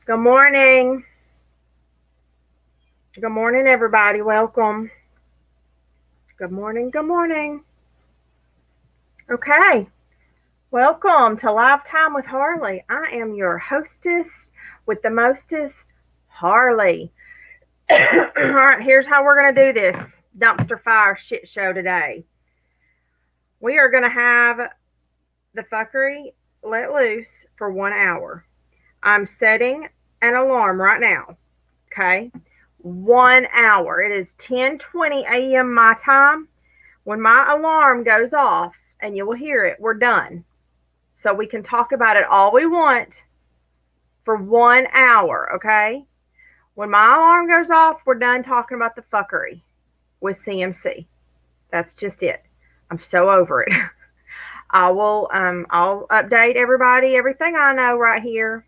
Good morning. Good morning, everybody. Welcome. Good morning. Good morning. Okay. Welcome to Live Time with Harley. I am your hostess with the mostest, Harley. All right, here's how we're going to do this dumpster fire shit show today. We are going to have the fuckery let loose for 1 hour. I'm setting an alarm right now. Okay. 1 hour. It is 10:20 a.m. my time. When my alarm goes off, and you will hear it, we're done. So we can talk about it all we want for 1 hour, okay? When my alarm goes off, we're done talking about the fuckery with CMC. That's just it. I'm so over it. I'll update everybody, everything I know right here,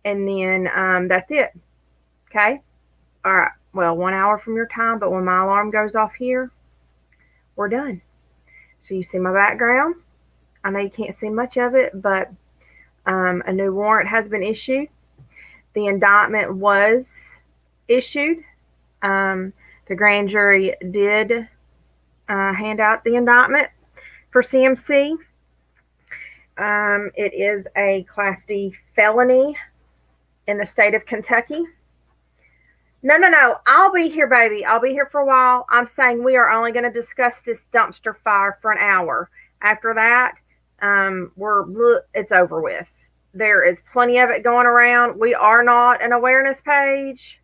and then that's it. Okay? All right. Well, 1 hour from your time, but when my alarm goes off here, we're done. So you see my background. I know you can't see much of it, but a new warrant has been issued. The indictment was issued. The grand jury did hand out the indictment for CMC. It is a Class D felony in the state of Kentucky. No. I'll be here, baby. I'll be here for a while. I'm saying we are only going to discuss this dumpster fire for an hour. After that, it's over with. There is plenty of it going around. We are not an awareness page.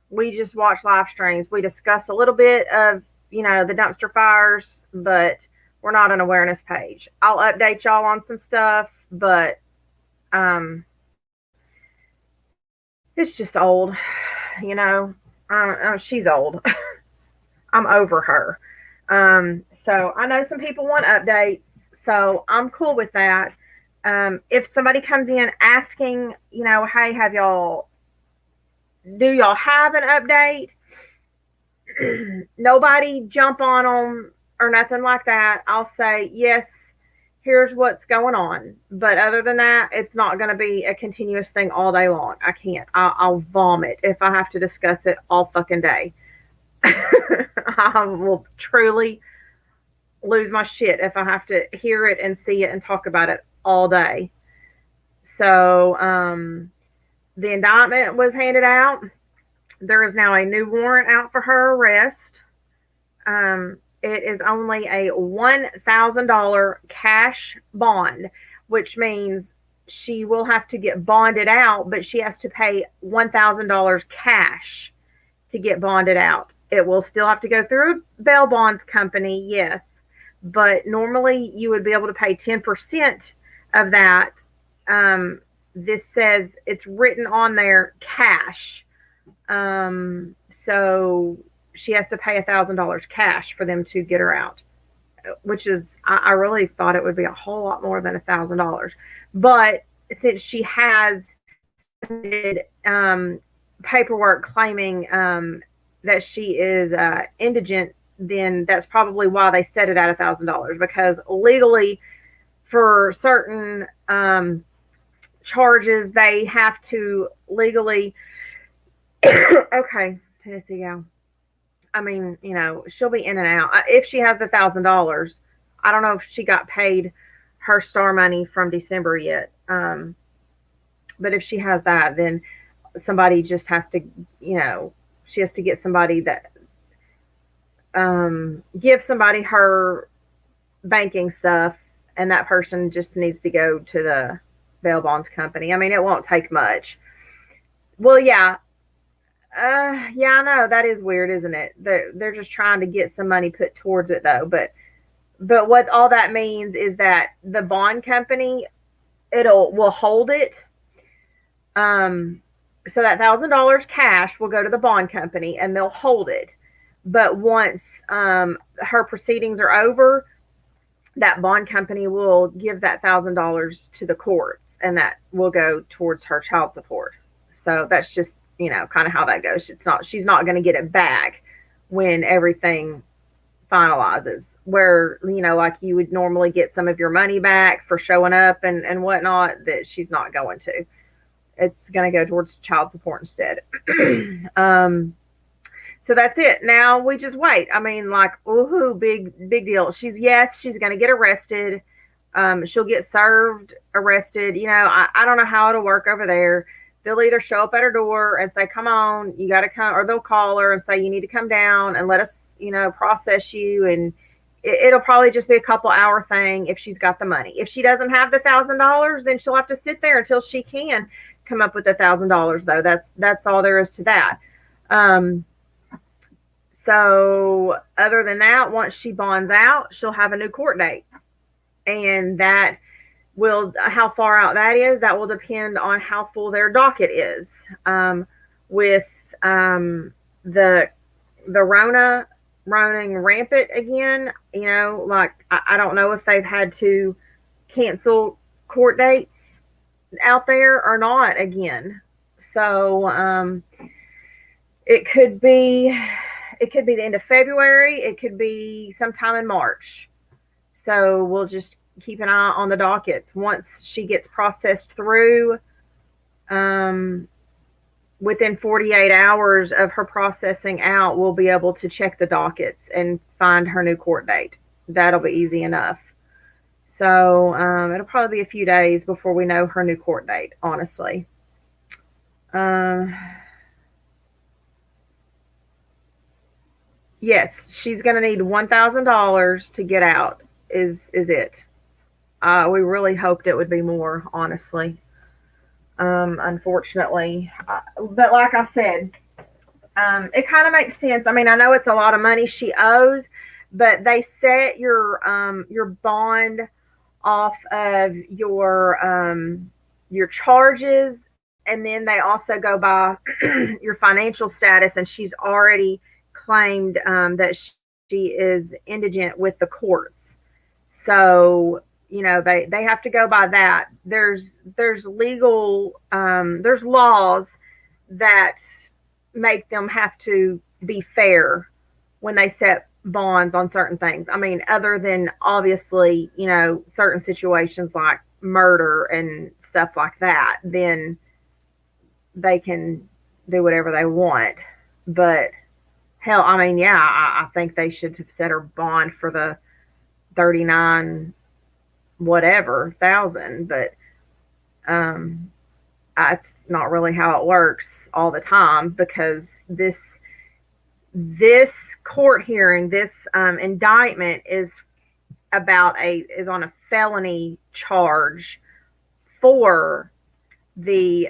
We just watch live streams. We discuss a little bit of, the dumpster fires, but we're not an awareness page. I'll update y'all on some stuff, but it's just old. She's old. I'm over her. So I know some people want updates, so I'm cool with that. If somebody comes in asking, hey, do y'all have an update? Nobody jump on them or nothing like that. I'll say, yes, here's what's going on. But other than that, it's not going to be a continuous thing all day long. I can't. I'll vomit if I have to discuss it all fucking day. I will truly lose my shit if I have to hear it and see it and talk about it all day. So the indictment was handed out. There is now a new warrant out for her arrest. It is only a $1,000 cash bond, which means she will have to get bonded out, but she has to pay $1,000 cash to get bonded out. It will still have to go through a bail bonds company, yes, but normally you would be able to pay 10% of that. This says it's written on there cash. So she has to pay $1,000 cash for them to get her out, which is, I really thought it would be a whole lot more than $1,000. But since she has paperwork claiming that she is indigent, then that's probably why they set it at $1,000, because legally for certain charges they have to legally okay, Tennessee gal. I mean, she'll be in and out. If she has the $1,000, I don't know if she got paid her star money from December yet. But if she has that, then somebody just has to, she has to get somebody that give somebody her banking stuff, and that person just needs to go to the bail bonds company. I mean, it won't take much. Well, yeah. Yeah, I know that is weird, isn't it? They're just trying to get some money put towards it, though. But what all that means is that the bond company will hold it. So that $1,000 cash will go to the bond company, and they'll hold it. But once her proceedings are over, that bond company will give that $1,000 to the courts, and that will go towards her child support. So that's just, kind of how that goes. She's not going to get it back when everything finalizes, where, like you would normally get some of your money back for showing up and whatnot, that she's not going to. It's going to go towards child support instead. So that's it. Now we just wait. I mean, like, woohoo, big deal. She's going to get arrested. She'll get served, arrested. I don't know how it'll work over there. They'll either show up at her door and say, come on, you got to come, or they'll call her and say, you need to come down and let us, process you. And it'll probably just be a couple hour thing if she's got the money. If she doesn't have the $1,000, then she'll have to sit there until she can come up with $1,000, though. That's all there is to that. So other than that, once she bonds out, she'll have a new court date. And how far out that will depend on how full their docket is. With the Rona running rampant again, like I don't know if they've had to cancel court dates out there or not again. So it could be the end of February. It could be sometime in March. So we'll just keep an eye on the dockets. Once she gets processed through, within 48 hours of her processing out, we'll be able to check the dockets and find her new court date. That'll be easy enough. So it'll probably be a few days before we know her new court date, honestly. Yes, she's going to need $1,000 to get out. Is it? We really hoped it would be more, honestly. Unfortunately, but like I said, it kind of makes sense. I mean, I know it's a lot of money she owes, but they set your bond off of your charges, and then they also go by your financial status. And she's already claimed that she is indigent with the courts. So, they have to go by that. There's legal, there's laws that make them have to be fair when they set bonds on certain things. I mean, other than obviously, certain situations like murder and stuff like that, then they can do whatever they want. But hell, I mean, yeah, I think they should have set her bond for the 39 whatever thousand, but that's not really how it works all the time, because this court hearing, this indictment is on a felony charge for the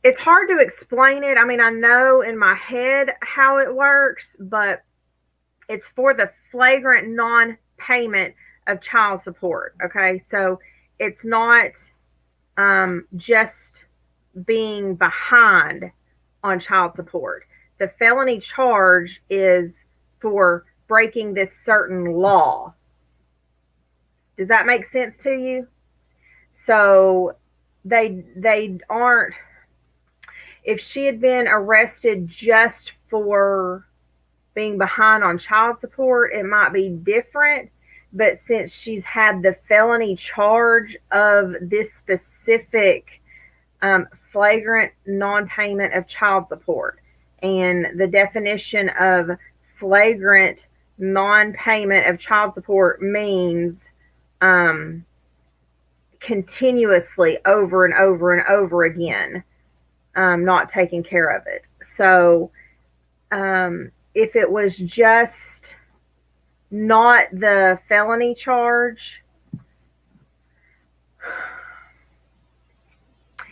it's hard to explain it. I mean, I know in my head how it works, but it's for the flagrant non-payment of child support. Okay, so it's not just being behind on child support. The felony charge is for breaking this certain law. Does that make sense to you? So they aren't. If she had been arrested just for being behind on child support, it might be different. But since she's had the felony charge of this specific flagrant non-payment of child support, and the definition of flagrant non-payment of child support means continuously over and over and over again, not taking care of it. So if it was just not the felony charge,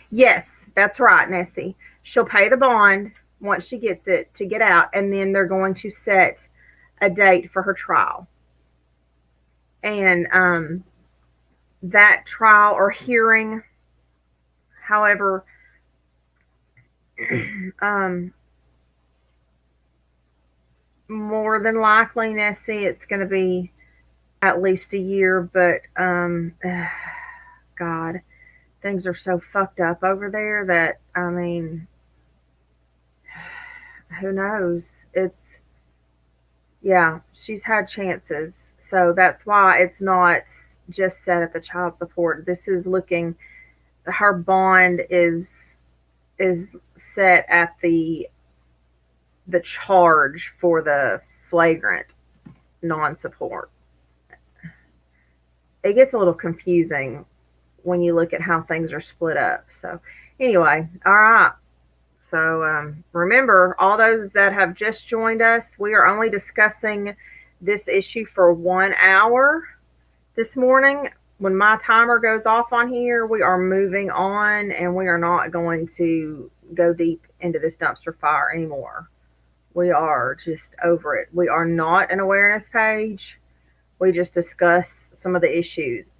yes, that's right, Nessie. She'll pay the bond once she gets it to get out, and then they're going to set a date for her trial. And that trial or hearing, however, more than likely, Nessie, it's going to be at least a year. But God, things are so fucked up over there that, I mean, who knows? Yeah, she's had chances. So that's why it's not just set at the child support. This is looking, her bond is set at the charge for the flagrant non-support. It gets a little confusing when you look at how things are split up. So anyway, all right. So remember, all those that have just joined us, we are only discussing this issue for 1 hour this morning. When my timer goes off on here, we are moving on and we are not going to go deep into this dumpster fire anymore. We are just over it. We are not an awareness page. We just discuss some of the issues.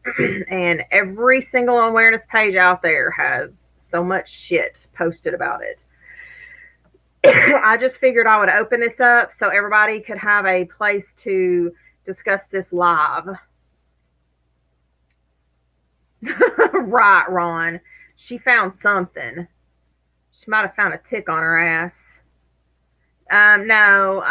And every single awareness page out there has so much shit posted about it. I just figured I would open this up so everybody could have a place to discuss this live. Right, Ron. She found something. She might have found a tick on her ass. No,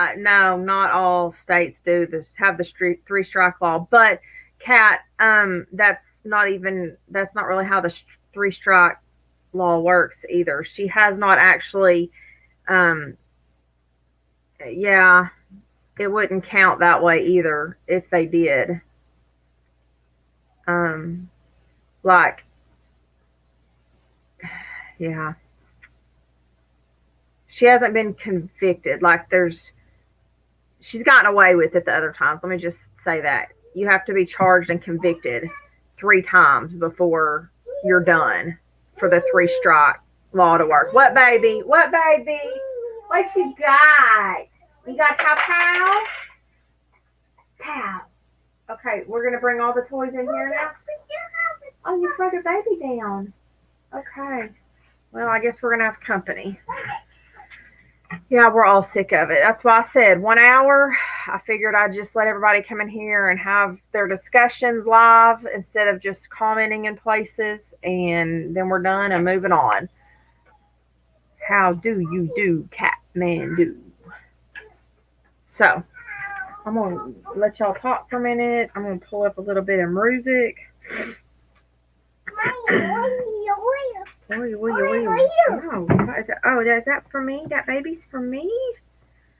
not all states do this. Have the three strike law, but Kat, that's not really how the three strike law works either. She has not actually. Yeah, it wouldn't count that way either if they did. Like, yeah. She hasn't been convicted. Like, she's gotten away with it the other times. Let me just say that. You have to be charged and convicted 3 times before you're done for the 3 strike law to work. What baby? What baby? What you got? You got pow pow? Pow. Okay, we're gonna bring all the toys in here now. Oh, you threw the baby down. Okay. Well, I guess we're gonna have company. Yeah, we're all sick of it. That's why I said 1 hour. I figured I'd just let everybody come in here and have their discussions live instead of just commenting in places, and then we're done and moving on. How do you do, Catmandu? So, I'm going to let y'all talk for a minute. I'm going to pull up a little bit of music. Oh, is that for me? That baby's for me?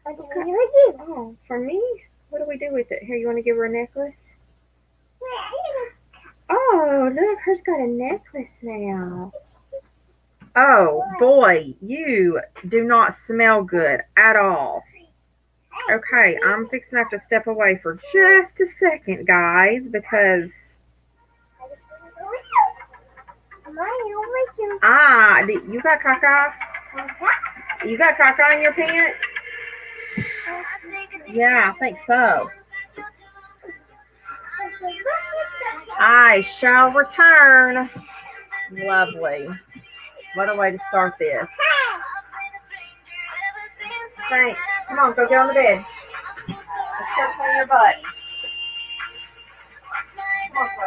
Okay. Oh, for me? What do we do with it? Here, you want to give her a necklace? Oh, look, her's got a necklace now. Oh, boy, you do not smell good at all. Okay, I'm fixing to have to step away for just a second, guys, because... you got caca? You got caca in your pants? Yeah, I think so. I shall return. Lovely. What a way to start this. Thanks. Come on, go get on the bed. Let's go clean your butt. Come on, Flo.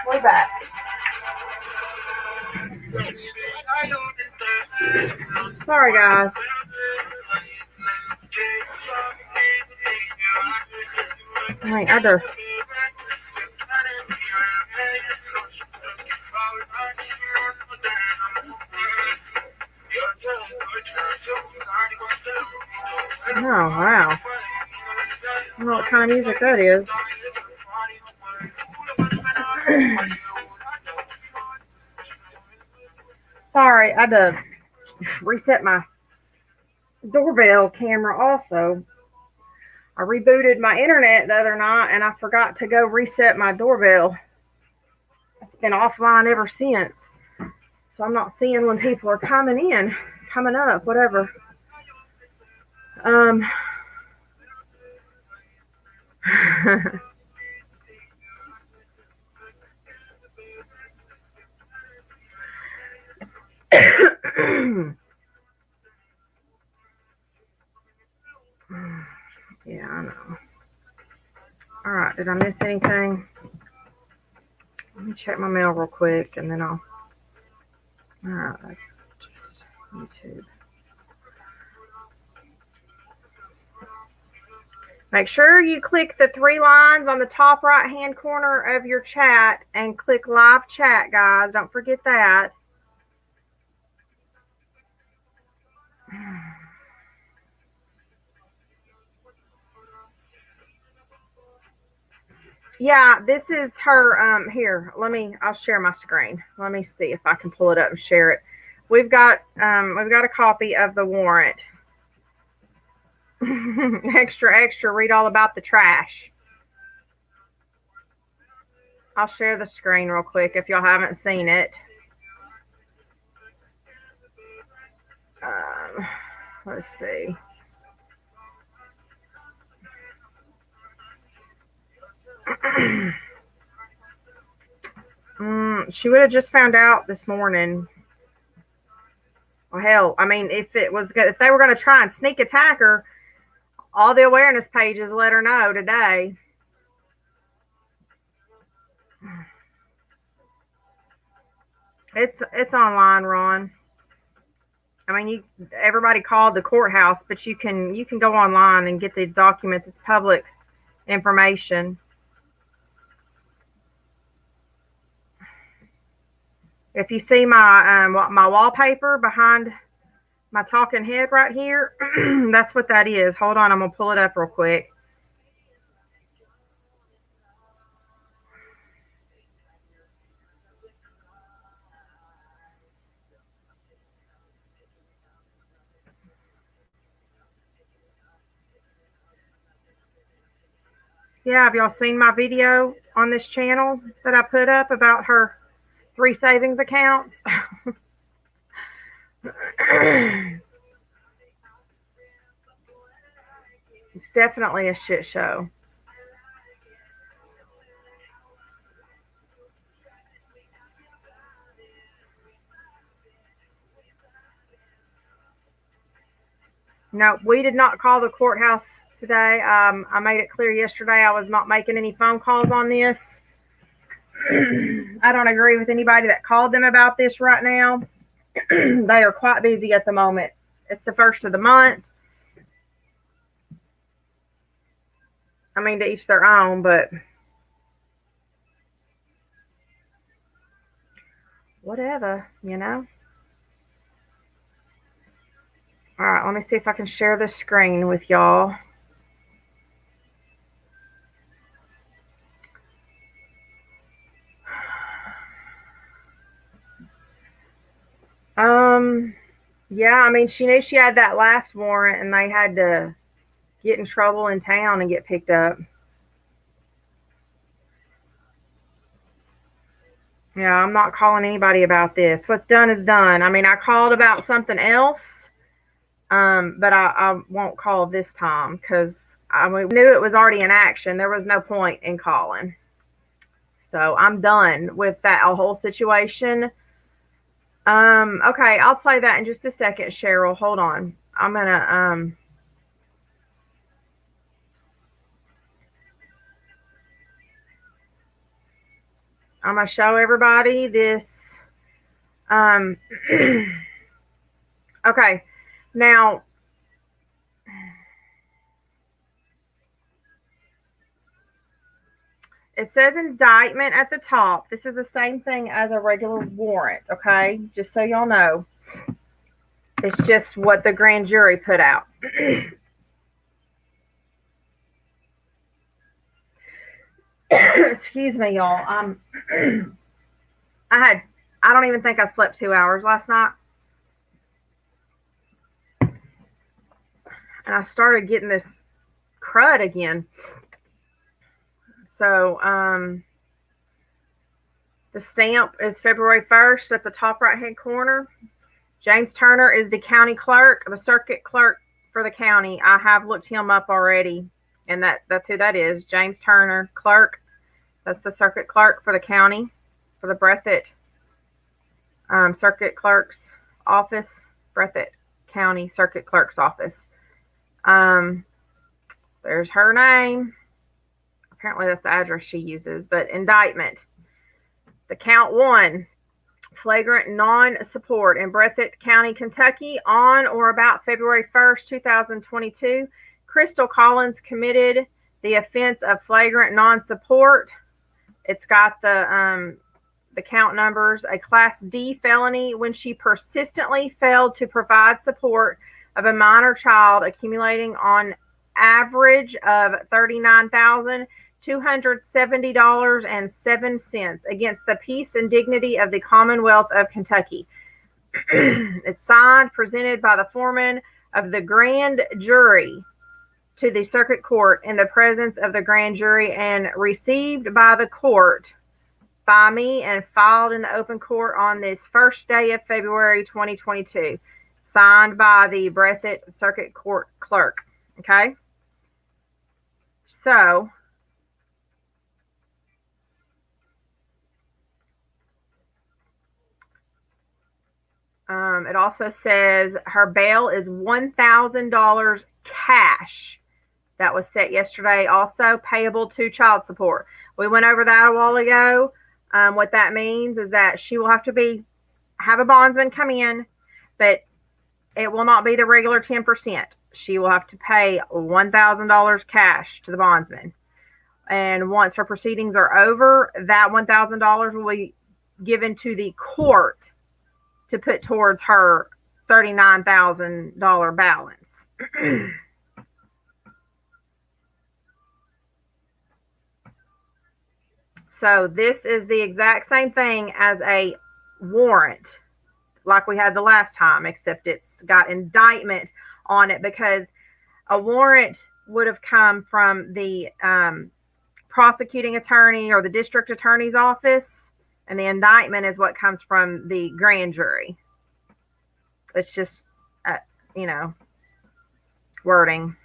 We're back. Sorry, guys. All right, other. Oh, wow. I don't know what kind of music that is. Sorry, I had to reset my doorbell camera also. I rebooted my internet the other night and I forgot to go reset my doorbell. It's been offline ever since. So I'm not seeing when people are coming in, coming up, whatever. Yeah, I know. All right, did I miss anything? Let me check my mail real quick and then I'll. All right, that's just YouTube. Make sure you click the 3 lines on the top right hand corner of your chat and click live chat, guys. Don't forget that. Yeah, this is her. Here, I'll share my screen. Let me see if I can pull it up and share it. We've got a copy of the warrant. Extra, read all about the trash. I'll share the screen real quick if y'all haven't seen it. Let's see. She would have just found out this morning. Well, hell, I mean, if they were going to try and sneak attack her, All the awareness pages let her know today. It's online, Ron. I mean, everybody called the courthouse, but you can go online and get the documents. It's public information. If you see my wallpaper behind my talking head right here, that's what that is. Hold on, I'm gonna pull it up real quick. Yeah, have y'all seen my video on this channel that I put up about her 3 savings accounts? It's definitely a shit show. No, we did not call the courthouse today. I made it clear yesterday I was not making any phone calls on this. I don't agree with anybody that called them about this right now. They are quite busy at the moment. It's the first of the month. I mean, to each their own, but whatever, you know. All right, let me see if I can share this screen with y'all. Yeah, I mean, she knew she had that last warrant and they had to get in trouble in town and get picked up. Yeah, I'm not calling anybody about this. What's done is done. I mean, I called about something else, but I won't call this time because I knew it was already in action. There was no point in calling. So I'm done with that whole situation. Okay, I'll play that in just a second, Cheryl. Hold on. I'm gonna show everybody this. Okay, now it says indictment at the top. This is the same thing as a regular warrant, okay? Just so y'all know. It's just what the grand jury put out. Excuse me, y'all. I don't even think I slept 2 hours last night. And I started getting this crud again. So, the stamp is February 1st at the top right-hand corner. James Turner is the county clerk, the circuit clerk for the county. I have looked him up already, and that's who that is. James Turner, clerk. That's the circuit clerk for the county, for the Breathitt circuit clerk's office, Breathitt County Circuit Clerk's office. There's her name. Apparently that's the address she uses, but indictment. The count 1, flagrant non-support in Breathitt County, Kentucky on or about February 1st, 2022. Crystal Collins committed the offense of flagrant non-support. It's got the count numbers, a Class D felony when she persistently failed to provide support of a minor child accumulating on average of $39,270.07 against the peace and dignity of the Commonwealth of Kentucky. It's signed, presented by the foreman of the grand jury to the circuit court in the presence of the grand jury and received by the court by me and filed in the open court on this first day of February 2022. Signed by the Breathitt Circuit Court clerk. Okay? So, it also says her bail is $1,000 cash. that was set yesterday, also payable to child support. We went over that a while ago. What that means is that she will have to have a bondsman come in, but it will not be the regular 10%. She will have to pay $1,000 cash to the bondsman. And once her proceedings are over, that $1,000 will be given to the court to put towards her $39,000 balance. So this is the exact same thing as a warrant, like we had the last time, except it's got indictment on it, because a warrant would have come from the prosecuting attorney or the district attorney's office, and the indictment is what comes from the grand jury. It's just, wording.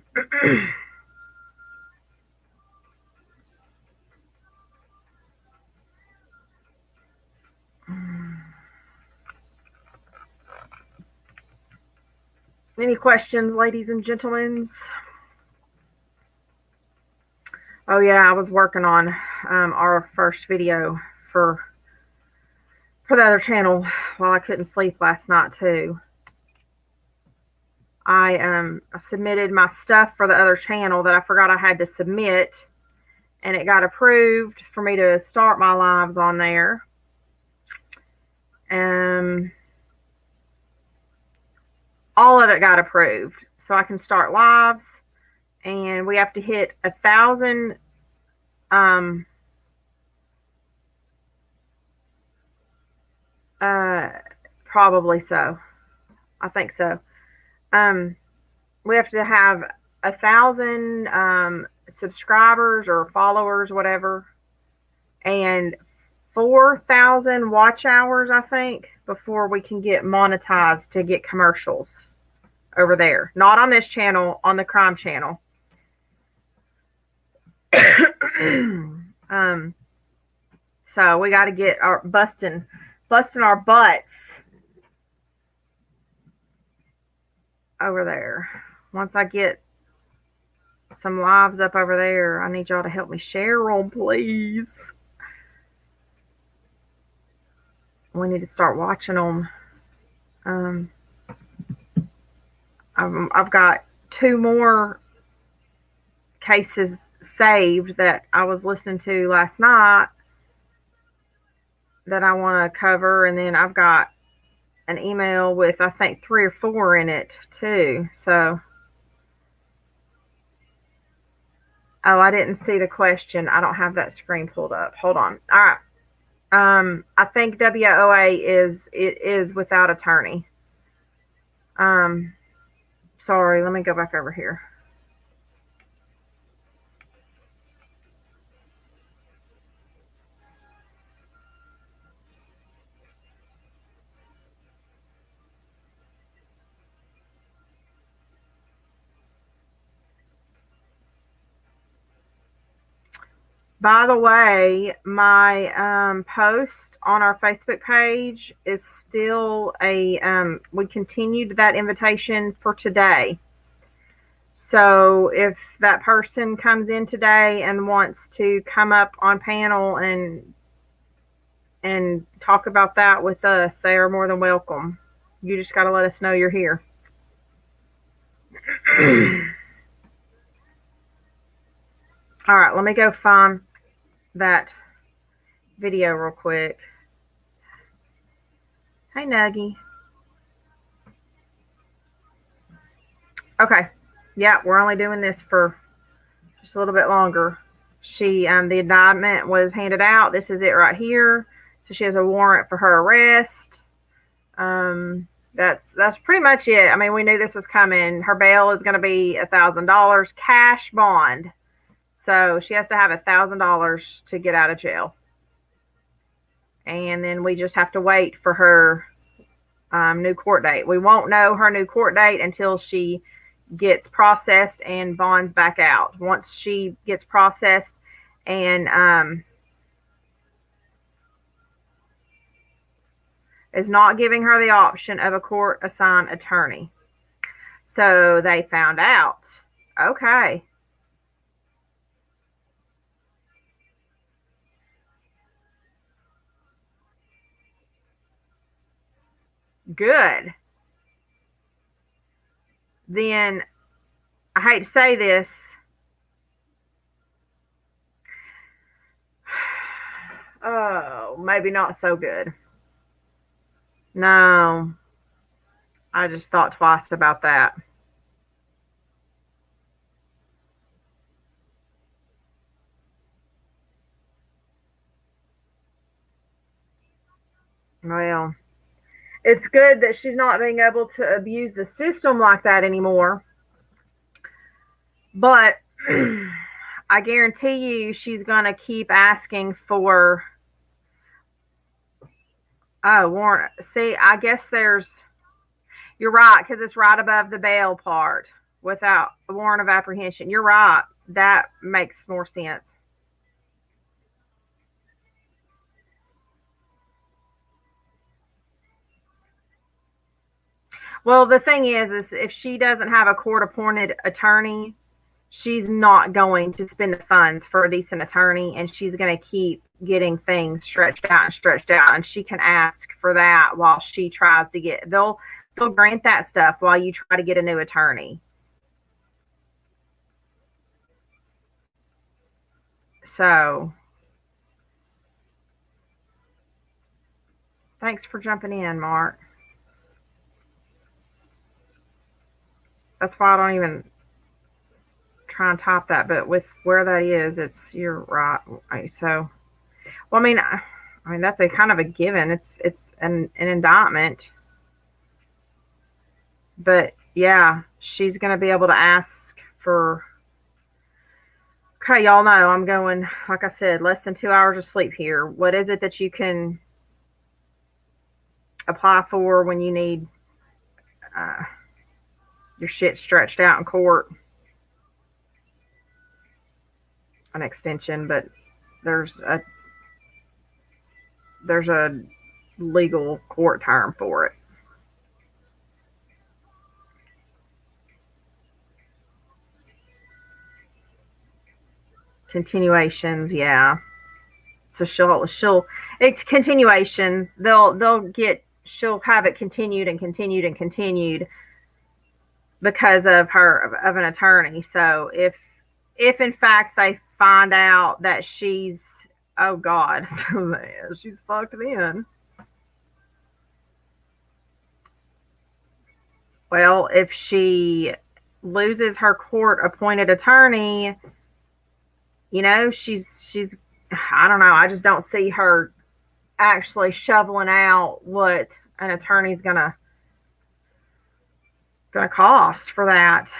Any questions, ladies and gentlemen? Oh yeah, I was working on our first video for the other channel while I couldn't sleep last night too. I submitted my stuff for the other channel that I forgot I had to submit, and it got approved for me to start my lives on there. All of it got approved, so I can start lives, and we have to hit 1,000 probably so. I think so. We have to have 1,000 subscribers or followers, whatever, and 4,000 watch hours, I think, before we can get monetized to get commercials over there. Not on this channel, on the crime channel. So we got to get our busting our butts over there. Once I get some lives up over there, I need y'all to help me share them, please. We need to start watching them. I've got 2 more cases saved that I was listening to last night that I want to cover, and then I've got an email with, I think, 3 or 4 in it too. So, oh, I didn't see the question. I don't have that screen pulled up. Hold on. All right. I think WOA is without attorney. Sorry, let me go back over here. By the way, my post on our Facebook page is still we continued that invitation for today. So if that person comes in today and wants to come up on panel and talk about that with us, they are more than welcome. You just got to let us know you're here. All right, let me go find that video real quick. Hey, Nuggy. Okay. Yeah, we're only doing this for just a little bit longer. The indictment was handed out. This is it right here. So she has a warrant for her arrest. That's pretty much it. I mean, we knew this was coming. Her bail is going to be $1,000 cash bond. So she has to have $1,000 to get out of jail. And then we just have to wait for her new court date. We won't know her new court date until she gets processed and bonds back out. Once she gets processed and is not giving her the option of a court-assigned attorney. So they found out, okay, good, then I hate to say this. Oh, maybe not so good. No, I just thought twice about that. Well, it's good that she's not being able to abuse the system like that anymore. But I guarantee you she's going to keep asking for, oh, warrant. See, I guess you're right, because it's right above the bail part without a warrant of apprehension. You're right. That makes more sense. Well, the thing is if she doesn't have a court appointed attorney, she's not going to spend the funds for a decent attorney, and she's going to keep getting things stretched out and stretched out, and she can ask for that while she tries to get, they'll grant that stuff while you try to get a new attorney. So thanks for jumping in, Mark. That's why I don't even try and top that, but with where that is, you're right. So, well, I mean that's a kind of a given. It's an indictment, but yeah, she's going to be able to ask for. Okay, y'all know I'm going, like I said, less than 2 hours of sleep here. What is it that you can apply for when you need uh, your shit stretched out in court? An extension, but there's a there's a legal court term for it. Continuations, yeah. So she'll it's continuations. They'll get she'll have it continued and continued and continued because of her of an attorney. So if in fact they find out that she's, oh god, she's fucked in. Well, if she loses her court appointed attorney, she's I don't know, I just don't see her actually shoveling out what an attorney's gonna cost for that,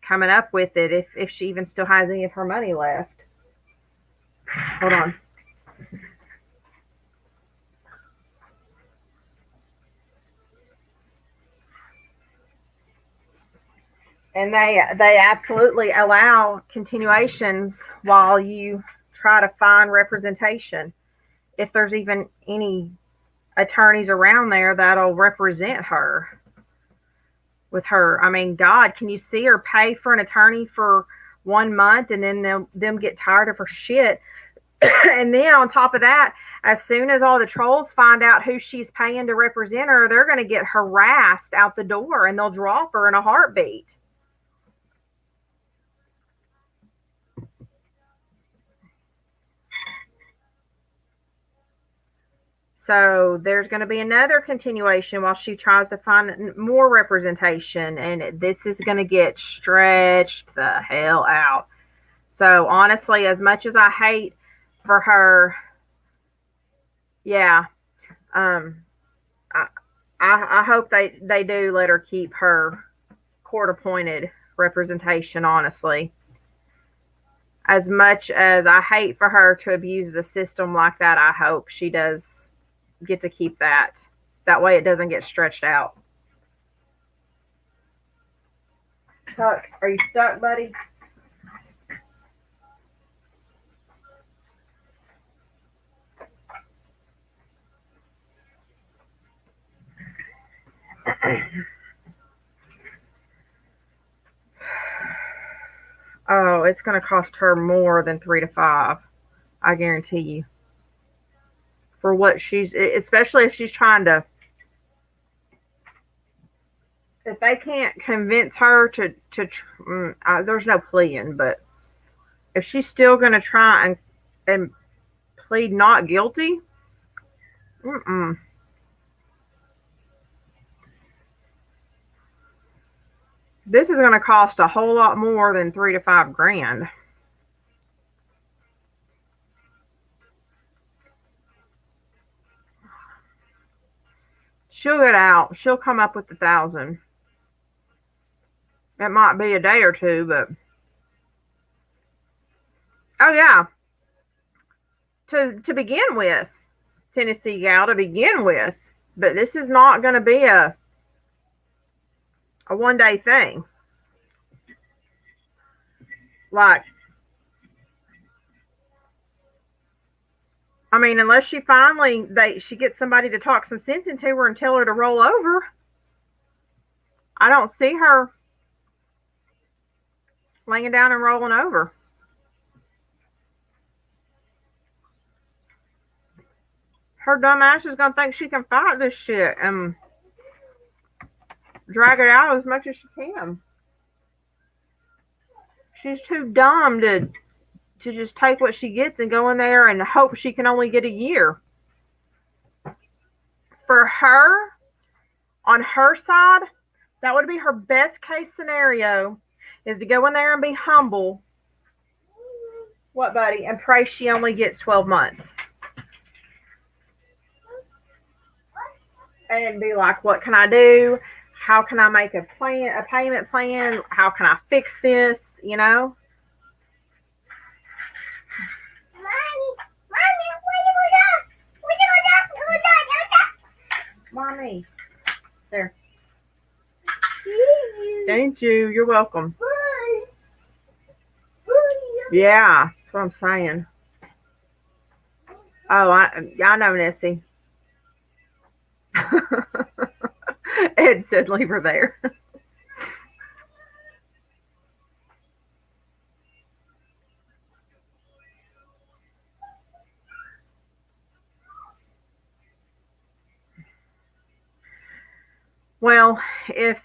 coming up with it, if she even still has any of her money left. Hold on. And they absolutely allow continuations while you try to find representation. If there's even any attorneys around there that'll represent her with her. I mean, God, can you see her pay for an attorney for 1 month and then them get tired of her shit? And then on top of that, as soon as all the trolls find out who she's paying to represent her, they're going to get harassed out the door and they'll drop her in a heartbeat. So there's going to be another continuation while she tries to find more representation, and this is going to get stretched the hell out. So honestly, as much as I hate for her, yeah, um, I, I hope they do let her keep her court appointed representation. Honestly, as much as I hate for her to abuse the system like that, I hope she does get to keep that. That way it doesn't get stretched out. Chuck, are you stuck, buddy? Oh, it's going to cost her more than 3 to 5. I guarantee you. For what she's, especially if she's trying to if they can't convince her there's no pleading, but if she's still going to try and plead not guilty, mm-mm. This is going to cost a whole lot more than $3,000 to $5,000. She'll get out. She'll come up with 1,000. It might be a day or two, but oh yeah. To begin with, Tennessee gal, to begin with, but this is not going to be a 1-day thing. Like, I mean, unless she she gets somebody to talk some sense into her and tell her to roll over, I don't see her laying down and rolling over. Her dumb ass is gonna think she can fight this shit and drag it out as much as she can. She's too dumb to just take what she gets and go in there and hope she can only get a year. For her, on her side, that would be her best case scenario, is to go in there and be humble. What, buddy? And pray she only gets 12 months. And be like, what can I do? How can I make a payment plan? How can I fix this? You know? Mommy. There. Thank you. You're welcome. Yeah, that's what I'm saying. Oh, I know, Nessie. Ed said leave her there. Well, if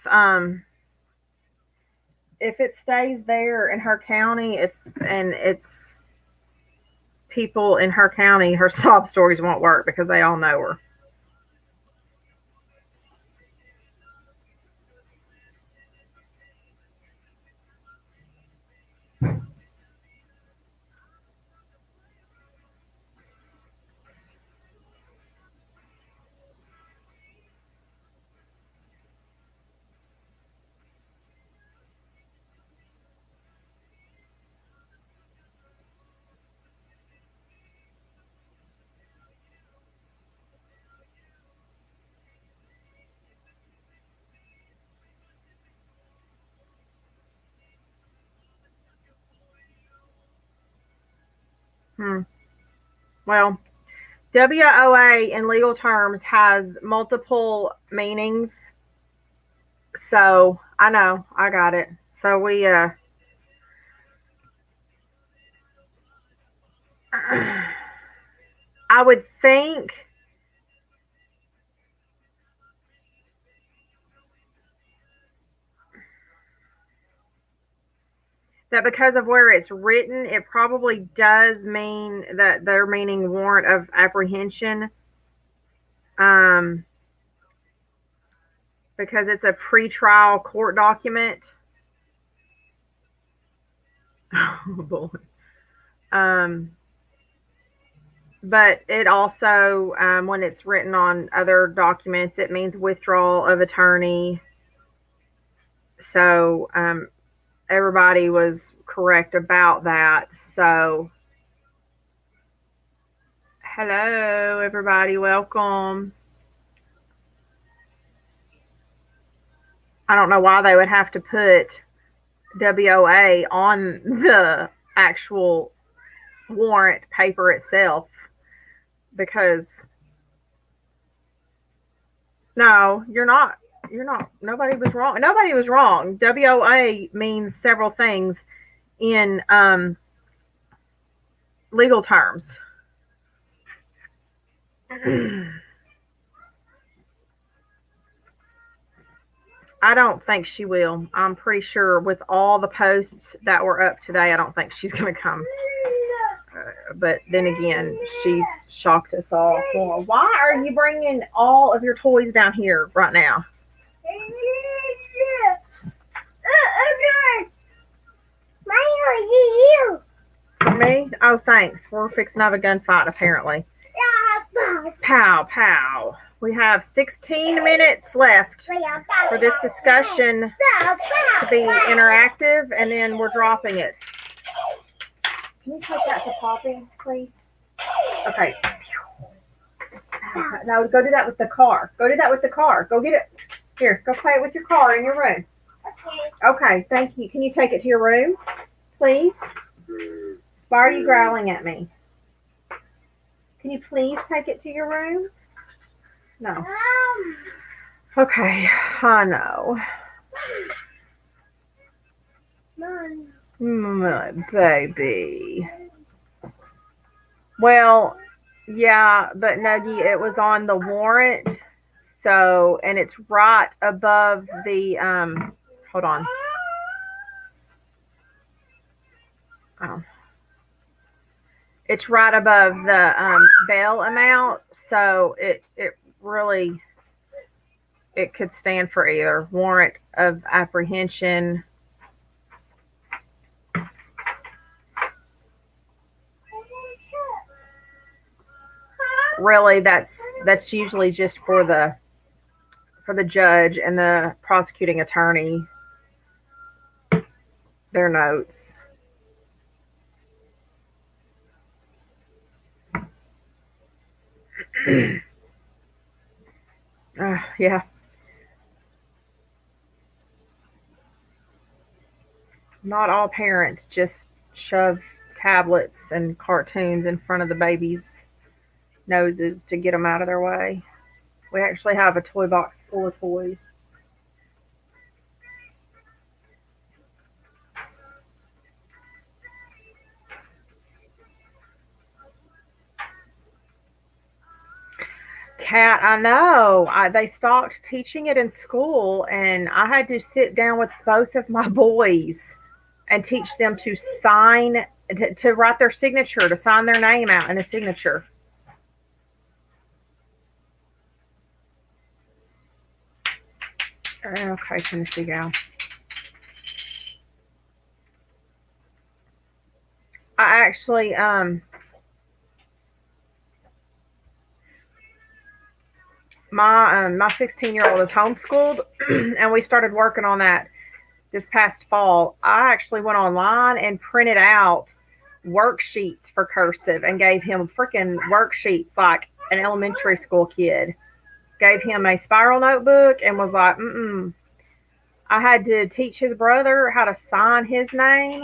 it stays there in her county, it's people in her county, her sob stories won't work because they all know her. Well, WOA in legal terms has multiple meanings. So I know, I got it. So we I would think that because of where it's written, it probably does mean that they're meaning warrant of apprehension. Because it's a pretrial court document. Oh boy. But it also, when it's written on other documents, it means withdrawal of attorney. So everybody was correct about that. So, hello, everybody. Welcome. I don't know why they would have to put WOA on the actual warrant paper itself, because no, you're not. Nobody was wrong. WOA means several things in legal terms. I don't think she will. I'm pretty sure with all the posts that were up today, I don't think she's going to come. But then again, she's shocked us all. Well, why are you bringing all of your toys down here right now? For me? Oh, thanks. We're fixing to have a gunfight, apparently. Pow, pow. We have 16 minutes left for this discussion to be interactive, and then we're dropping it. Can you take that to Poppy, please? Okay. No, go do that with the car. Go do that with the car. Go get it. Here, go play it with your car in your room. Okay, thank you. Can you take it to your room, please? Why are you growling at me? Can you please take it to your room? No. Okay, I know. My baby. Well, yeah, but Nuggy, it was on the warrant. So, and it's right above the, hold on. Oh. It's right above the bail amount. So it really, it could stand for either warrant of apprehension. Really, that's usually just for the judge and the prosecuting attorney, their notes. Yeah. Not all parents just shove tablets and cartoons in front of the babies' noses to get them out of their way. We actually have a toy box full of toys. Cat, I know. They stopped teaching it in school, and I had to sit down with both of my boys and teach them to sign, to write their signature, to sign their name out in a signature. Okay, Tennessee gal. I actually, my 16-year-old is homeschooled, and we started working on that this past fall. I actually went online and printed out worksheets for cursive and gave him freaking worksheets like an elementary school kid. Gave him a spiral notebook and was like, I had to teach his brother how to sign his name.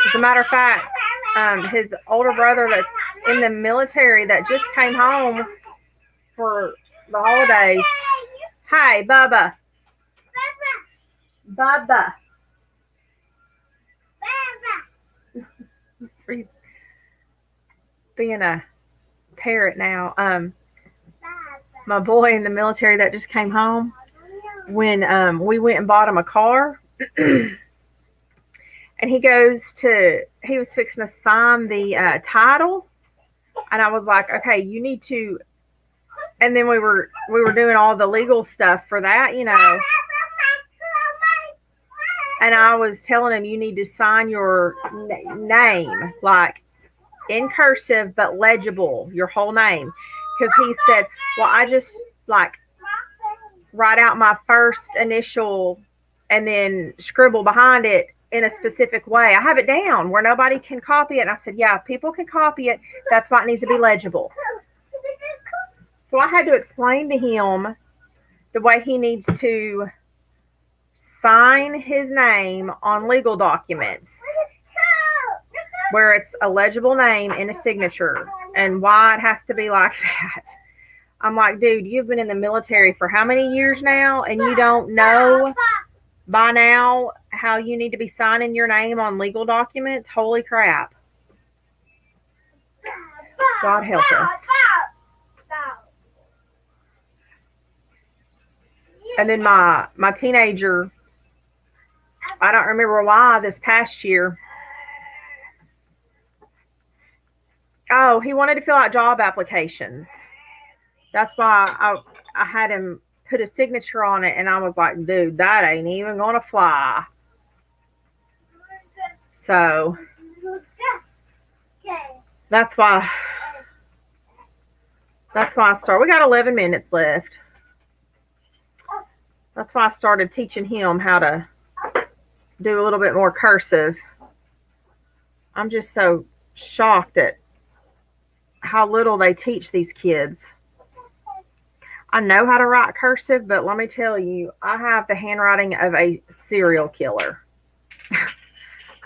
As a matter of fact, his older brother that's in the military that just came home for the holidays. Hi, Bubba. Bubba. He's being a parrot now. My boy in the military that just came home, when we went and bought him a car, and he was fixing to sign the title, and I was like, okay, you need to, and then we were doing all the legal stuff for that, and I was telling him, you need to sign your name, like in cursive, but legible, your whole name. Because he said, well, I just like write out my first initial and then scribble behind it in a specific way. I have it down where nobody can copy it. And I said, yeah, people can copy it. That's why it needs to be legible. So I had to explain to him the way he needs to sign his name on legal documents where it's a legible name in a signature and why it has to be like that. I'm like, dude, you've been in the military for how many years now, and you don't know by now how you need to be signing your name on legal documents? Holy crap. God help us. And then my teenager, I don't remember why this past year. Oh, he wanted to fill out job applications. That's why I had him put a signature on it, and I was like, dude, that ain't even gonna fly. So that's why I started. We got 11 minutes left. That's why I started teaching him how to do a little bit more cursive. I'm just so shocked at how little they teach these kids. I know how to write cursive, but let me tell you, I have the handwriting of a serial killer.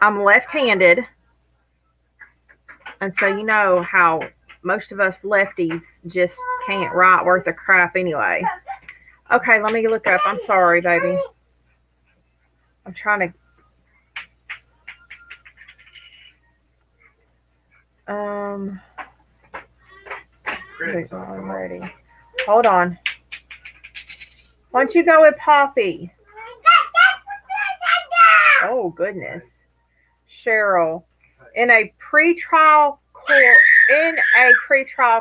I'm left-handed, and so you know how most of us lefties just can't write worth a crap anyway. Okay, let me look up. I'm sorry, baby. I'm trying to... I'm ready. Hold on. Why don't you go with Poppy? Oh, goodness. Cheryl, in a pretrial court,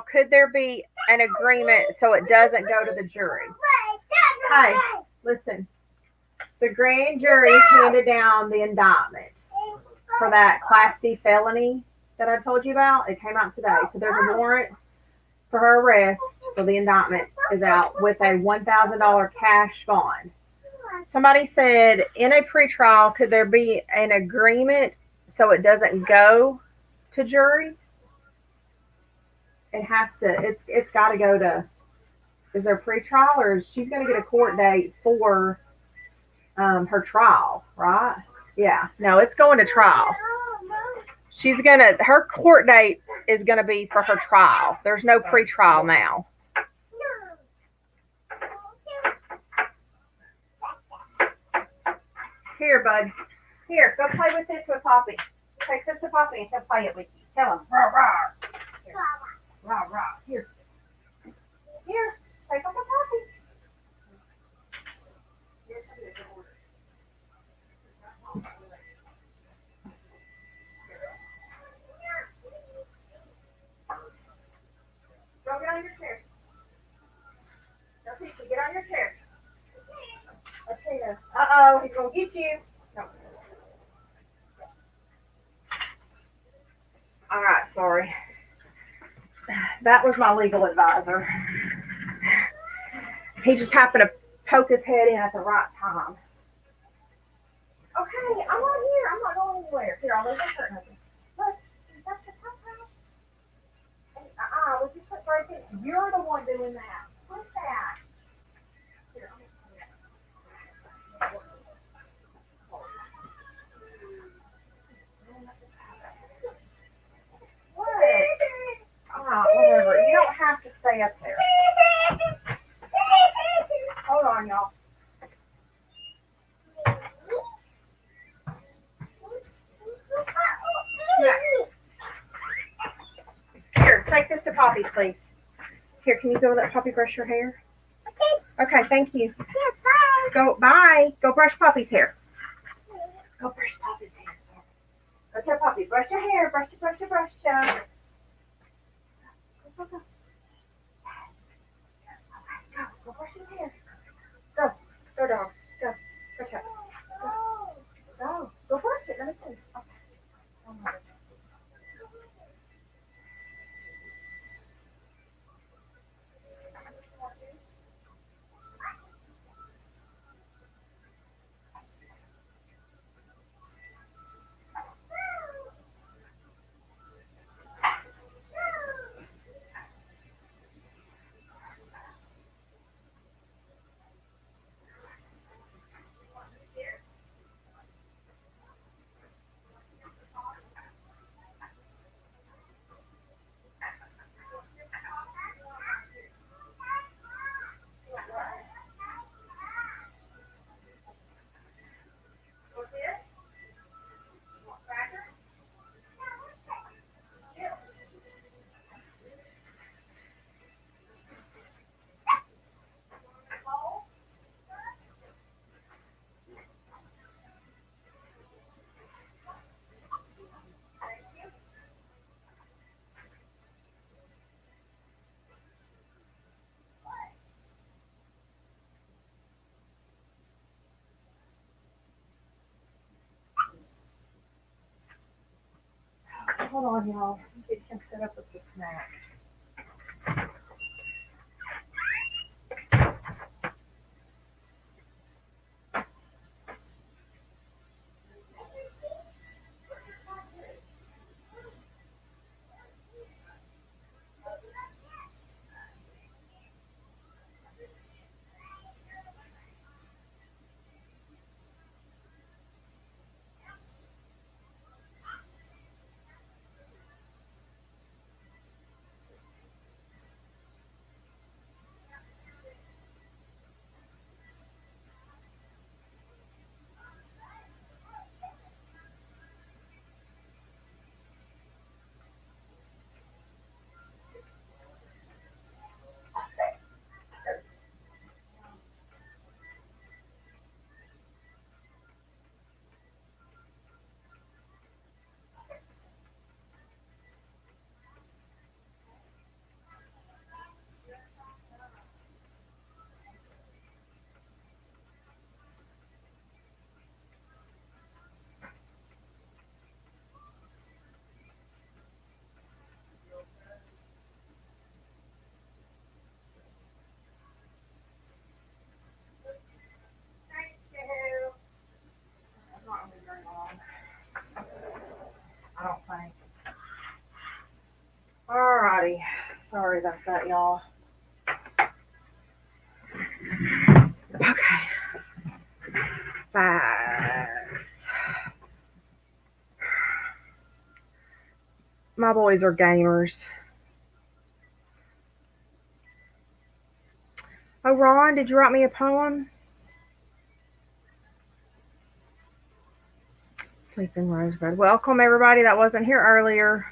could there be an agreement so it doesn't go to the jury? Hey, listen. The grand jury handed down the indictment for that Class D felony that I told you about. It came out today. So there's a warrant for her arrest, for the indictment is out with a $1,000 cash bond. Somebody said, in a pretrial, could there be an agreement so it doesn't go to jury? It has to. It's got to go to. Is there a pretrial, or she's going to get a court date for her trial, right? Yeah. No, it's going to trial. Her court date is gonna be for her trial. There's no pretrial now. Here, bud. Here, go play with this with Poppy. Take this to Poppy and he'll play it with you. Tell him, rah, rah. Here. Rah, rah. Here. Here, take up a Poppy. Go get on your chair. Go, Tisha, get on your chair. Uh-oh, he's going to get you. No. All right, sorry. That was my legal advisor. He just happened to poke his head in at the right time. Okay, I'm on here. I'm not going anywhere. Here, I'll leave the curtain open. Look, that's the top half. We just put right there. You're the one doing that. Put that. Here, what? Whatever. You don't have to stay up there. Hold on, y'all. Here, take this to Poppy, please. Here, can you go let Poppy brush your hair? Okay, thank you. Go, bye. Go brush Poppy's hair. Go brush Poppy's hair. Go tell Poppy, brush your hair, brush, Joe. Go. Go brush his hair. Go, dogs. Go, Chuck. Go brush it. Let me see. Okay. Hold on, y'all. It can set up as a snack. I don't think. Alrighty. Sorry about that, y'all. Okay. Facts. My boys are gamers. Oh, Ron, did you write me a poem? Sleeping Rosebud. Welcome, everybody that wasn't here earlier.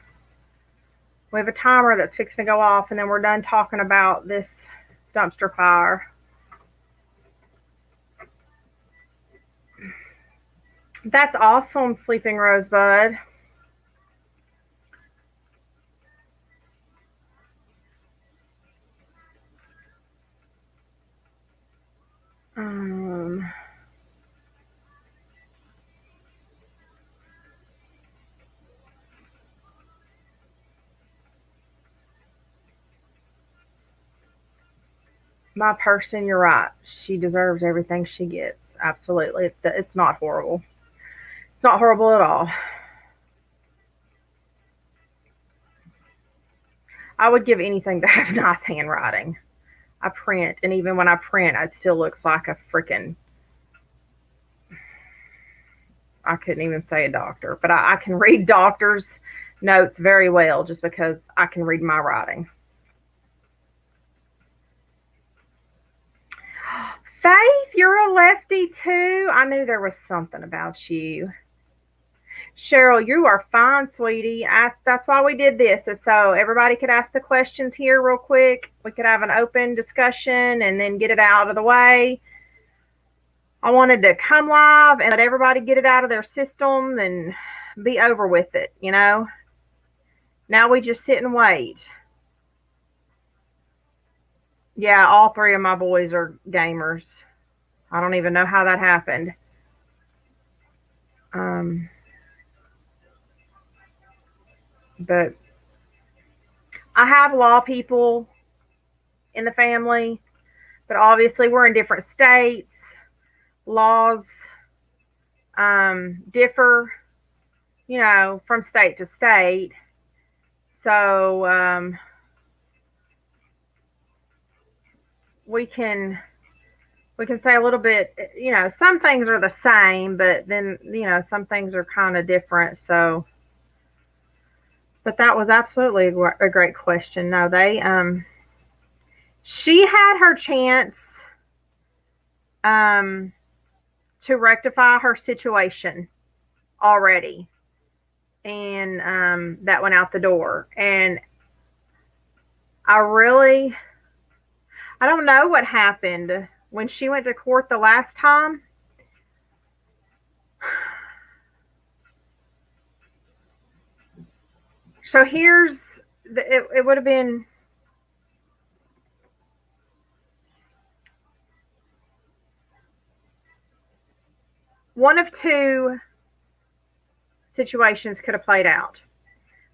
We have a timer that's fixing to go off, and then we're done talking about this dumpster fire. That's awesome, Sleeping Rosebud. My person, you're right. She deserves everything she gets. Absolutely. It's not horrible. It's not horrible at all. I would give anything to have nice handwriting. I print, and even when I print, it still looks like a freaking. I couldn't even say a doctor, but I can read doctors' notes very well just because I can read my writing. Faith, you're a lefty too. I knew there was something about you. Cheryl, you are fine, sweetie. That's why we did this, is so everybody could ask the questions here real quick. We could have an open discussion and then get it out of the way. I wanted to come live and let everybody get it out of their system and be over with it, you know? Now we just sit and wait. Yeah, all three of my boys are gamers. I don't even know how that happened. But I have law people in the family, but obviously we're in different states. Laws differ, you know, from state to state. So we can say a little bit, you know, some things are the same, but then, you know, some things are kind of different. So, but that was absolutely a great question. No, she had her chance to rectify her situation already, and that went out the door. And I don't know what happened when she went to court the last time. So it would have been one of two situations could have played out.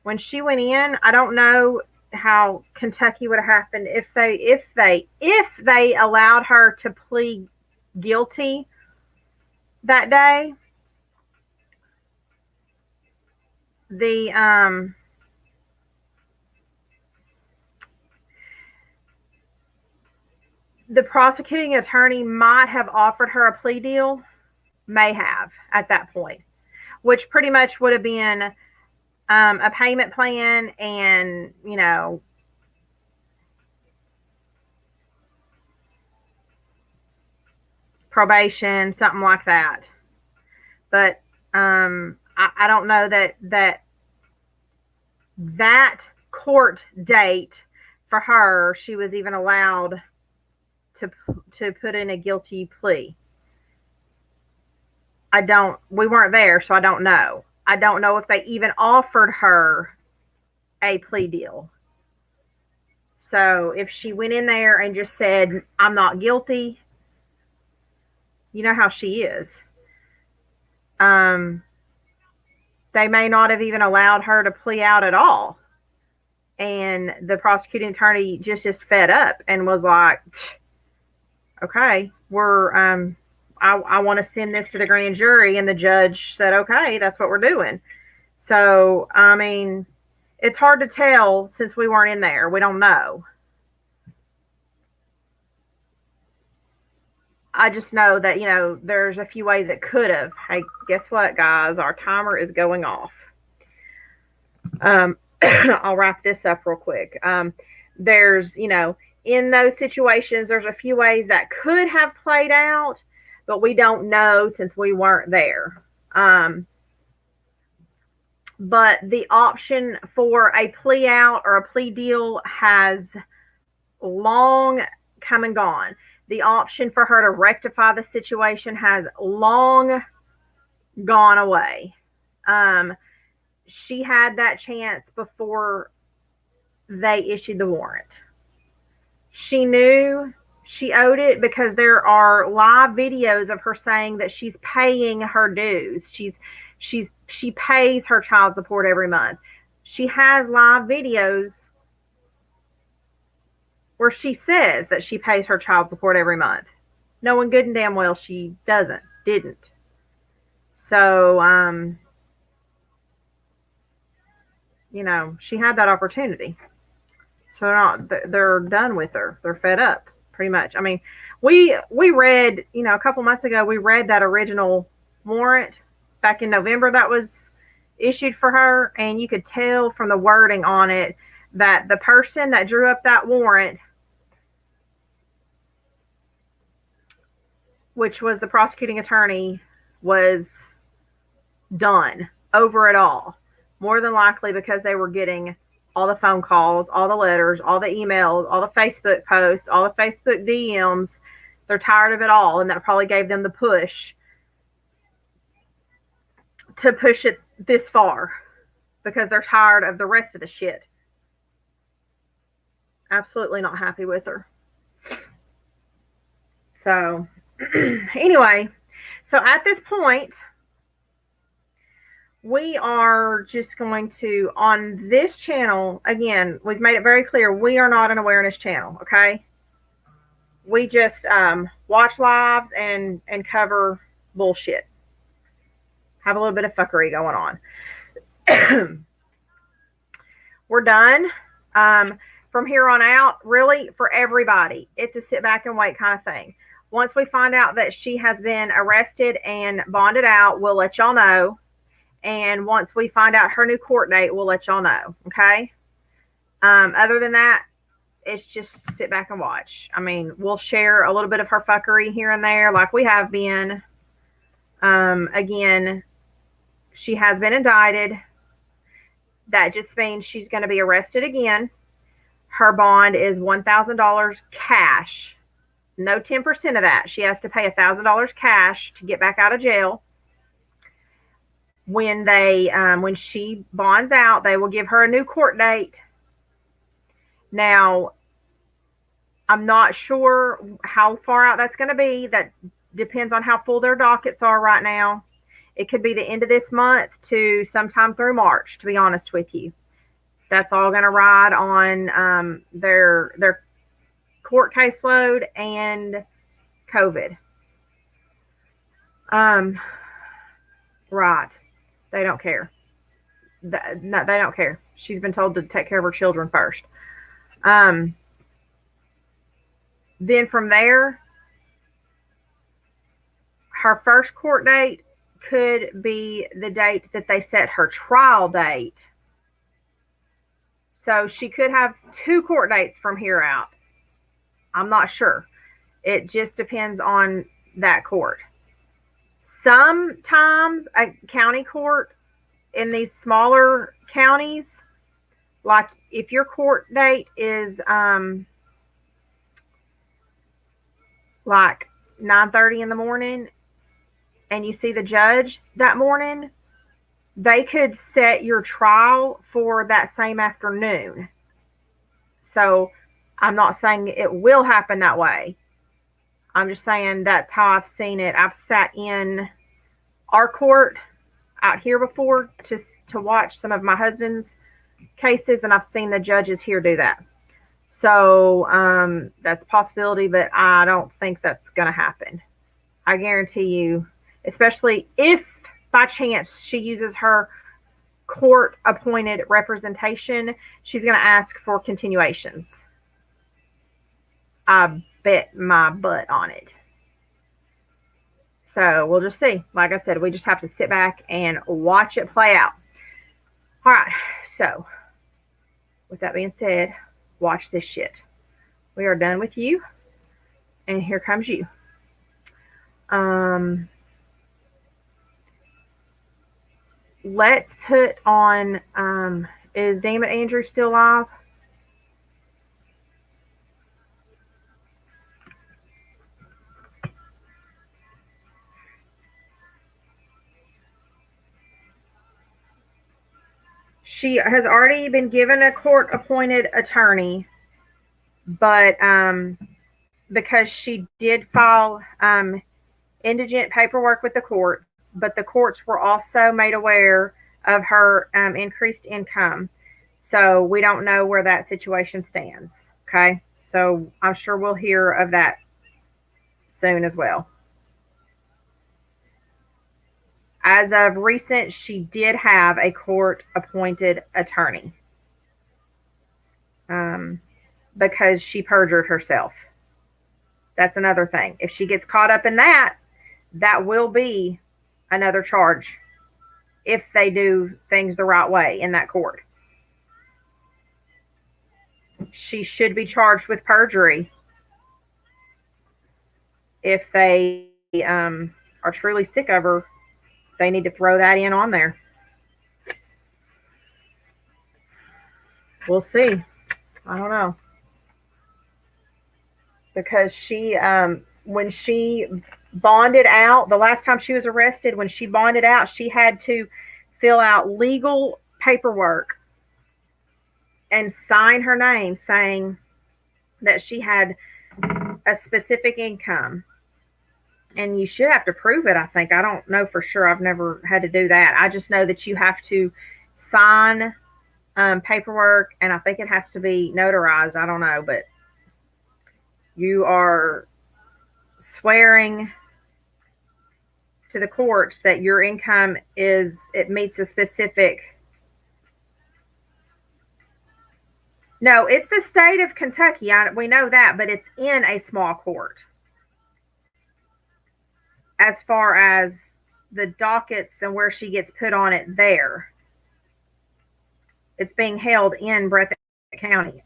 When she went in, I don't know how Kentucky would have happened if they allowed her to plead guilty that day. The the prosecuting attorney might have offered her a plea deal, may have at that point, which pretty much would have been a payment plan and, probation, something like that. But I don't know that court date for her, she was even allowed to put in a guilty plea. We weren't there, so I don't know. I don't know if they even offered her a plea deal. So if she went in there and just said, I'm not guilty, you know how she is. They may not have even allowed her to plea out at all. And the prosecuting attorney just fed up and was like, okay, I want to send this to the grand jury. And the judge said, okay, that's what we're doing. So, I mean, it's hard to tell since we weren't in there. We don't know. I just know that, there's a few ways it could have. Hey, guess what, guys? Our timer is going off. I'll wrap this up real quick. There's, in those situations, there's a few ways that could have played out, but we don't know since we weren't there. But the option for a plea out or a plea deal has long come and gone. The option for her to rectify the situation has long gone away. She had that chance before they issued the warrant. She knew she owed it because there are live videos of her saying that she's paying her dues. She pays her child support every month. She has live videos where she says that she pays her child support every month, knowing good and damn well she didn't. So, she had that opportunity. So they're done with her. They're fed up, pretty much. I mean, we read, a couple months ago, we read that original warrant back in November that was issued for her, and you could tell from the wording on it that the person that drew up that warrant, which was the prosecuting attorney, was done over it all. More than likely because they were getting all the phone calls, all the letters, all the emails, all the Facebook posts, all the Facebook DMs. They're tired of it all, and that probably gave them the push to push it this far because they're tired of the rest of the shit. Absolutely not happy with her. So, anyway, so at this point, we are just going to, on this channel, again, we've made it very clear, we are not an awareness channel, okay? We just watch lives and cover bullshit. Have a little bit of fuckery going on. We're done. From here on out, really, for everybody, it's a sit back and wait kind of thing. Once we find out that she has been arrested and bonded out, we'll let y'all know. And once we find out her new court date, we'll let y'all know. Okay. Other than that, it's just sit back and watch. I mean, we'll share a little bit of her fuckery here and there, like we have been. Again, she has been indicted. That just means she's going to be arrested again. Her bond is $1,000 cash. No 10% of that. She has to pay $1,000 cash to get back out of jail. When she bonds out, they will give her a new court date. Now, I'm not sure how far out that's going to be. That depends on how full their dockets are right now. It could be the end of this month to sometime through March, to be honest with you. That's all going to ride on their court caseload and COVID. Right. They don't care. No, they don't care. She's been told to take care of her children first. Then from there, her first court date could be the date that they set her trial date. So she could have 2 court dates from here out. I'm not sure. It just depends on that court. Sometimes a county court in these smaller counties, like if your court date is like 9:30 in the morning and you see the judge that morning, they could set your trial for that same afternoon. So I'm not saying it will happen that way. I'm just saying that's how I've seen it. I've sat in our court out here before to watch some of my husband's cases, and I've seen the judges here do that. So that's a possibility, but I don't think that's going to happen. I guarantee you, especially if by chance she uses her court appointed representation, she's going to ask for continuations. I bet my butt on it. So we'll just see. Like I said, we just have to sit back and watch it play out. All right. So with that being said, watch this shit. We are done with you. And here comes you. Let's put on, is Damon Andrew still alive? She has already been given a court-appointed attorney, but because she did file indigent paperwork with the courts, but the courts were also made aware of her increased income. So we don't know where that situation stands. Okay. So I'm sure we'll hear of that soon as well. As of recent, she did have a court-appointed attorney because she perjured herself. That's another thing. If she gets caught up in that, that will be another charge if they do things the right way in that court. She should be charged with perjury if they are truly sick of her. They need to throw that in on there. We'll see. I don't know. Because she, when she bonded out, the last time she was arrested, when she bonded out, she had to fill out legal paperwork and sign her name saying that she had a specific income. And you should have to prove it, I think. I don't know for sure. I've never had to do that. I just know that you have to sign paperwork, and I think it has to be notarized. I don't know, but you are swearing to the courts that your income it meets a specific. No, it's the state of Kentucky. We know that, but it's in a small court. As far as the dockets and where she gets put on it there, it's being held in Breathitt County.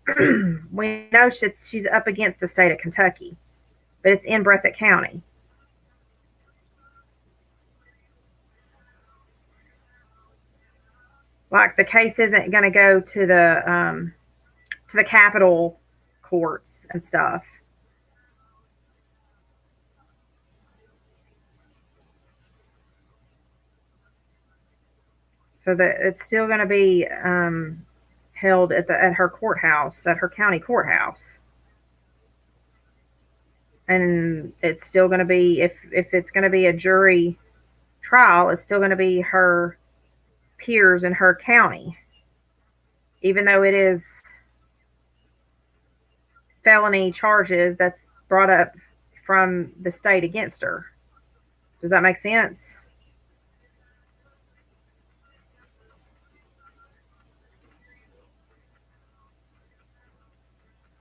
We know she's up against the state of Kentucky, but it's in Breathitt County. Like the case isn't going to go to the capital courts and stuff. So that it's still going to be held at her courthouse, at her county courthouse, and it's still going to be if it's going to be a jury trial, it's still going to be her peers in her county. even though it is felony charges that's brought up from the state against her. Does that make sense?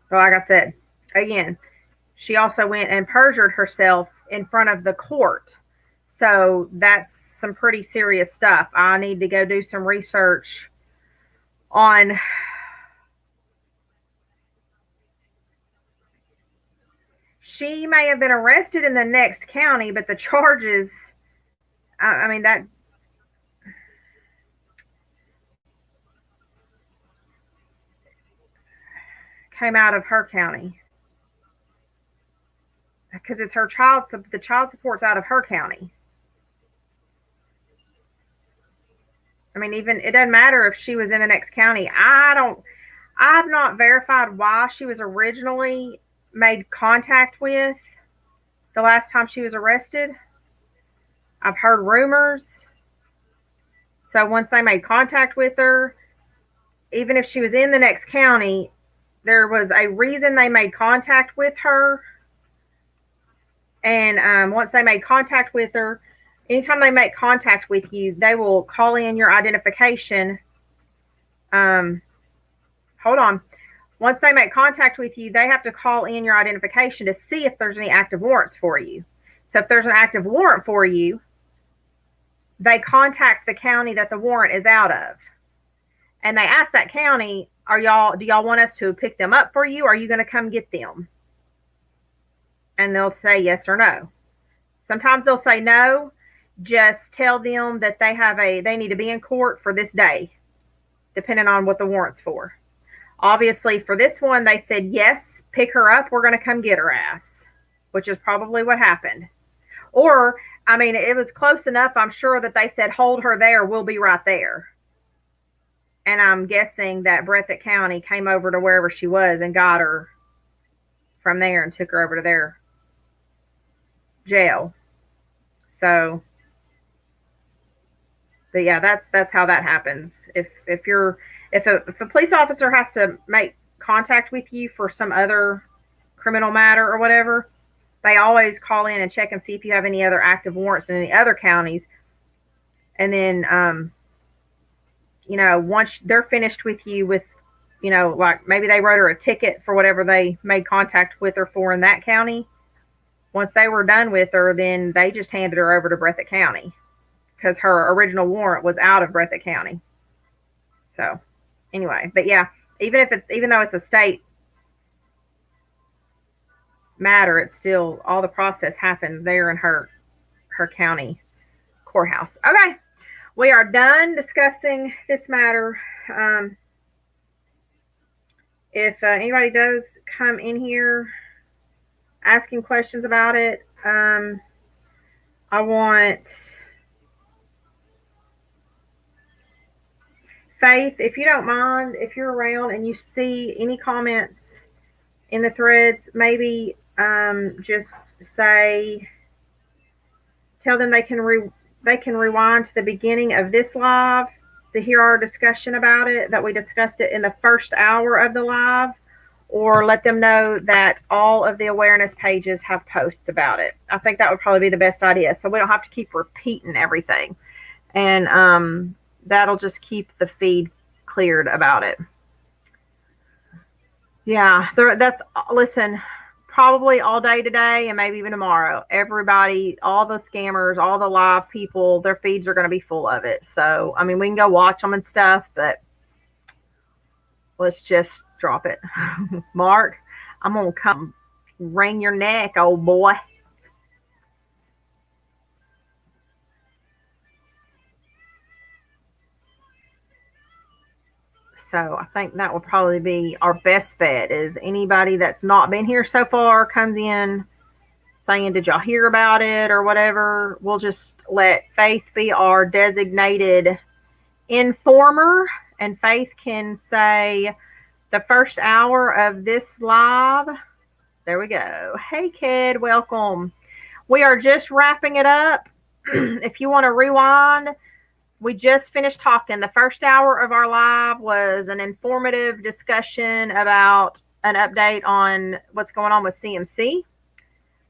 But like I said, again, she also went and perjured herself in front of the court. So that's some pretty serious stuff. I need to go do some research on. She may have been arrested in the next county, but the charges, I mean, that came out of her county because it's her the child support's out of her county. I mean, even it doesn't matter if she was in the next county. I've not verified why she was originally made contact with the last time she was arrested. I've heard rumors. So once they made contact with her, even if she was in the next county, there was a reason they made contact with her. And once they made contact with her, anytime they make contact with you, they will call in your identification. Hold on. Once they make contact with you, they have to call in your identification to see if there's any active warrants for you. So if there's an active warrant for you, they contact the county that the warrant is out of. And they ask that county, do y'all want us to pick them up for you? Or are you going to come get them? And they'll say yes or no. Sometimes they'll say no. Just tell them that they need to be in court for this day, depending on what the warrant's for. Obviously, for this one, they said, yes, pick her up. We're going to come get her ass, which is probably what happened. Or, I mean, it was close enough, I'm sure, that they said, hold her there. We'll be right there. And I'm guessing that Breathitt County came over to wherever she was and got her from there and took her over to their jail. So, but yeah, that's how that happens. If a police officer has to make contact with you for some other criminal matter or whatever, they always call in and check and see if you have any other active warrants in any other counties. And then, once they're finished with you with, like maybe they wrote her a ticket for whatever they made contact with her for in that county. Once they were done with her, then they just handed her over to Breathitt County because her original warrant was out of Breathitt County. So anyway, but yeah, even though it's a state matter, it's still all the process happens there in her county courthouse. Okay, we are done discussing this matter. If anybody does come in here asking questions about it, I want Faith, if you don't mind, if you're around and you see any comments in the threads, maybe just tell them they can rewind to the beginning of this live to hear our discussion about it, that we discussed it in the first hour of the live, or let them know that all of the awareness pages have posts about it. I think that would probably be the best idea, so we don't have to keep repeating everything. And that'll just keep the feed cleared about it. Yeah, listen, probably all day today and maybe even tomorrow. Everybody, all the scammers, all the live people, their feeds are going to be full of it. So, I mean, we can go watch them and stuff, but let's just drop it. Mark, I'm going to come wring your neck, old boy. So I think that would probably be our best bet, is anybody that's not been here so far comes in saying, did y'all hear about it or whatever. We'll just let Faith be our designated informer, and Faith can say the first hour of this live. There we go. Hey, kid, welcome. We are just wrapping it up. If you want to rewind, we just finished talking. The first hour of our live was an informative discussion about an update on what's going on with CMC.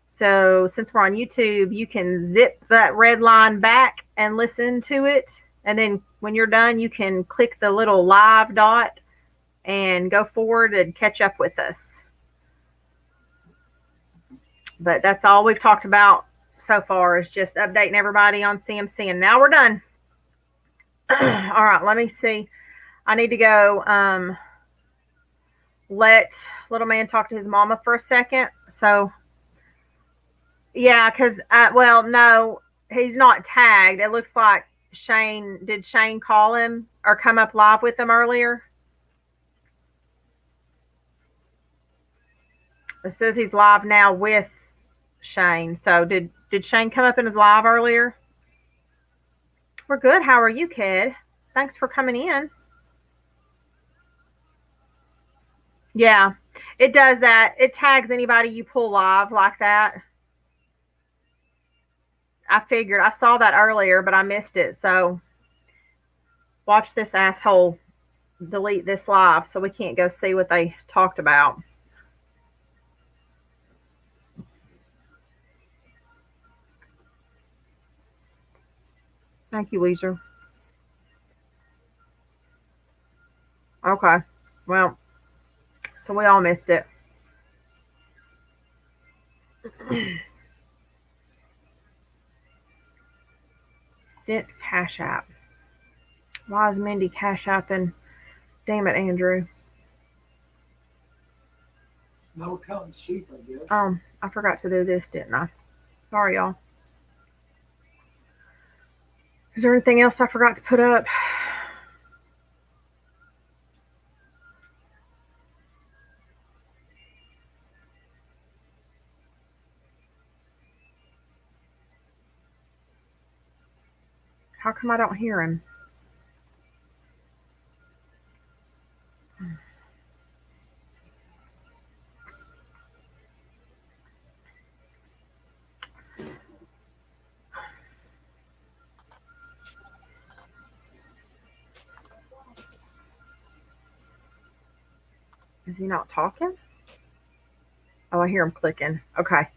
So since we're on YouTube, you can zip that red line back and listen to it. And then when you're done, you can click the little live dot and go forward and catch up with us. But that's all we've talked about so far, is just updating everybody on CMC. And now we're done. All right, let me see. I need to go let little man talk to his mama for a second. So, yeah, because, well, no, he's not tagged. It looks like Shane, did Shane call him or come up live with him earlier? It says he's live now with Shane. So did Shane come up in his live earlier? We're good. How are you, kid? Thanks for coming in. Yeah, it does that. It tags anybody you pull live like that. I figured. I saw that earlier, but I missed it. So watch this asshole delete this live so we can't go see what they talked about. Thank you, Weezer. Okay. Well, so we all missed it. Sent Cash App. Why is Mindy Cash Apping? Damn it, Andrew. No account sheep, I guess. I forgot to do this, didn't I? Sorry, y'all. Is there anything else I forgot to put up? How come I don't hear him? Is he not talking? Oh, I hear him clicking. Okay.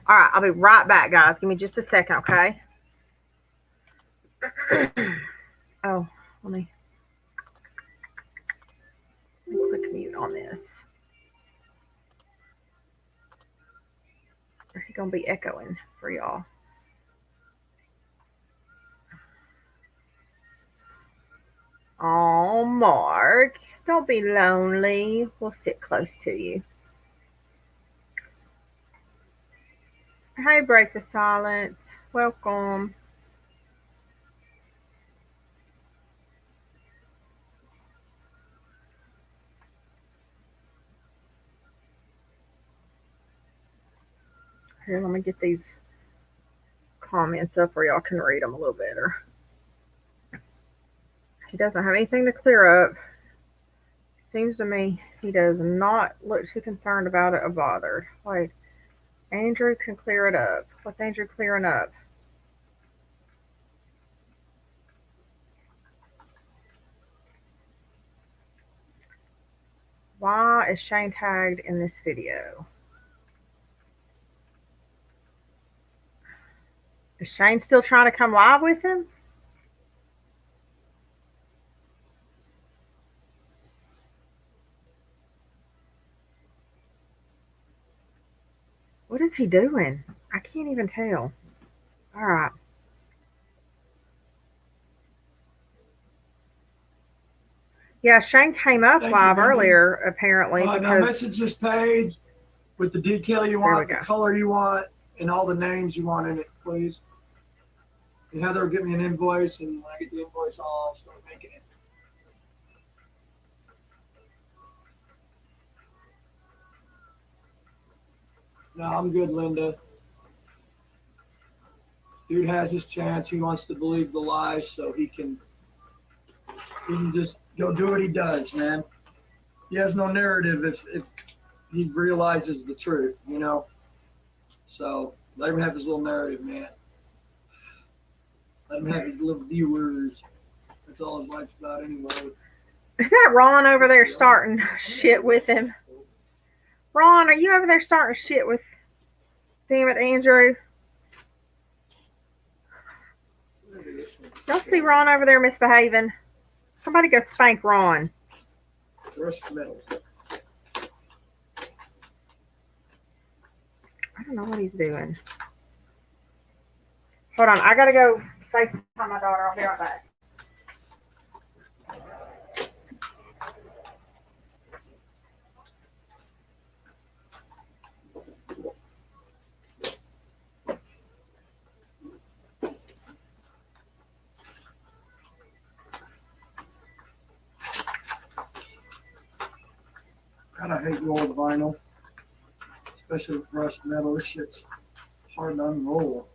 All right, I'll be right back, guys. Give me just a second, okay? Oh, let me click mute on this. Or he's going to be echoing for y'all. Oh, Mark, don't be lonely. We'll sit close to you. Hey, Break the Silence. Welcome. Here, let me get these comments up where y'all can read them a little better. He doesn't have anything to clear up. Seems to me he does not look too concerned about it or bothered. Wait, Andrew can clear it up. What's Andrew clearing up? Why is Shane tagged in this video? Is Shane still trying to come live with him? What is he doing? I can't even tell. All right. Yeah, Shane came up live earlier, apparently. Now message this page with the detail you want, the color you want, and all the names you want in it, please. And Heather will give me an invoice, and when I get the invoice, I'll start making it. No, I'm good, Linda. Dude has his chance. He wants to believe the lies so he can just go do what he does, man. He has no narrative if he realizes the truth, you know? So let him have his little narrative, man. Let him have his little viewers. That's all his life's about anyway. Is that Ron over there starting shit with him? Ron, are you over there starting shit with, damn it, Andrew? Y'all see Ron over there misbehaving? Somebody go spank Ron. Rush metal. I don't know what he's doing. Hold on, I gotta go FaceTime my daughter. I'll be right back. God, I hate rolled vinyl. Especially with brushed metal. This shit's hard to unroll.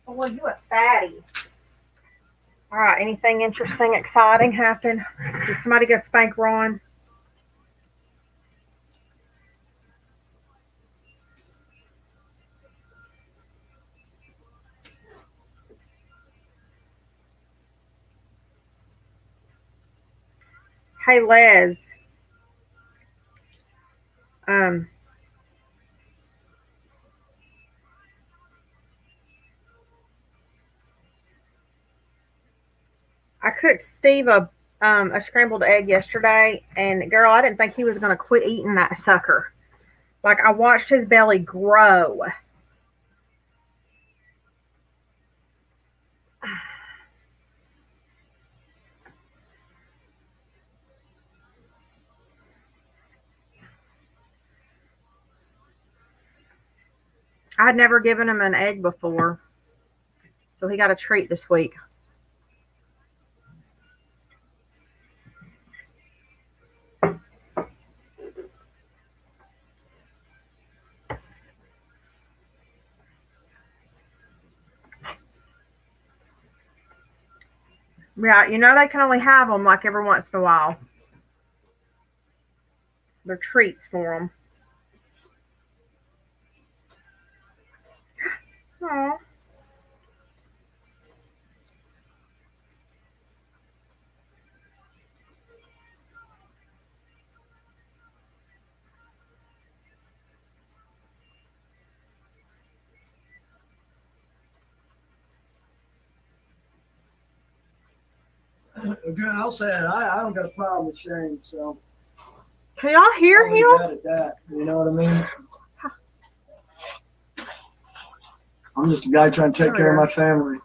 Oh, well, you a fatty. All right, anything interesting, exciting happen? Did somebody go spank Ron? Hey, Les. Um, I cooked Steve a scrambled egg yesterday, and girl, I didn't think he was gonna quit eating that sucker. Like I watched his belly grow. I'd never given him an egg before, so he got a treat this week. Yeah, you know they can only have them like every once in a while. They're treats for them. Aw. Again, I'll say it. I don't got a problem with Shane, so. Can y'all hear I'll leave him? that at that. You know what I mean? I'm just a guy trying to take care of my family.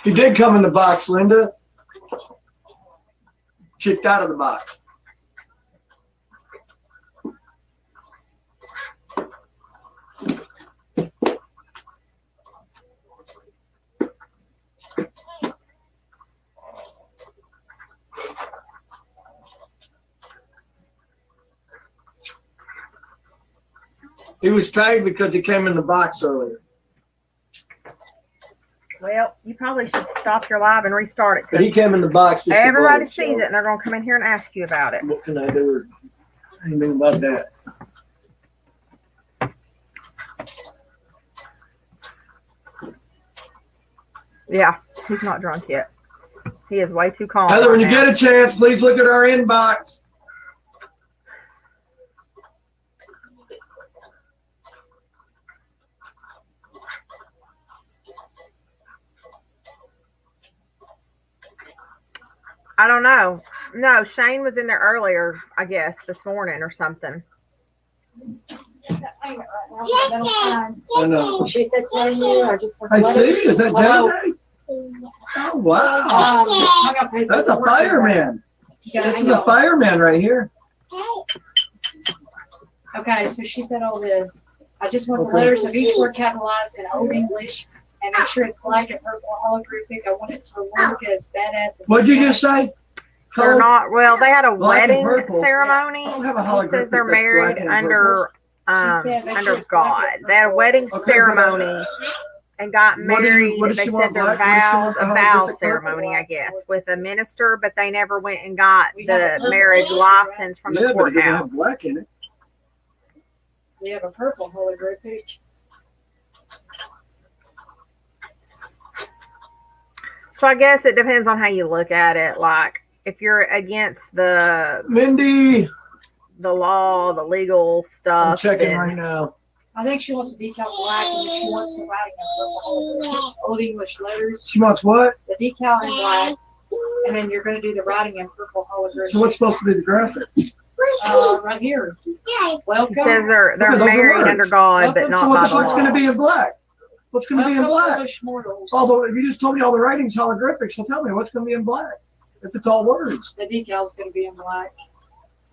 He did come in the box, Linda. Kicked out of the box. He was tagged because he came in the box earlier. Well, You probably should stop your live and restart it. But he came in the box. Just everybody sees it, and they're gonna come in here and ask you about it. What can I do? Anything about that? Yeah, he's not drunk yet. He is way too calm. Heather, when you get a chance, please look at our inbox. I don't know. No, Shane was in there earlier, I guess, this morning or something. I know. She said tell you, or just I see. Is that Jenny? Oh, wow. That's a fireman. This is a fireman right here. Okay, so she said all this. I just want the letters of each word capitalized in Old English and make sure it's black and purple holographic. I want it to look as badass as What'd you just say? They're not, well, they had a Black and wedding purple. ceremony. I don't have a He holographic says they're that's married black and under under God. They had a wedding ceremony and got married. what does They she said want, their black? What does she vows, want, a the vow holographic ceremony, purple? I guess, with a minister, but they never went and got the marriage license from the but it doesn't have courthouse. black in it. we have a purple holographic. So I guess it depends on how you look at it. Like if you're against Mindy, the law, the legal stuff. I'm checking then right now. I think she wants the decal black and then she wants the writing in purple holographic. Old English letters. She wants what? The decal in black, and then you're going to do the writing in purple holographic. So what's supposed to be the graphic? Right here. Welcome. He says they're Okay, those are married words. under God, but So not So by what the the fuck's going to be in law. black? What's going to be in Welcome, black? foolish mortals. Although if you just told me all the writing's holographic, so tell me what's going to be in black if it's all words. The decal's going to be in black.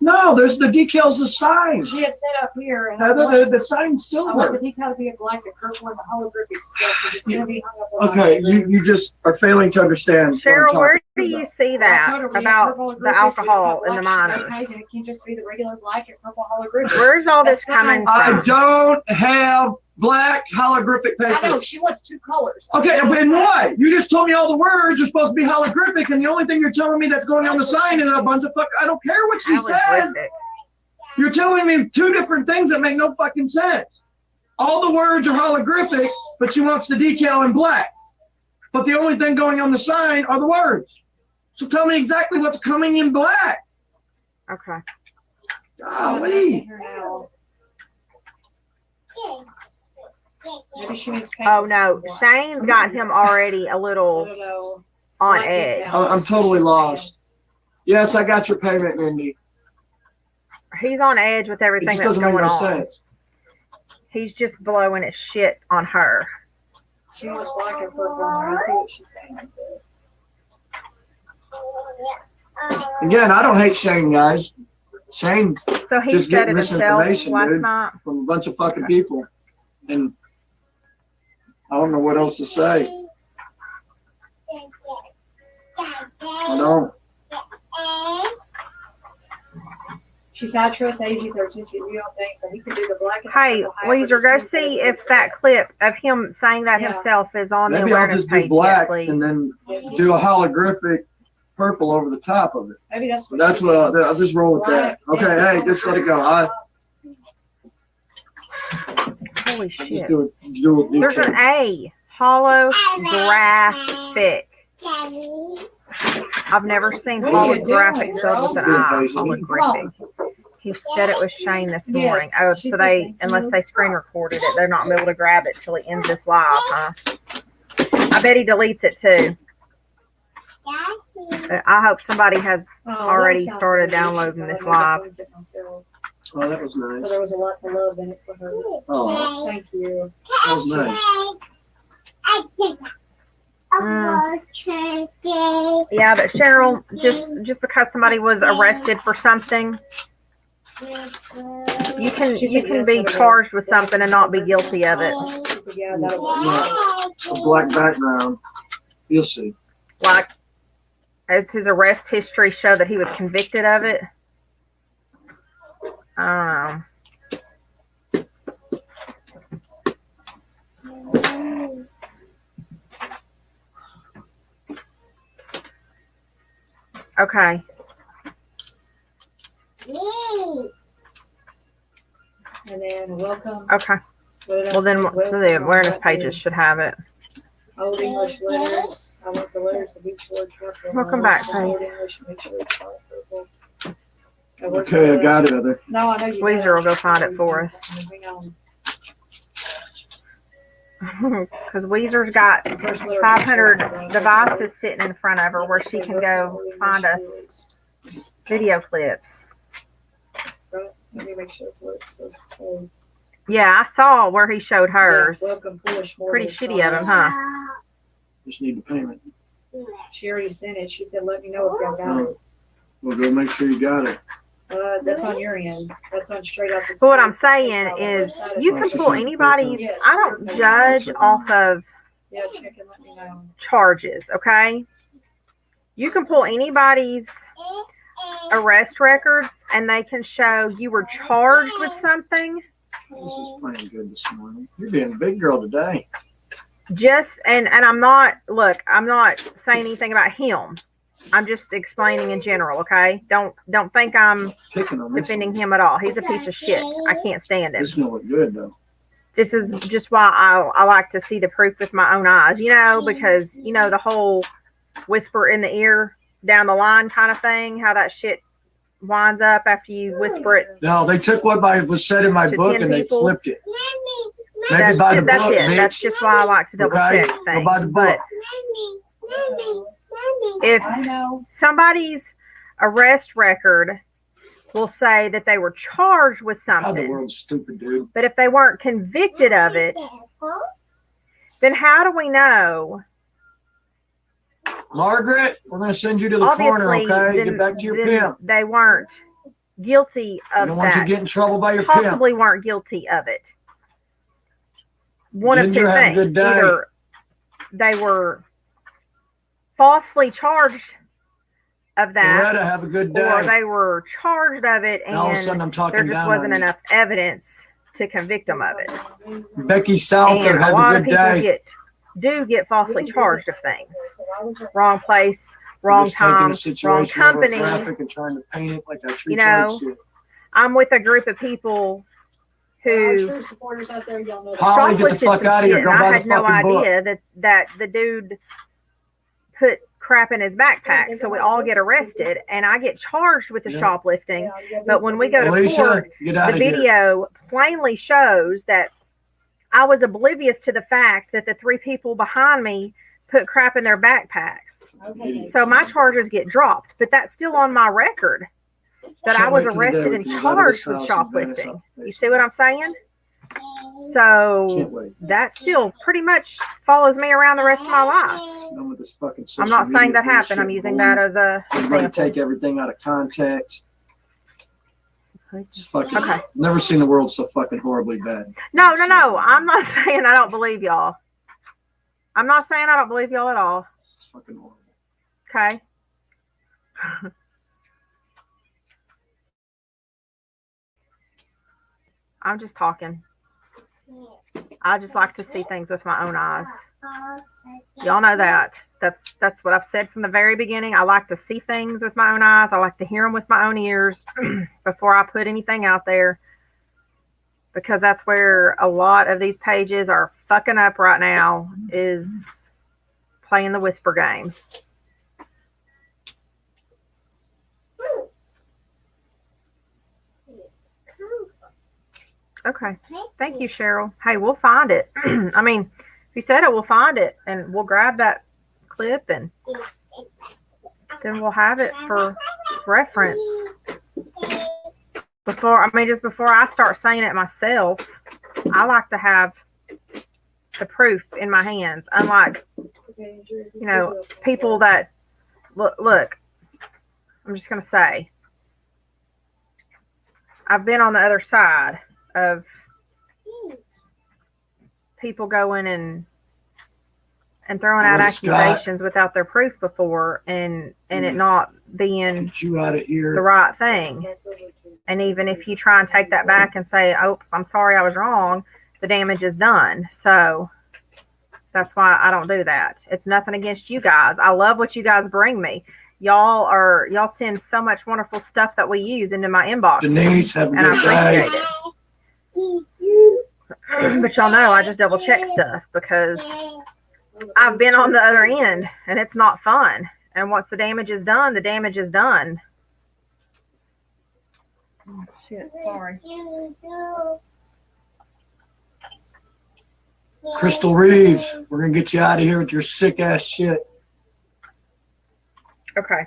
No, there's the decals, the sign. She had set up here, and Heather, the sign's I want the silver. decal to be in black, the purple, and the holographic stuff is just going to be hung up on Okay, my you just are failing to understand. what I'm Cheryl, talking where do you about. see that about the alcohol in the minors? It can just be the regular black and purple holographic. Where's all this coming I from? don't have black holographic I know, paper. she wants two colors. Okay, and what? You just told me all the words are supposed to be holographic, and the only thing you're telling me that's going on the sign is a bunch of fuck. I don't care what she says. Allegoric. You're telling me two different things that make no fucking sense. All the words are holographic, but she wants the decal in black. But the only thing going on the sign are the words. So tell me exactly what's coming in black. Okay. Golly. Maybe she means Oh no, Shane's got him already a little on edge. I'm totally lost. Yes, I got your payment, Mindy. He's on edge with It everything just that's doesn't make going no on. sense. He's just blowing his shit on her. She wants black and purple. I see what she's saying. Again, I don't hate Shane, guys. Shane So he Just said getting it himself misinformation, last dude. night. from a bunch of fucking people. And I don't know what else to say. I don't. She said, I trust Agee's artistic view on things, so he can do the black and Hey, purple, however Weezer, he go sees see fit. if that clip of him saying that Yeah. himself is on the Maybe I'll awareness just do page black yet, please. and then do a holographic purple over the top of it. Maybe that's what That's she what means. I'll just roll with that. Okay, hey, just let it go. Holy I just shit. do it. There's an A. Holographic. I've never seen What are you holographic doing, spelled with an girl? I. Come Holographic. He said it was Shane this morning. Yes, Oh, she so said they, thank unless you. they screen recorded it, they're not gonna be able to grab it till he ends this live, huh? I bet he deletes it too. I hope somebody has Oh, that already sounds started so good. downloading She this probably live. made that myself. Oh, that was nice. So there was a lot to love in it for her. Oh, Thank you. that was nice. Yeah, but Cheryl, just because somebody was arrested for something, you can be charged with something and not be guilty of it. She said, yeah, that'll work. A black background. You'll see. Like, as his arrest history show that he was convicted of it. Okay. And then welcome. Okay. Well, then the awareness pages should have it. Old English letters. I want the letters of each word capitalized. Welcome back, Old Faith. English, make sure it's all purple. Okay, I got it, Heather. No, I know you. Weezer will go find it for us. Moving on. Because Weezer's got 500 devices sitting in front of her where she can go find us video clips. Right? Let me make sure it's what it says. So, Yeah, I saw where he showed hers. welcome, foolish Pretty mortals. shitty of him, huh? Just need the payment. She already sent it. She said, let me know if y'all got it. We'll go make sure you got it. That's on your end. That's on straight up. But what I'm saying is, you can pull anybody's. I don't judge off of Yeah, check and let me know. charges, okay? You can pull anybody's arrest records and they can show you were charged with something. This is playing good this morning. You're being a big girl today. Just and I'm not saying anything about him. I'm just explaining in general, okay? Don't think I'm Picking on this defending one. him at all. He's a piece of shit. I can't stand him. This one look good though. This is just why I like to see the proof with my own eyes, because the whole whisper in the ear down the line kind of thing, how that shit winds up after you whisper it. No, they took what was said in my To book 10 and people. they flipped it. Maybe That's by the it. That's book, it. bitch. That's just why I like to double Okay? check Go by the things. book. But if I know. somebody's arrest record will say that they were charged with God, the something, world's stupid, dude. but if they weren't convicted of it, then how do we know? Margaret, we're going to send you to the corner, Obviously, okay? then, Get back to your then pimp. they weren't guilty I of don't want you to that. get in trouble by your Possibly weren't guilty of it. One of Ginger, two have a good things. day. Either they were falsely charged of pimp. that, Loretta, have a good day. or they were charged of it and all of a sudden, I'm and talking there just down wasn't on you. enough evidence to convict them of it. Becky Souther, And a have lot a of good people day. do get falsely charged of things. Wrong place, We're wrong just taking a time, wrong situation over company. graphic and trying to paint it like I treat You know, like shit. I'm with a group of people Our who true supporters out there, y'all know that. Holly, get the shoplifted fuck some out of here. shit, Go and buy I the had no fucking book. idea that the dude put crap in his backpack, so we all get arrested, and I get charged with the Yeah. shoplifting. But when we go to Alicia, court, get out the of here. video plainly shows that I was oblivious to the fact that the three people behind me put crap in their backpacks. Okay. So my charges get dropped, but that's still on my record that I Can't was wait till the day arrested we and can go to charged this with house and vanish shoplifting. off the You face see of what the I'm saying? Can't So wait. that still pretty much follows me around the rest of my life. Done with this fucking I'm social not saying media that happened. I'm bullshit using bull. that as a Everybody example. take everything out of context. It's fucking. Okay. Never seen the world so fucking horribly bad. No. I'm not saying I don't believe y'all. I'm not saying I don't believe y'all at all. It's fucking horrible. Okay. I'm just talking. I just like to see things with my own eyes. Y'all know that. That's what I've said from the very beginning. I like to see things with my own eyes. I like to hear them with my own ears before I put anything out there, because that's where a lot of these pages are fucking up right now, is playing the whisper game. Okay. Thank you, Cheryl. Hey, we'll find it. I mean, if you said it, we'll find it, and we'll grab that clip, and then we'll have it for reference. Just before I start saying it myself, I like to have the proof in my hands. Unlike, people that look, I'm just going to say, I've been on the other side of people going and throwing out accusations without their proof before, and it not being Get you out of here. the right thing. And even if you try and take that back and say, "Oh, I'm sorry, I was wrong," the damage is done. So that's why I don't do that. It's nothing against you guys. I love what you guys bring me. Y'all send so much wonderful stuff that we use into my inbox. Denise, have a and I good day. appreciate it. But y'all know I just double check stuff because I've been on the other end and it's not fun. And once the damage is done, the damage is done. Oh, shit, sorry. Crystal Reeves, we're gonna get you out of here with your sick ass shit. Okay.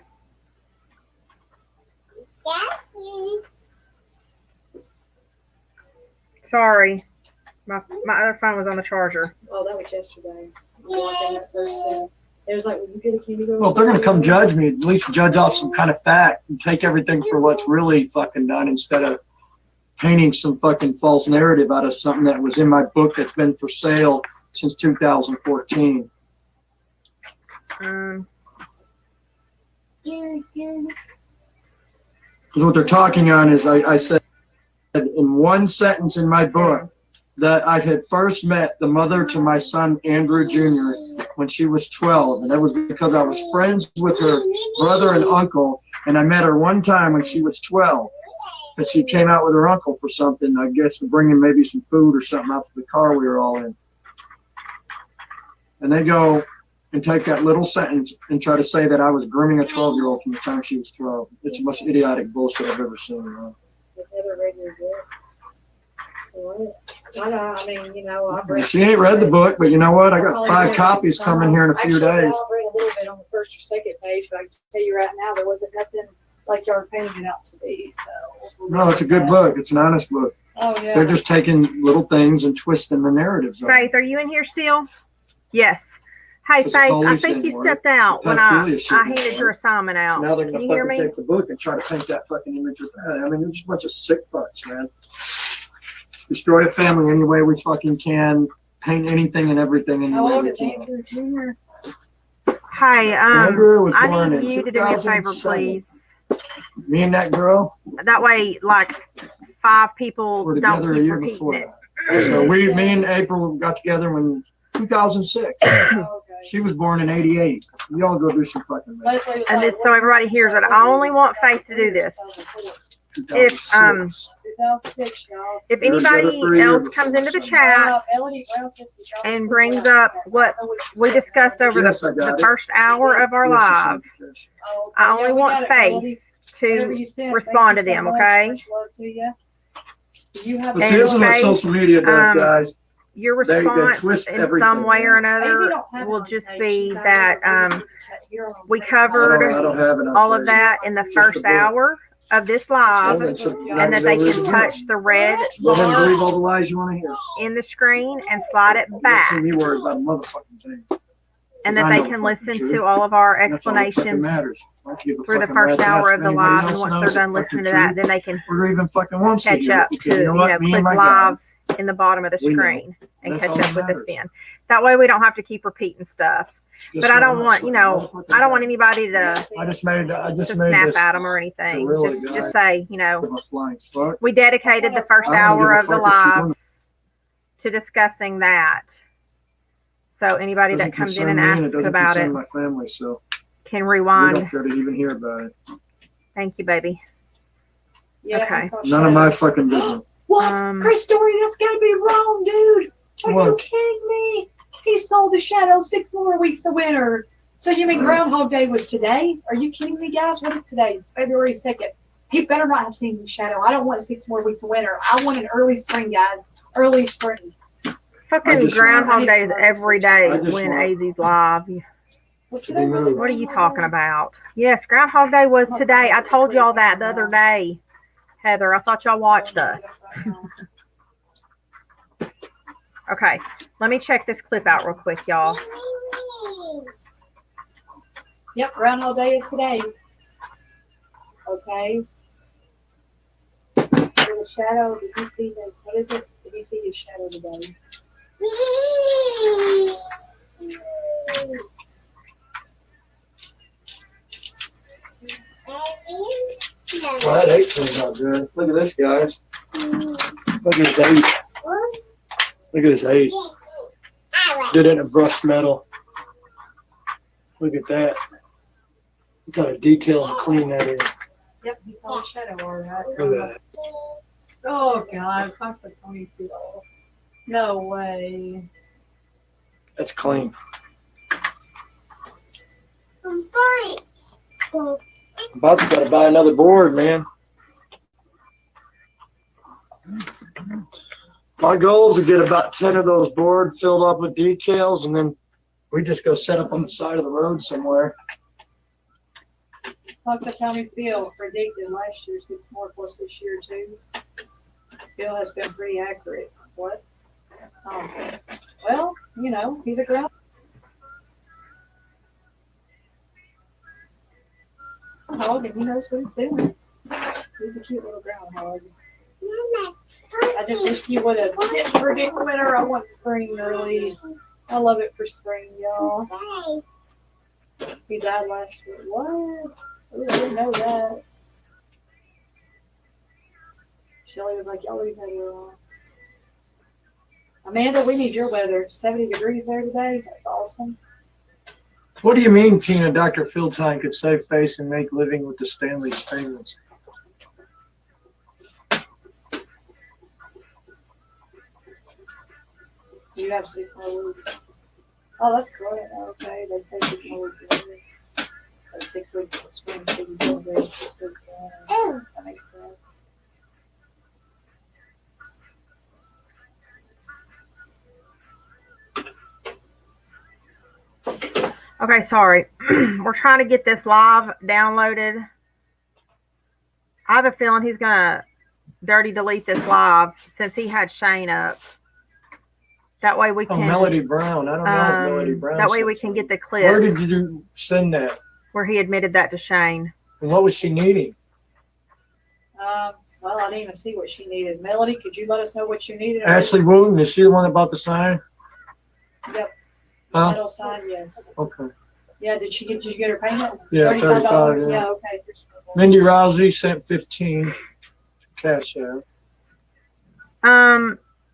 Sorry. My other phone was on the charger. Oh, that was yesterday. It was like, when you get a candy go. Well, if they're gonna come judge me, at least judge off some kind of fact and take everything for what's really fucking done instead of painting some fucking false narrative out of something that was in my book that's been for sale since 2014. Because what they're talking on is, I said in one sentence in my book that I had first met the mother to my son Andrew Jr. when she was 12, and that was because I was friends with her brother and uncle, and I met her one time when she was 12. But she came out with her uncle for something, I guess, to bring him maybe some food or something out to the car we were all in. And they go and take that little sentence and try to say that I was grooming a 12-year-old from the time she was 12. It's the most idiotic bullshit I've ever seen. Man. I mean, you know, I've read. She ain't read the book, but you know what? I got 5 copies coming here in a few days. I've read a little bit on the first or second page, but I can tell you right now, there wasn't nothing like y'all were painting it out to be. So no, it's a good book. It's an honest book. Oh yeah. They're just taking little things and twisting the narratives. Faith, are you in here still? Yes. Hey, Faith, I think you stepped out when I handed your assignment out. So now they're Can gonna you hear fucking me? take the book and try to paint that fucking image with that. I mean, they're just a bunch of sick fucks, man. Destroy a family any way we fucking can. Paint anything and everything any way we can. Andrew Jr. Hey, Andrew was I born need in you to do me a favor, 2007. please. Me and that girl That way, like, 5 people were don't together a keep year repeating before it. that. So me and April got together in 2006. She was born in 88. Y'all go do some fucking math. And this, so everybody hears it. I only want Faith to do this. If 2006, y'all. if anybody else comes into the chat and brings up what we discussed over the first hour of our live, I only want Faith to respond to them, okay? But here's what social media does, guys. Your response in some way or another will just be that we covered all of that in the first hour of this live, and that they can touch the red Go ahead and believe all bar the lies you want to hear. in the screen and slide it back, Don't see me worried about a motherfucking thing. and that they can listen to all of our explanations through the first hour of the live. And once they're done listening to that, then they can catch up to, click live in the bottom of the screen and catch up with us then. That way we don't have to keep repeating stuff. But I don't want, I don't want anybody to snap at them or anything. Just say, we dedicated the first hour of the live to discussing that. So anybody that comes in and asks about it can rewind. We don't care to even hear about it. Thank you, baby. Yeah, Okay. None of my fucking business. What? Chris Story, that's gotta be wrong, dude. Are you kidding me? He sold the shadow 6 more weeks of winter. So you mean Groundhog Day was today? Are you kidding me, guys? What is today? It's February 2nd. He better not have seen the shadow. I don't want 6 more weeks of winter. I want an early spring, guys. Early spring. Fucking Groundhog Day is every day when AZ's live. Was today really What are you talking about? Yes, Groundhog Day was today. I told y'all that the other day, Heather. I thought y'all watched us. Okay, let me check this clip out real quick, y'all. Yep, Groundhog Day is today. Okay. The shadow, did you see this? What is it? Did you see his shadow today? Well, that 8 turns out good. Look at this, guys. Look at this 8. Look at this 8. Did it in a brushed metal. Look at that. Got a detail and clean that in. Yep, he saw the shadow all right. Look at that. Oh God, Fox like ponytail. No way. That's clean. About to buy another board, man. My goal is to get about 10 of those boards filled up with decals, and then we just go set up on the side of the road somewhere. Fox, that's how we feel. Predicted last year 6 more plus this year too. Bill has been pretty accurate. What? Well, you know, he's a ground. Groundhog, and he knows what he's doing. He's a cute little groundhog. I just wish you would have didn't predict winter. I want spring early. I love it for spring, y'all. He died last week. What? Ooh, I didn't know that. Shelly was like, y'all leave that alone. Amanda, we need your weather. 70 degrees there today. That's awesome. What do you mean, Tina? Dr. Fieldtime could save face and make living with the Stanley's famous. You have 6 more weeks. Oh, that's great. Okay, they say 6 more weeks. 6 weeks of spring, so you go there 6 weeks. That makes sense. Okay, sorry. We're trying to get this live downloaded. I have a feeling he's going to dirty delete this live since he had Shane up. That way we can. Oh, Melody Brown. I don't know if Melody Brown. That way we can get the clip. Where did you send that? Where he admitted that to Shane. And what was she needing? Well, I didn't even see what she needed. Melody, could you let us know what you needed? Ashley Wooten, is she the one about the sign? Yep. Huh? Metal sign, yes. Okay. Yeah, did you get her payment? Yeah, $35. Yeah, okay. Mindy Rousey sent 15 cash out.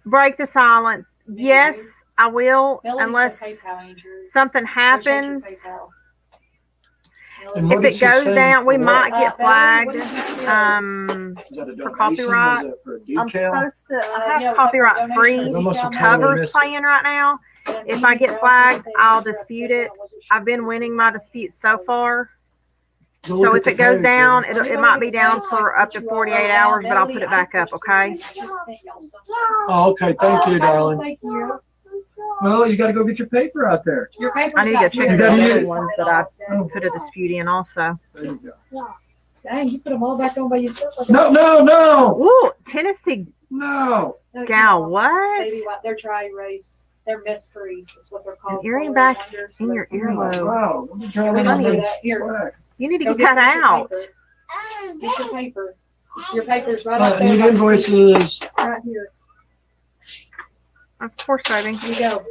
Break the silence. Yes, I will, Melody unless said PayPal, Andrew. something Go check your happens. PayPal. And If what did it she goes send down, we for might what? get Melody, what flagged. did you do? Is that a donation? For copyright. Was that for a I'm decal? supposed to. I Yeah, have was that copyright donation free or There's almost a decal? totally covers missed it. playing right now. And If I Mindy get Rousey flagged, said I'll you're dispute upset, it. I wasn't sure I've been if winning you my were- disputes so far. Go look So at if the it goes page, down, Jenna. it might be down for up to 48 hours, but I'll put it back up, okay? Oh, okay. Thank you, darling. Thank you. Well, you got to go get your paper out there. Your paper's I need to not check here. the gotta other use- ones that I put a dispute in also. There you go. Dang, you put them all back on by yourself. No. Ooh, Tennessee No. gal, what? Baby, they're dry erase. They're mist-free. That's what they're called. An earring Color back wonder, so in your they're- earlobe. Wow. Let me try We one don't of need those. that. Here, You need to go get that your out. paper. Get your paper. Your paper's right I up there. need invoices. Right here. Of course, baby. Here you go.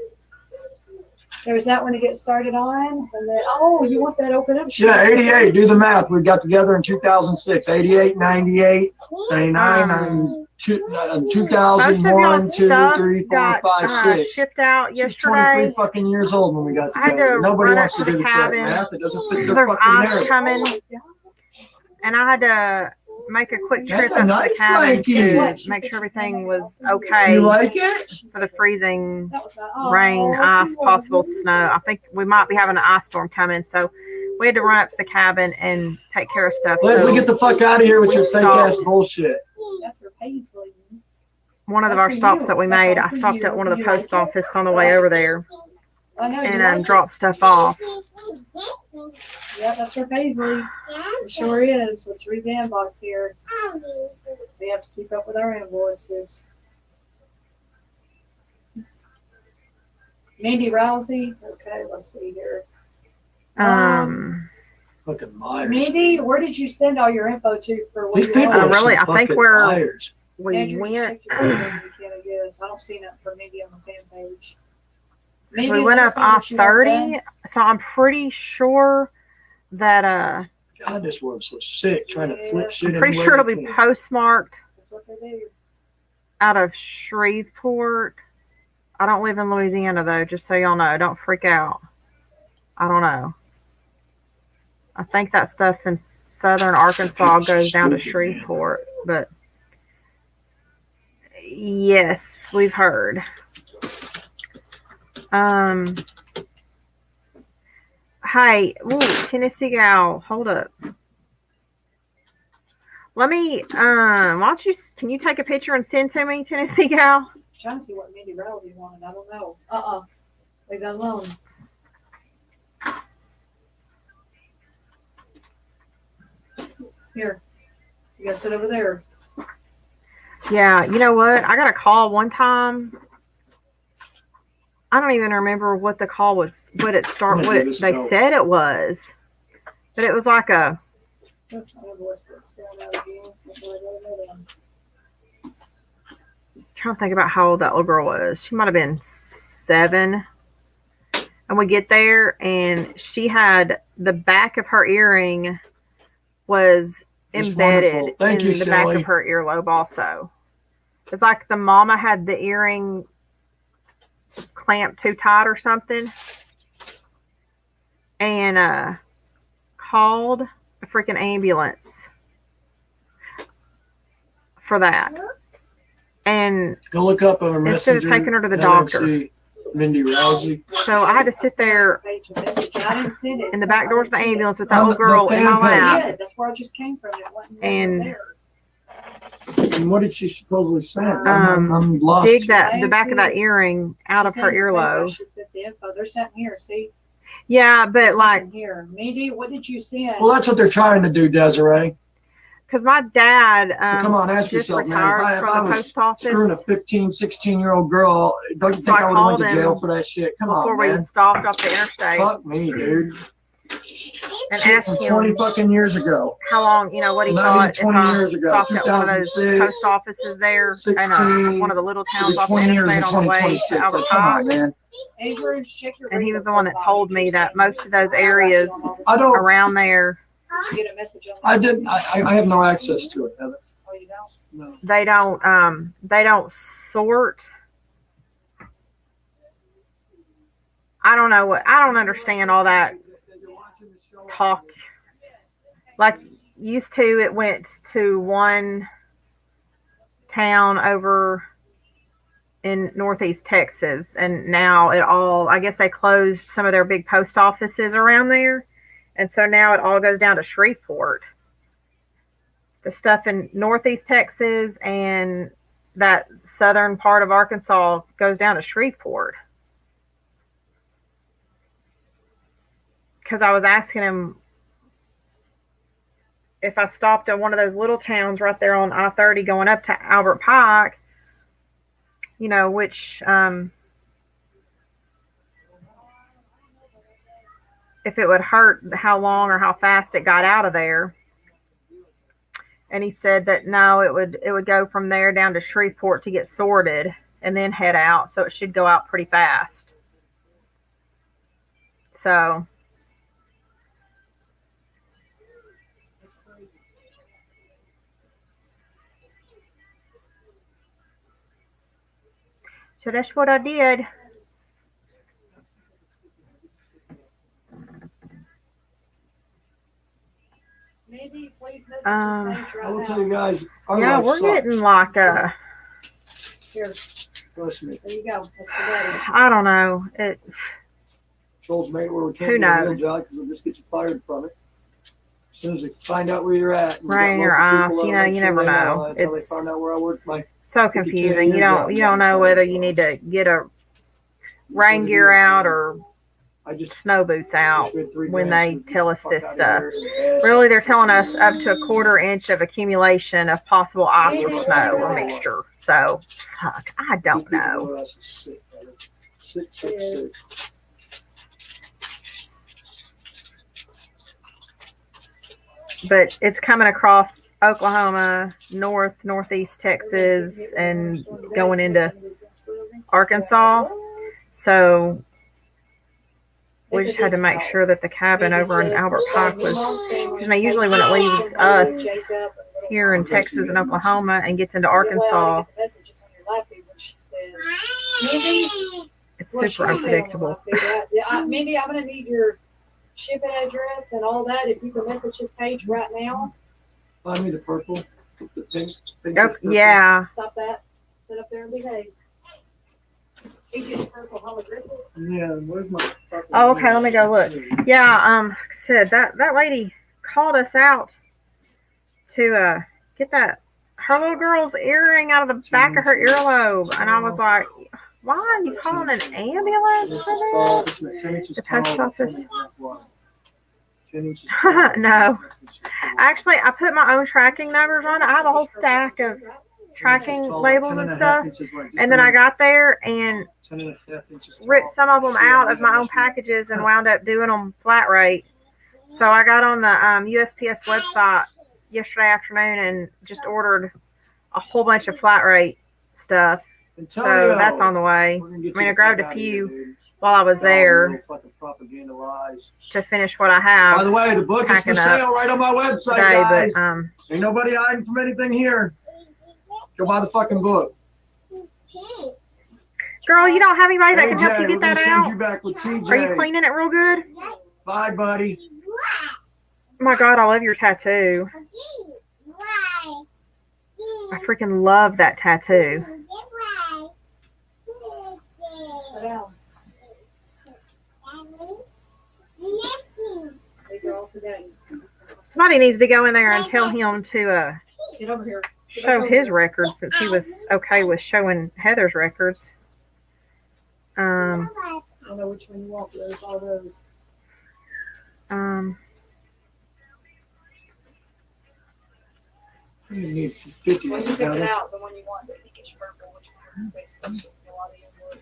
There's that one to get started on. And then, oh, you want that open up? Yeah, 88. Do the math. We got together in 2006. 88, 98, 99, 2000, Most of 1, y'all's 2, stuff 3, 4, got 5, 6. shipped out She's yesterday. 23 fucking years old when we got I had together. to Nobody run wants up to to do the the correct cabin. math. It doesn't fit their There's fucking ice narrative. coming, and I had to make a quick trip That's a up to the nice cabin blankie. to make sure everything was okay You like it? for the freezing That was not, oh, rain, that's ice, what- possible snow. I think we might be having an ice storm coming, so we had to run up to the cabin and take care of stuff. Leslie, get the fuck out of here with we your fake ass stopped. bullshit. That's her painfully. One of That's our for stops you. that we That's made, all I for stopped you. at one of the You like post it? office on the way over there I know, you and like it? dropped stuff off. Yeah, that's her Paisley. It sure is. Let's read the inbox here. We have to keep up with our invoices. Mindy Rousey. Okay, let's see here. Fucking liars. Mindy, where did you send all your info to for what These you people want? are really, some I think fucking we're- liars. We Andrew, just went. check your phone if you can, I guess. I don't see nothing for Mindy on the fan page. Mindy, We went let up us know what you want I-30, done. so I'm pretty sure that God, this world's so sick trying to flip shit. I'm pretty any way sure it'll they be can. postmarked That's what they do. out of Shreveport. I don't live in Louisiana though, just so y'all know. Don't freak out. I don't know. I think that stuff in southern Arkansas goes down to Shreveport, but yes, we've heard. Hey, ooh, Tennessee gal, hold up. Let me, why don't you, can you take a picture and send to me, Tennessee gal? I'm trying to see what Mindy Rousey wanted. I don't know. Leave that alone. Here. You guys sit over there. Yeah, you know what? I got a call one time. I don't even remember what the call was, what they said it was. But it was like a, I'm trying to think about how old that little girl was. She might have been 7. And we get there, and she had the back of her earring was embedded in the back of her earlobe also. It's like the mama had the earring clamped too tight or something, and called a freaking ambulance for that. And go look up on her messenger. Instead of taking her to the doctor. Mindy Rousey. So I had to sit there in the back doors of the ambulance with that little girl in my lap. That's where I just came from. And what did she supposedly say? I'm lost. Dig the back of that earring out of her earlobe. They're sitting here, see? Yeah, but like here. Mindy, what did you send? Well, that's what they're trying to do, Desiree. Because my dad come on, ask just yourself, retired man. If I from the was post office. Screwing a 15, 16-year-old girl, don't you think I would have went to jail for that shit? Come on, man. Before we stopped off the interstate. Fuck me, dude. And asked him 20 fucking years ago. How long, what he thought if I stopped at one of those post offices there in one of the little towns off the interstate on the way to Albert Pike. And he was the one that told me that most of those areas around there, Get a message on I didn't. I have no access to it, Heather. Oh, you don't? No. they don't sort. I don't know I don't understand all that talk. Like used to, it went to one town over in Northeast Texas, and now I guess they closed some of their big post offices around there. And so now it all goes down to Shreveport. The stuff in Northeast Texas and that southern part of Arkansas goes down to Shreveport. Because I was asking him if I stopped at one of those little towns right there on I-30 going up to Albert Pike, which... if it would hurt how long or how fast it got out of there. And he said that no, it would go from there down to Shreveport to get sorted and then head out. So it should go out pretty fast. So that's what I did. Maybe please I will tell you guys. Yeah, we're getting like Here. Trust me. There you go. That's for Daddy. I don't know. Trolls mate where we can't Who do a real knows? job because we'll just get you fired from it. As soon as they find out where you're at, Right in your eyes. You never know. That's how they find out where I work. So confusing. You don't know whether you need to get a rain gear out or snow boots out when they tell us this stuff. Really, they're telling us up to a 1/4 inch of accumulation of possible ice or snow or mixture. So, fuck, I don't know. But it's coming across Oklahoma, northeast Texas, and going into Arkansas. So we just had to make sure that the cabin over in Albert Pike was, because usually when it leaves us here in Texas and Oklahoma and gets into Arkansas, it's super unpredictable. Mindy, I'm going to need your shipping address and all that, if you can message his page right now, Find me the purple, the pink. Yep, yeah. stop that. Sit up there and behave. He gets purple holographic. Yeah, where's my fucking Oh, okay, let me go look. Yeah, like I said, that lady called us out to get her little girl's earring out of the back of her earlobe, and I was like, why are you calling an ambulance for this? The post office. No. Actually, I put my own tracking numbers on it. I have a whole stack of tracking labels and stuff. And then I got there and ripped some of them out of my own packages and wound up doing them flat rate. So I got on the USPS website yesterday afternoon and just ordered a whole bunch of flat rate stuff. So that's on the way. I mean, I grabbed a few while I was there to finish what I have. By the way, the book is for sale right on my website, today, guys. But, ain't nobody hiding from anything here. Go buy the fucking book. Girl, you don't have anybody that can help you we're get that gonna out? send you back with TJ. Are you cleaning it real good? Bye, buddy. Oh my God, I love your tattoo. I freaking love that tattoo. Somebody needs to go in there and tell him to Get over here. show his records since he was okay with showing Heather's records. I don't know which one you want, but there's all those. You need 50. When you pick it out, the one you want, but you get your purple, which one? It's a lot of your work.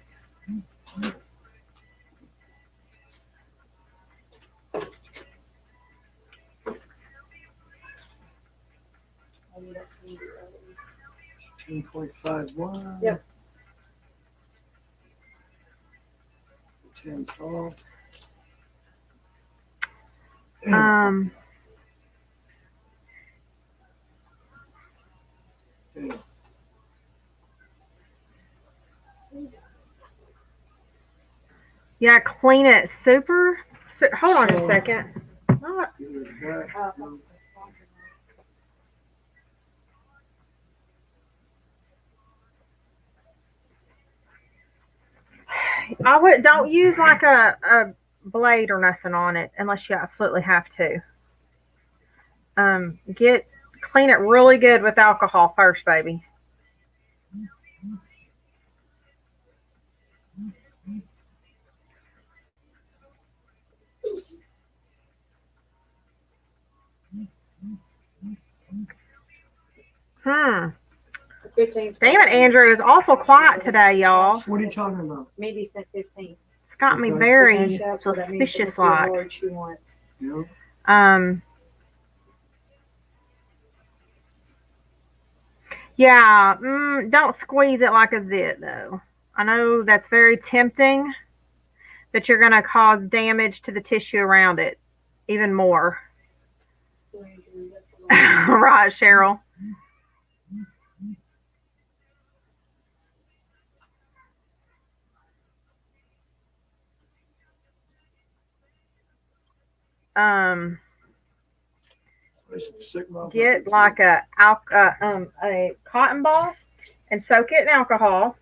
I need that to be 10.51. Yep. 10.12. Yeah, clean it super. Hold on just a second. Don't use like a blade or nothing on it unless you absolutely have to. Clean it really good with alcohol first, baby. Damn it, Andrew is awful quiet today, y'all. What are you talking about? Maybe sent 15. It's got me very suspicious like. Yeah, don't squeeze it like a zit though. I know that's very tempting, but you're going to cause damage to the tissue around it even more. Right, Cheryl. Get like a cotton ball and soak it in alcohol.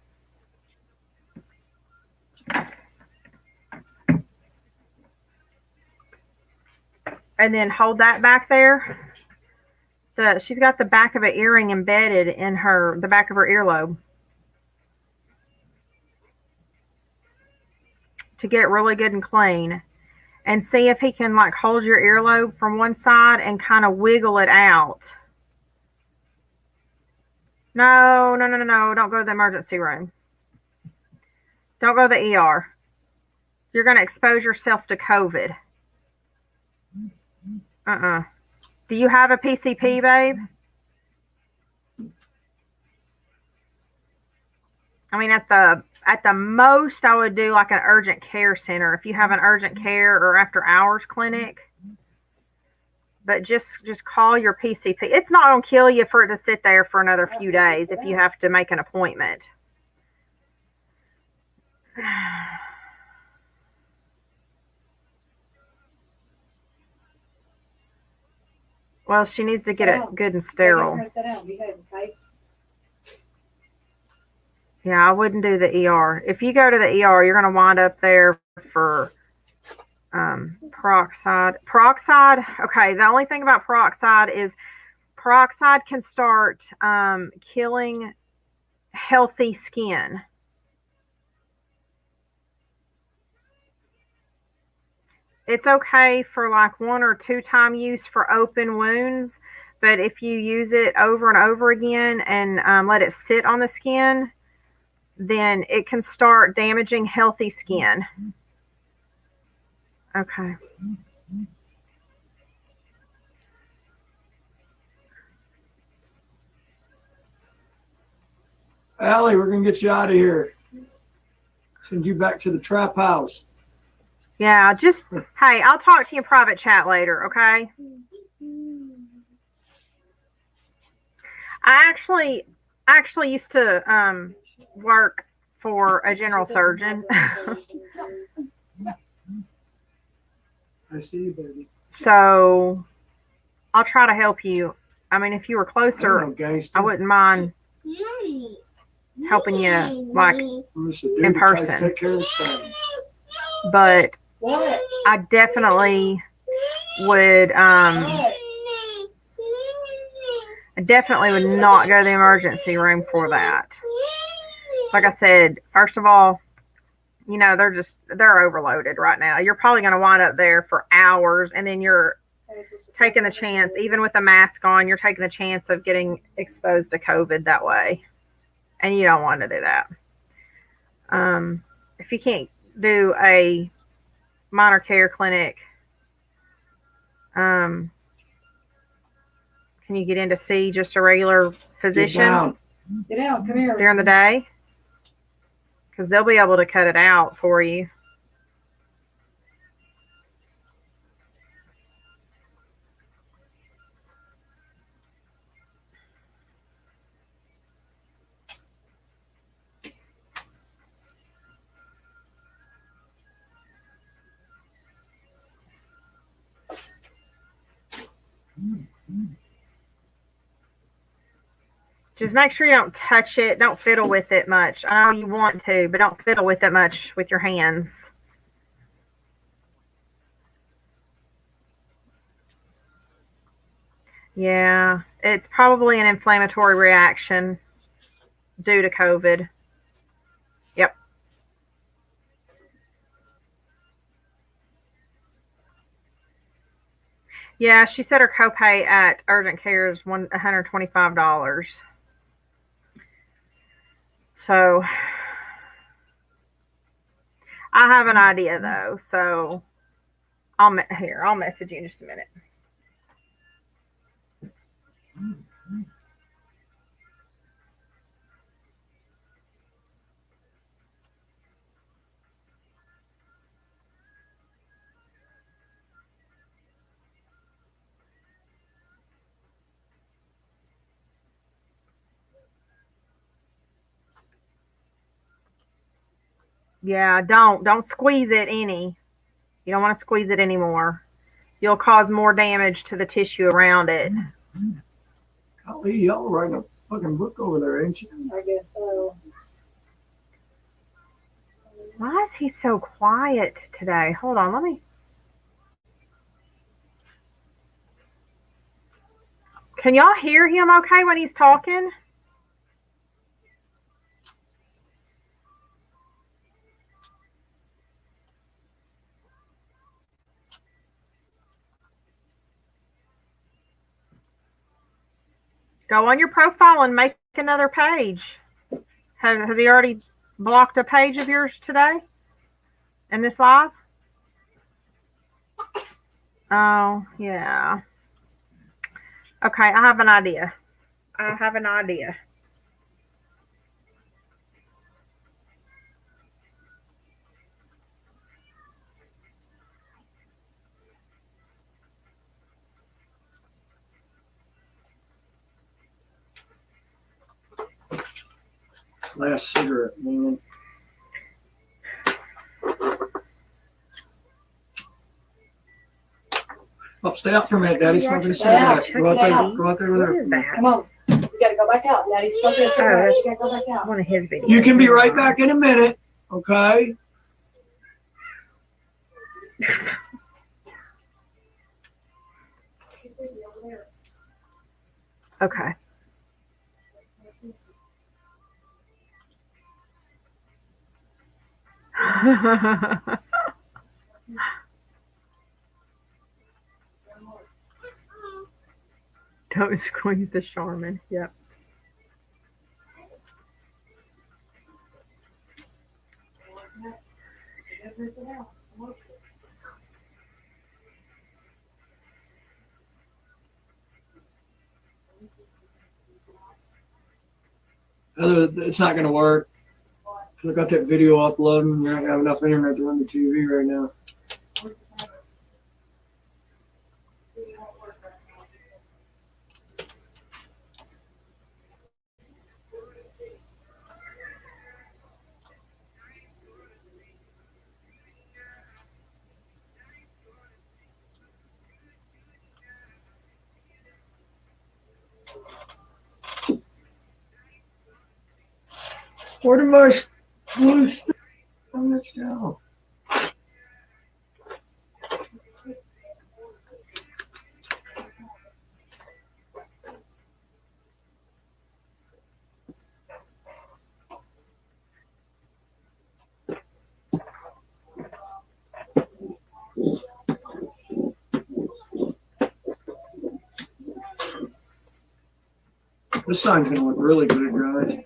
And then hold that back there. She's got the back of an earring embedded in the back of her earlobe. To get really good and clean. And see if he can like hold your earlobe from one side and kind of wiggle it out. No. Don't go to the emergency room. Don't go to the ER. You're going to expose yourself to COVID. Do you have a PCP, babe? I mean, at the most, I would do like an urgent care center if you have an urgent care or after hours clinic. But just call your PCP. It's not going to kill you for it to sit there for another few days if you have to make an appointment. Well, she needs to get Sit it down. good and Megan, sterile. you're gonna sit down. Behave, okay? Yeah, I wouldn't do the ER. If you go to the ER, you're going to wind up there for peroxide. Peroxide, okay, the only thing about peroxide is peroxide can start killing healthy skin. It's okay for like 1 or 2 time use for open wounds, but if you use it over and over again and let it sit on the skin, then it can start damaging healthy skin. Okay. Allie, we're gonna get you out of here. Send you back to the trap house. Yeah, just hey, I'll talk to you in private chat later, okay? I actually used to work for a general surgeon. I see you, baby. So I'll try to help you. I mean, if you were closer, I wouldn't mind helping you like in person. Take care of this family. But What? I definitely would not go to the emergency room for that. Like I said, first of all, you know, they're overloaded right now. You're probably going to wind up there for hours, and then you're taking the chance, even with a mask on, you're taking the chance of getting exposed to COVID that way. And you don't want to do that. If you can't do a minor care clinic, can you get in to see just a regular physician Get down. Come here. during the day? Because they'll be able to cut it out for you. Just make sure you don't touch it. Don't fiddle with it much. I know you want to, but don't fiddle with it much with your hands. Yeah, it's probably an inflammatory reaction due to COVID. Yep. Yeah, she said her copay at urgent care is $125. So I have an idea though. So I'll message you in just a minute. Yeah, don't squeeze it any. You don't want to squeeze it anymore. You'll cause more damage to the tissue around it. Golly, y'all writing a fucking book over there, ain't you? I guess so. Why is he so quiet today? Hold on, let me. Can y'all hear him okay when he's talking? Go on your profile and make another page. Has he already blocked a page of yours today in this live? Oh, yeah. Okay, I have an idea. Last cigarette, man. Oh, stay up for a minute, Daddy's smoking a Stay out. cigarette. Go out there. Go out there with What her. is that? Come on. You gotta go back out. Daddy's smoking a cigarette. You gotta go back out. One of his videos. You can be right back in a minute, okay? Okay. Don't squeeze the Charmin. Yep. It's not going to work. I got that video uploading. You're not going to have enough internet to run the TV right now. Where did my blue stick on this now? This sign's going to look really good, guys.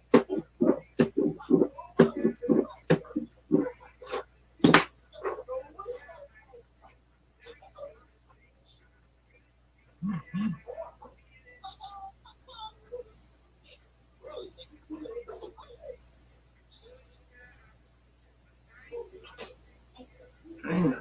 Man.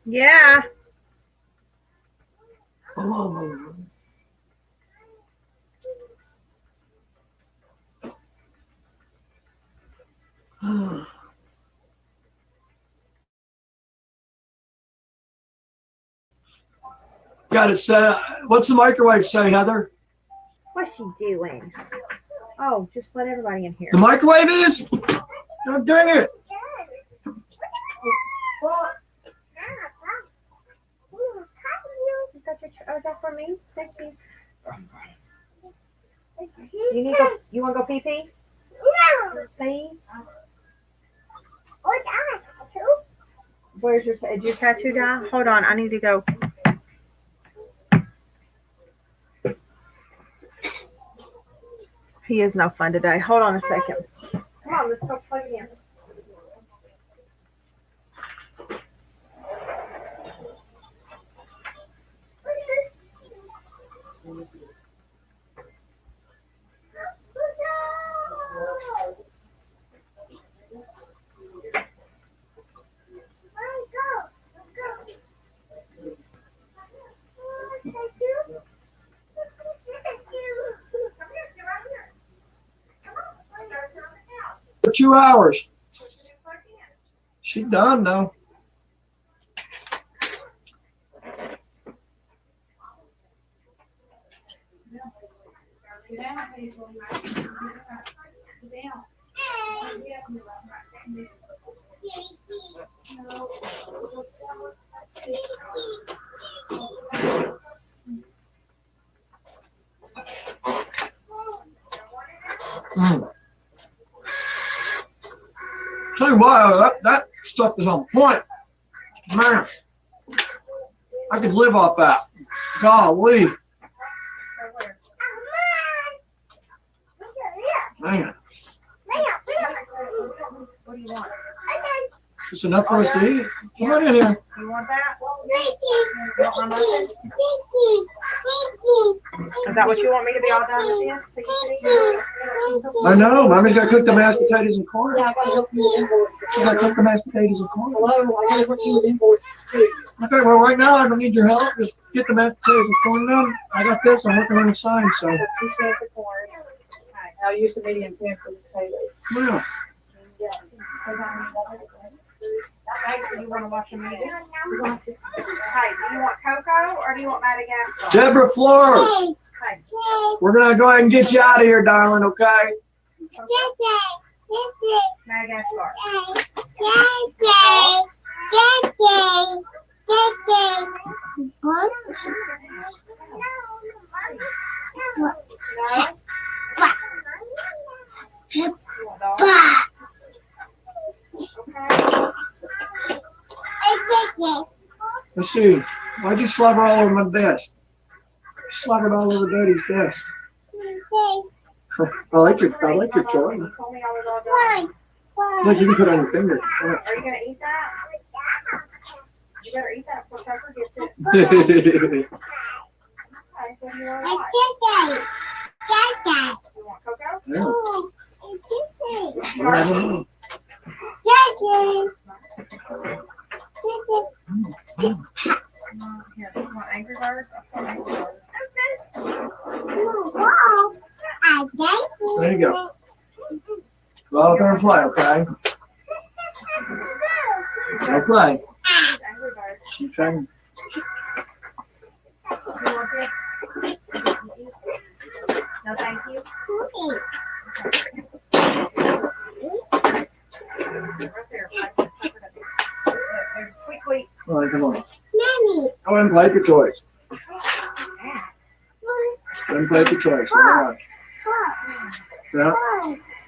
Yeah. Oh. Got it set up. What's the microwave say, Heather? What's she doing? Oh, just let everybody in here. The microwave is? Oh, dang it. Oh, is that for me? Thank you. You want to go pee pee? No. Please. Where's your tattoo dye? Hold on, I need to go. He is no fun today. Hold on a second. Come on, let's go plug it in. For 2 hours. She done though. Tell you what, that stuff is on point. Man, I could live off that. Golly. Man. What do you want? It's enough for us to eat. Come on in here. You want that? You want my muffin? Is that what you want me to be all done with this? So you can eat? I know. Mommy's got to cook the mashed potatoes and corn. Yeah, I gotta help you with invoices. She's got to cook the mashed potatoes and corn. Hello, I gotta help you with invoices too. Okay, well, right now I don't need your help. Just get the mashed potatoes and corn done. I got this. I'm working on the sign, so. 2 cans of corn. I'll use the medium pan for the potatoes. Yeah. Okay, so you want to watch a movie? Hey, do you want cocoa or do you want Madagascar? Deborah Flores, Hey, we're going to go ahead and get you out of here, darling, okay? Madagascar. No? You want dog? Okay. Let's see. Why'd you slobber all over my desk? You slobbered all over Daddy's desk. I like your toy. You told me I was all done. Look, you can put it on your finger. Are you going to eat that? You better eat that before Tucker gets it. Okay, what do you want to watch? You want cocoa? Yeah. I don't know. Here, you want Angry Birds? I saw Angry Birds. There you go. Well, don't play, okay? Don't play. Angry Birds. Keep trying. You want this? No, thank you. Right there. There's quick wheats. All right, come on. Go ahead and play with your toys. Go ahead and play with your toys. All right. Yeah.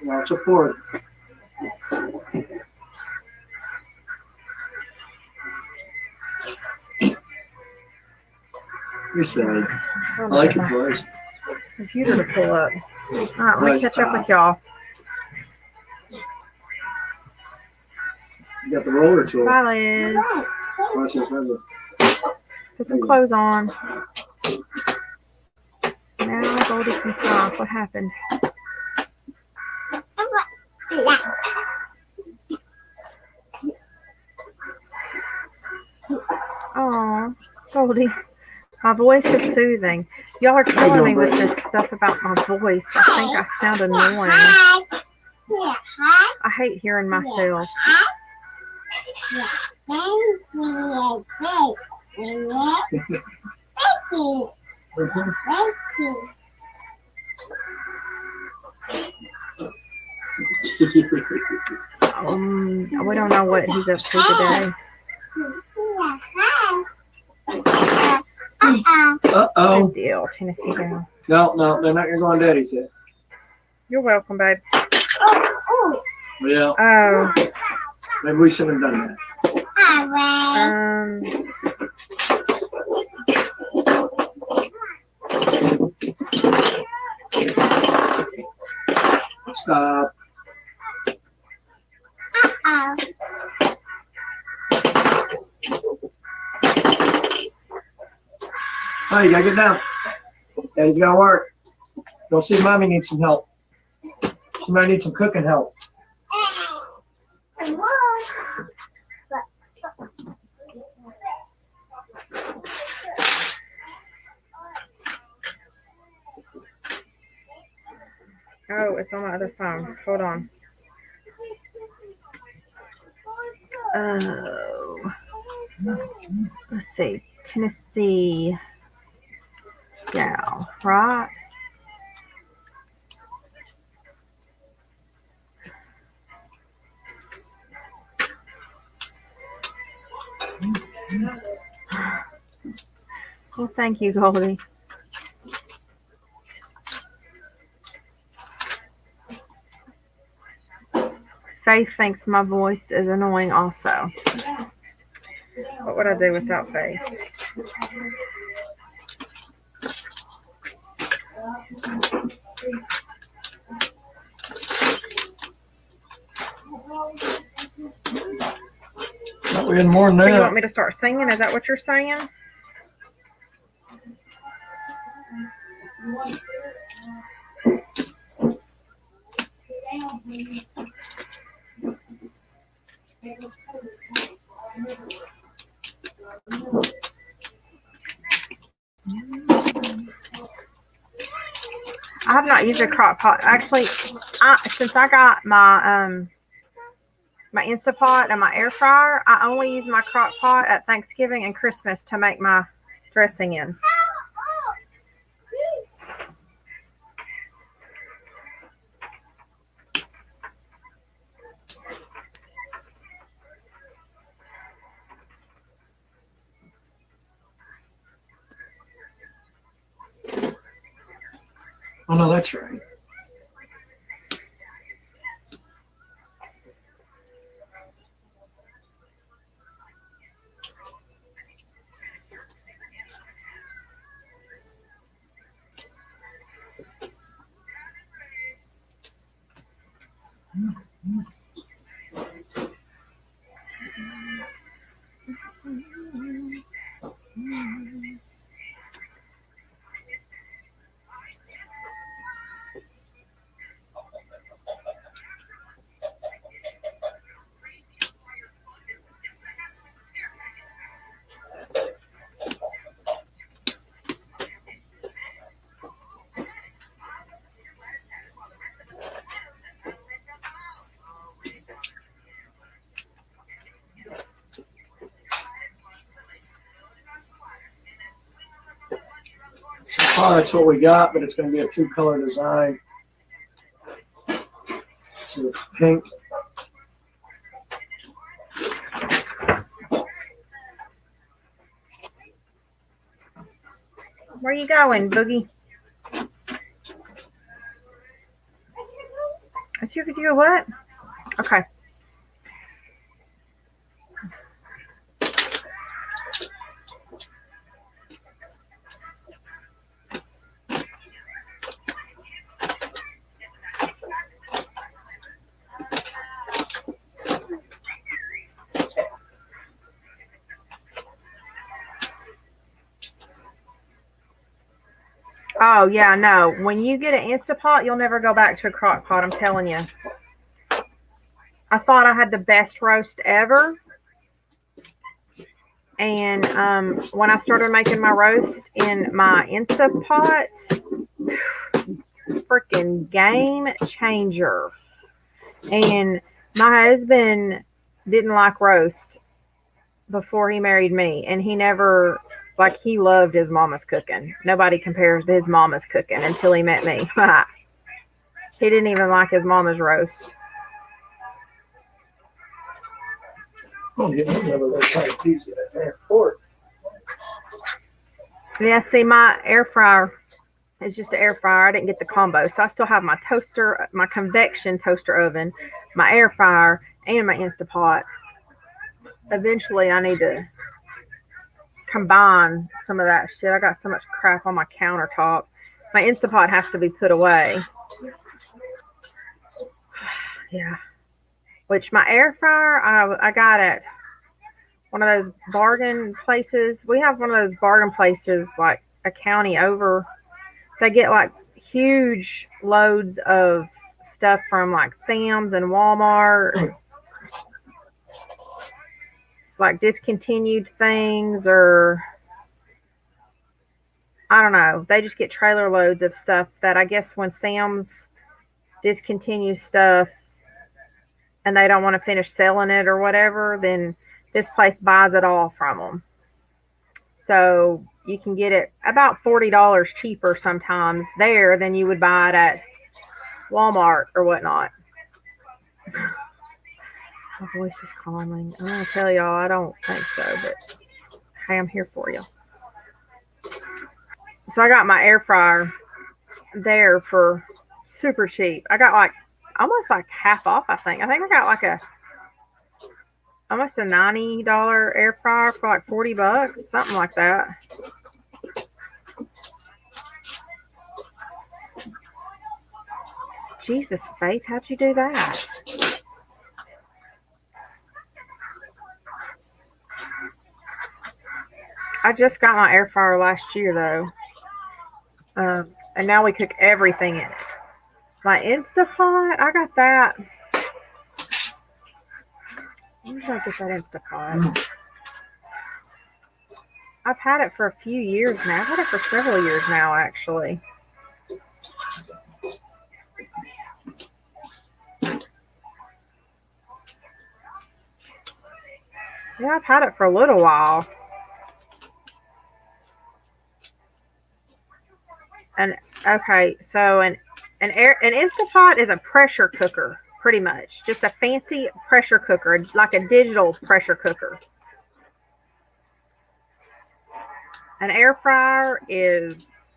Lots of support. You're sad. I like your toys. Computer to pull up. All right, let me catch up with y'all. You got the roller tool. Bye, Liz. Watch this, remember. Put some clothes on. Now Goldie can talk. What happened? Oh, Goldie. My voice is soothing. Y'all are killing me with this stuff about my voice. I think I sound annoying. I hate hearing myself. We don't know what he's up to today. Uh-oh. Good deal, Tennessee girl. No, they're not going to go on Daddy's head. You're welcome, babe. Yeah, Oh, maybe we shouldn't have done Stop. Oh, you gotta get down. Daddy's gotta work. Go see mommy needs some help. She might need some cooking help. Oh, it's on my other phone. Hold on. Oh. Let's see. Tennessee gal, right? Well, thank you, Goldie. Faith thinks my voice is annoying also. What would I do without Faith? We had more than So you that. want me to start singing? Is that what you're saying? I have not used a crock pot. Actually, since I got my my Instapot and my air fryer, I only use my crock pot at Thanksgiving and Christmas to make my dressing in. Oh no, that's right. Oh, that's what we got, but it's going to be a two-color design. So it's pink. Where you going, Boogie? You could do what? Okay. Oh, yeah, no. When you get an Instapot, you'll never go back to a crock pot, I'm telling you. I thought I had the best roast ever. And when I started making my roast in my Instapot, freaking game changer. And my husband didn't like roast before he married me. And he never... Like, he loved his mama's cooking. Nobody compares to his mama's cooking until he met me. He didn't even like his mama's roast. Oh, yeah, never those kind of pieces at the airport. Yeah, see, my air fryer is just an air fryer. I didn't get the combo. So I still have my toaster, my convection toaster oven, my air fryer, and my Instapot. Eventually, I need to combine some of that shit. I got so much crap on my countertop. My Instapot has to be put away. Yeah. Which my air fryer, I got at one of those bargain places. We have one of those bargain places like a county over. They get like huge loads of stuff from like Sam's and Walmart, like discontinued things, or I don't know. They just get trailer loads of stuff that I guess when Sam's discontinues stuff and they don't want to finish selling it or whatever, then this place buys it all from them. So you can get it about $40 cheaper sometimes there than you would buy it at Walmart or whatnot. My voice is calming. I'm going to tell y'all I don't think so, but hey, I'm here for you. So I got my air fryer there for super cheap. I got like almost like half off, I think. I think I got like almost a $90 air fryer for like $40, something like that. Jesus, Faith, how'd you do that? I just got my air fryer last year though, and now we cook everything in it. My Instapot, I got that. When did I get that Instapot? I've had it for a few years now. I've had it for several years now, actually. Yeah, I've had it for a little while. And okay, so an Instapot is a pressure cooker, pretty much. Just a fancy pressure cooker, like a digital pressure cooker. An air fryer is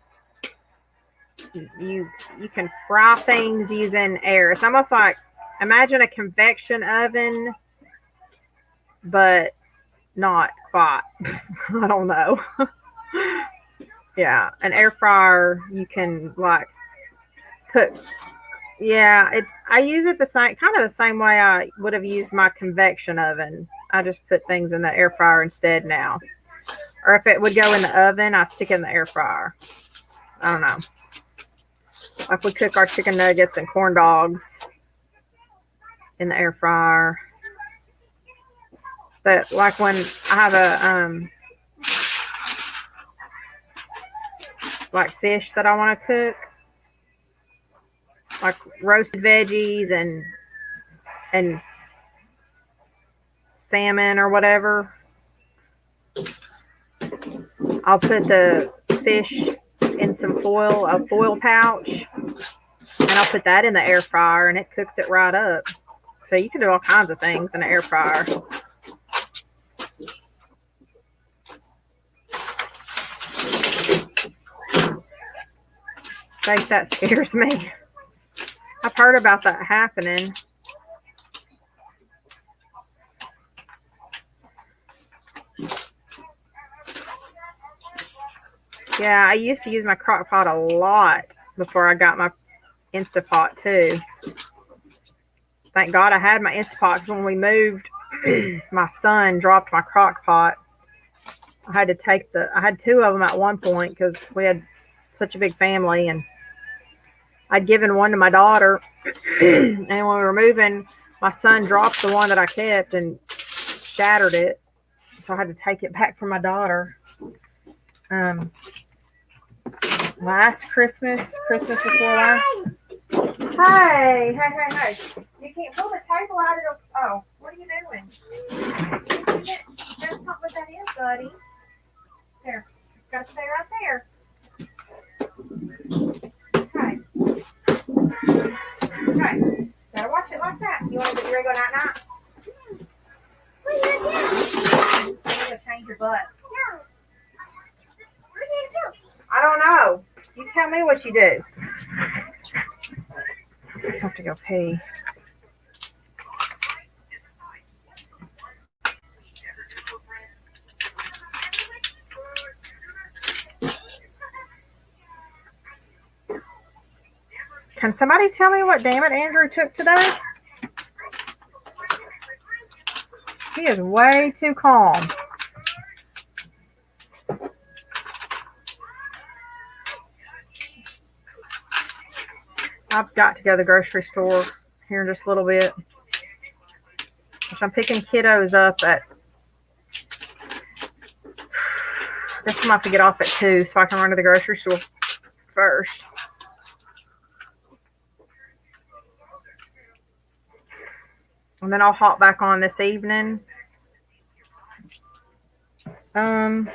you can fry things using air. It's almost like, imagine a convection oven, but not quite. I don't know. Yeah, an air fryer you can like cook. Yeah, I use it kind of the same way I would have used my convection oven. I just put things in the air fryer instead now. Or if it would go in the oven, I stick it in the air fryer. I don't know. Like we cook our chicken nuggets and corn dogs in the air fryer. But like when I have a like fish that I want to cook, like roasted veggies and salmon or whatever, I'll put the fish in a foil pouch, and I'll put that in the air fryer, and it cooks it right up. So you can do all kinds of things in the air fryer. I think that scares me. I've heard about that happening. Yeah, I used to use my crock pot a lot before I got my Instapot too. Thank God I had my Instapot, because when we moved, my son dropped my crock pot. I had two of them at one point because we had such a big family, and I'd given one to my daughter, and when we were moving, my son dropped the one that I kept and shattered it, so I had to take it back for my daughter. Last Christmas before last. Hey! You can't pull the table out of the. Oh, what are you doing? That's not what that is, buddy. There, it's got to stay right there. Okay. Gotta watch it like that. You want to go night? What are you doing? I'm gonna change your butt. No. What are you gonna do? I don't know. You tell me what you do. I just have to go pee. Can somebody tell me what damn it Andrew took today? She is way too calm. I've got to go to the grocery store here in just a little bit. I'm picking kiddos up at, I guess I'm going to have to get off at 2 so I can run to the grocery store first. And then I'll hop back on this evening. I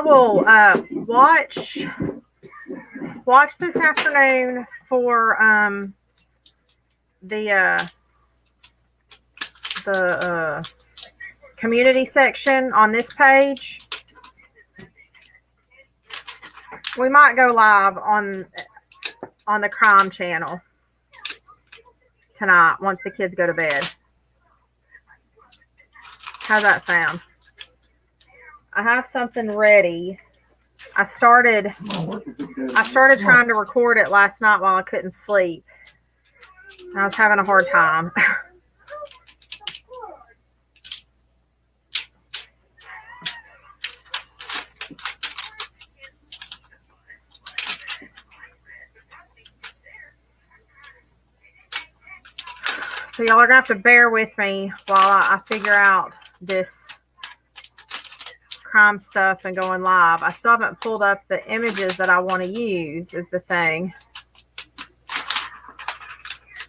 will watch this afternoon for the community section on this page. We might go live on the crime channel tonight once the kids go to bed. How's that sound? I have something ready. I started trying to record it last night while I couldn't sleep. I was having a hard time. So y'all are gonna have to bear with me while I figure out this crime stuff and going live. I still haven't pulled up the images that I want to use is the thing.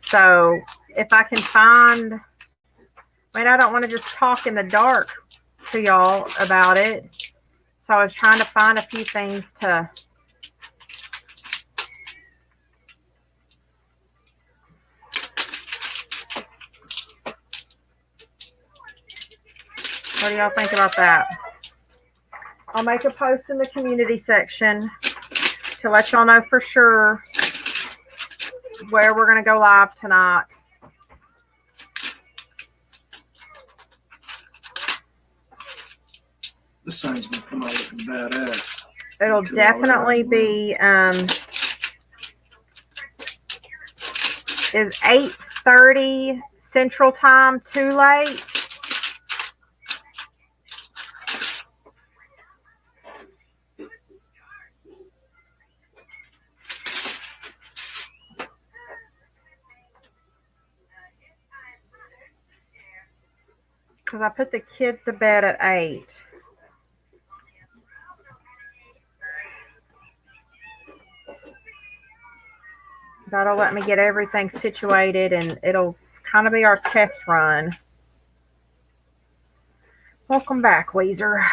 So if I can find, I don't want to just talk in the dark to y'all about it. So I was trying to find a few things to what do y'all think about that? I'll make a post in the community section to let y'all know for sure where we're going to go live tonight. This sign's going to come out looking badass. It'll definitely be, is 8:30 Central Time too late? Because I put the kids to bed at 8. That'll let me get everything situated and it'll kind of be our test run. Welcome back, Weezer.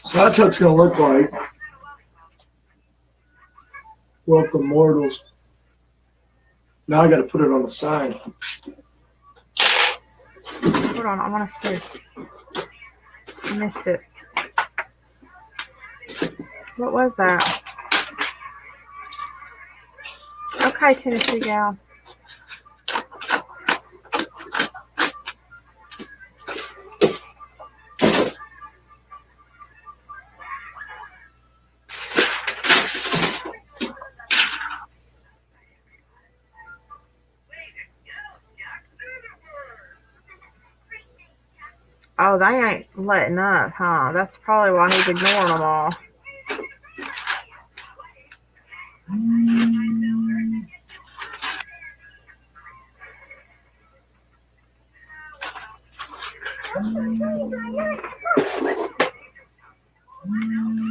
So that's what it's going to look like. Welcome, mortals. Now I got to put it on the sign. Hold on, I want to see. I missed it. What was that? Okay, Tennessee gal. Oh, they ain't letting up, huh? That's probably why he's ignoring them all.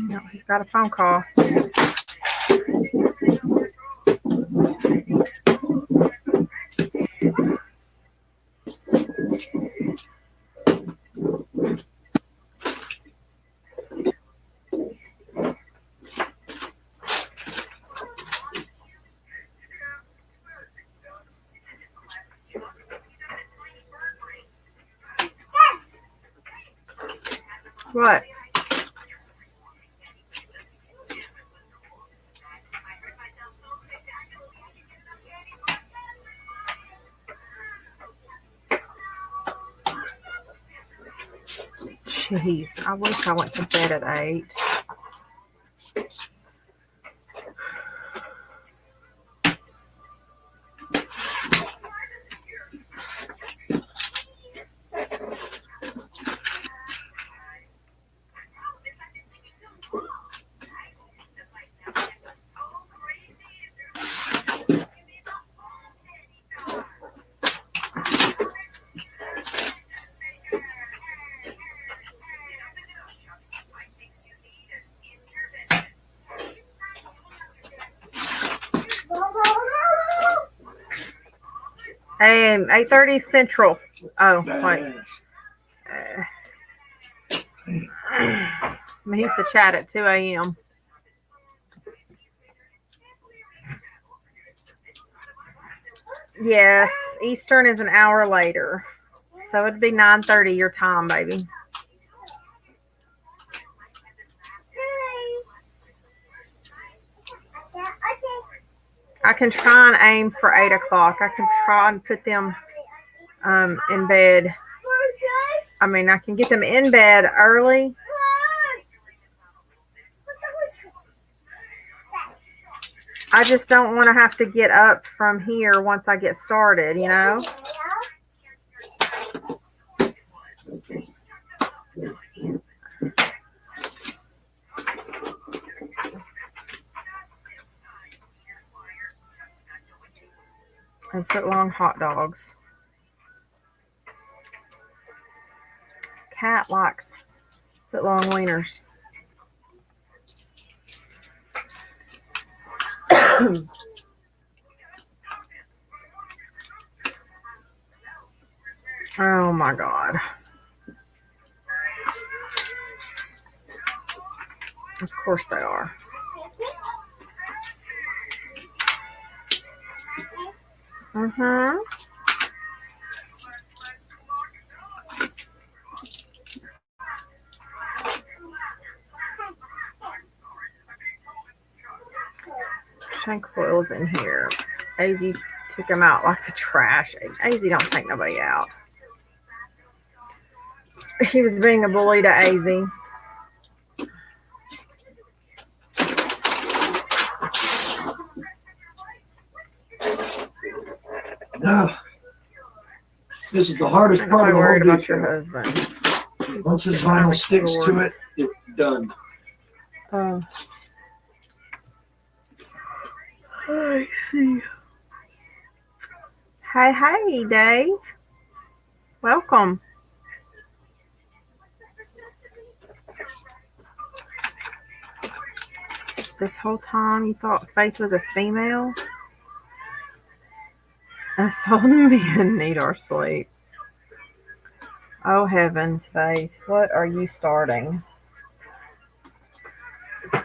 No, he's got a phone call. What? Jeez, I wish I went to bed at 8. And 8:30 Central. Oh, wait. Let me hit the chat at 2 a.m. Yes, Eastern is an hour later. So it'd be 9:30 your time, baby. I can try and aim for 8 o'clock. I can try and put them in bed. I mean, I can get them in bed early. I just don't want to have to get up from here once I get started, you know? And foot-long hot dogs. Cat likes foot-long wieners. Oh my God. Of course they are. Mm-hmm. Shank in here. AZ took him out like the trash. AZ don't take nobody out. He was being a bully to AZ. This is the hardest part of the worried whole about your husband. Once this vinyl sticks to it, it's done. I see. Hey, Dave. Welcome. This whole time you thought Faith was a female? Us old men need our sleep. Oh, heavens, Faith. What are you starting? I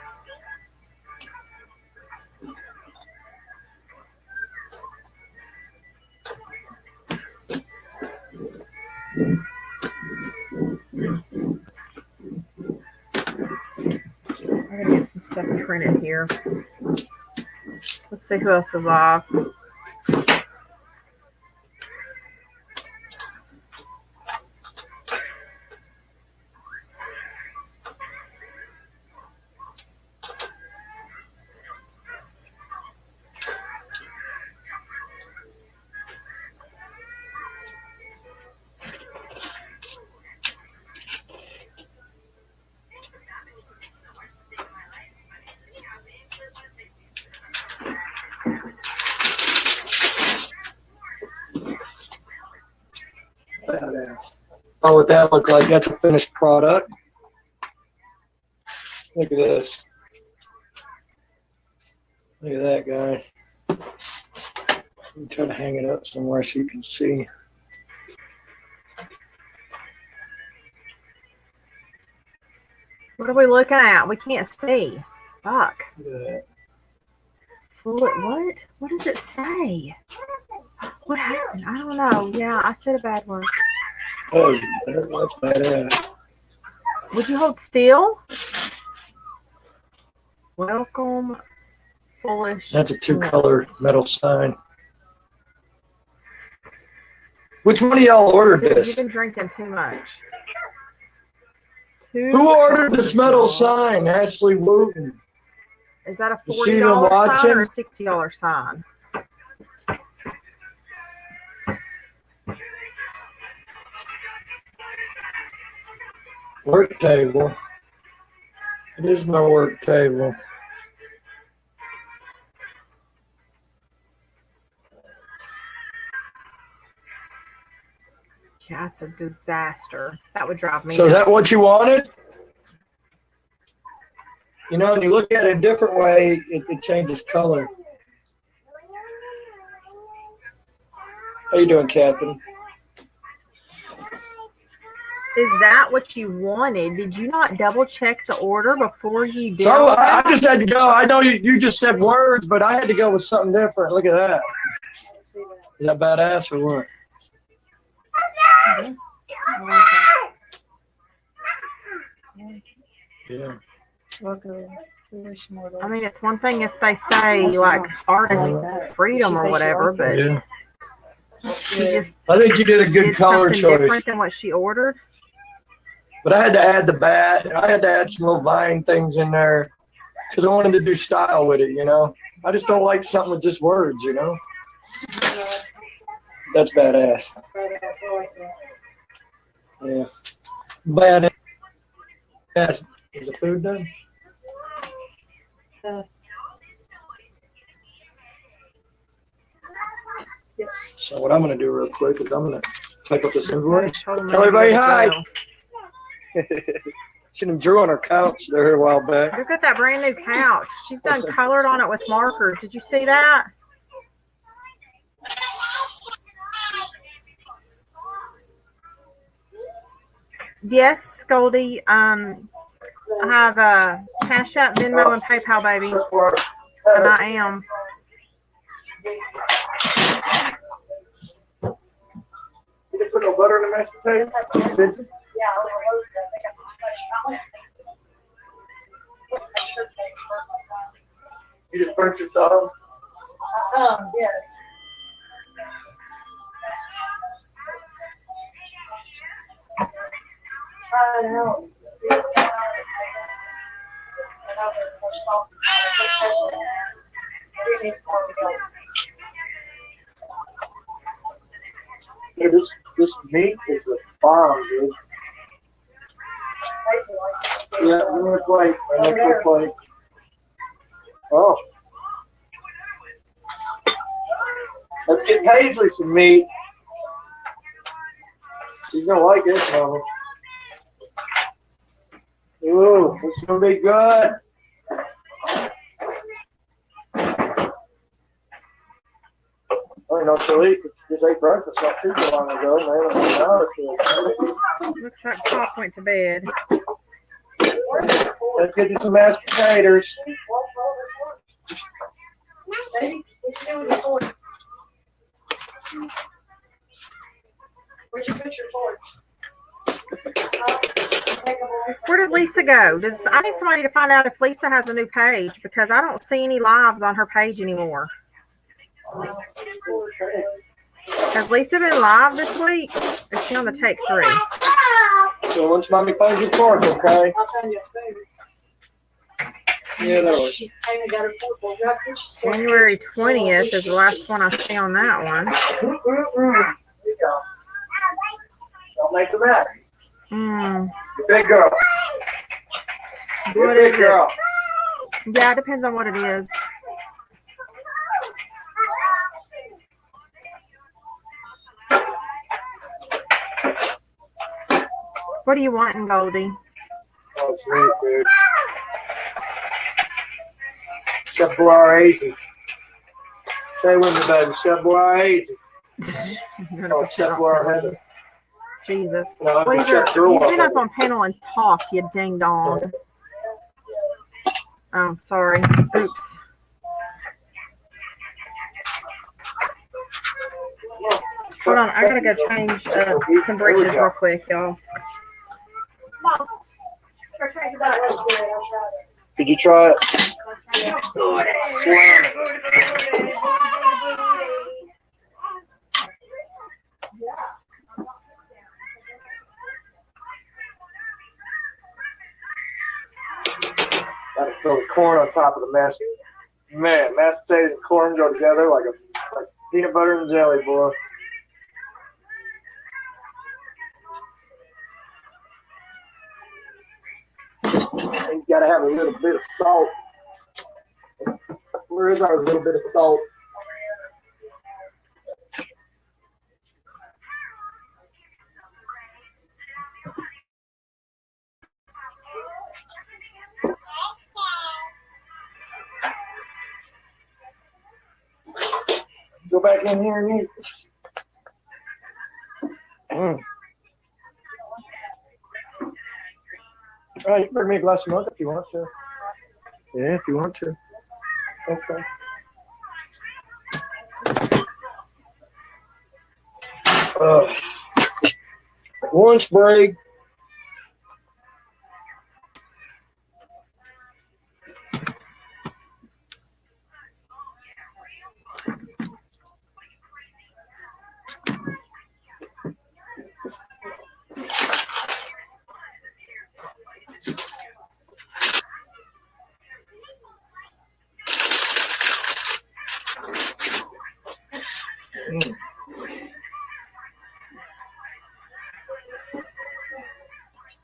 gotta get some stuff printed here. Let's see who else is live. Oh, what that look like? That's a finished product. Look at this. Look at that, guys. Let me try to hang it up somewhere so you can see. What are we looking at? We can't see. Fuck. Look at that. What? What does it say? What happened? I don't know. Yeah, I said a bad word. Oh, that's badass. Would you hold still? Welcome, foolish. That's a 2-color metal sign. Which one of y'all ordered this? You've been drinking too much. Who ordered this metal sign? Ashley Wooten. Is that a Is she even $40 sign or a watching? $60 sign? Work table. It is my work table. Yeah, it's a disaster. That would drive me So is that nuts. what you wanted? You know, when you look at it a different way, it changes color. How you doing, Catherine? Is that what you wanted? Did you not double check the order before you did So all I that? just had to go. I know you just said words, but I had to go with something different. Look at that. Is that badass or what? Yeah. I mean, it's one thing if they say, like, artist freedom or whatever, but Yeah. you just I think you did a good did color something choice. different than what she ordered. But I had to add the bat. I had to add some little vine things in there because I wanted to do style with it, you know. I just don't like something with just words, you know. That's badass. Yeah. Badass. Is the food done? Yes. So what I'm going to do real quick is I'm going to type up this invoice. Told them Tell everybody to hi. go. Seen him drew on her couch there a while back. Look at that brand new couch. She's done colored on it with markers. Did you see that? Yes, Goldie. I have a Cash App, Venmo, and PayPal, baby. And I am. You didn't put no butter in the mashed potato? Did you? You just burnt your thumb? Yeah. I know. Dude, this meat is the bomb, dude. Yeah, another plate. Another plate. Oh. Let's get Paisley some meat. She's gonna like this, Mama. Ooh, this is gonna be good. I don't know, Shelly, just ate breakfast not too long ago, man. Looks like Pop went to bed. Let's get you some mashed potatoes. Where'd you put your torch? Where did Lisa go? I need somebody to find out if Lisa has a new page because I don't see any lives on her page anymore. Has Lisa been live this week? Or is she on the take 3? So once Mommy finds your fork, okay? I'll tell you a story. Yeah, that was. She's kind of got her fork. January 20th is the last one I see on that one. There you go. Don't make the mess. You big girl. You What big is girl. it? Yeah, it depends on what it is. What are you wanting, Goldie? Oh, it's neat, dude. Chef Boire easy. Say with me, baby. Chef Boire easy. Oh, Chef Boire heaven. Jesus. No, Please, you get up on panel and talk, you ding dong. Oh, sorry. Oops. Hold on, I gotta go change some breeches real quick, y'all. Could you try it? Slam it. corn on top of the mashed. Man, mashed potatoes and corn go together like peanut butter and jelly, boy. You gotta have a little bit of salt. Where is our little bit of salt? Go back in here and eat. All right, you can bring me a glass of milk if you want to. Yeah, if you want to. Okay. Lunch break.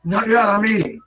Not yet, I'm eating.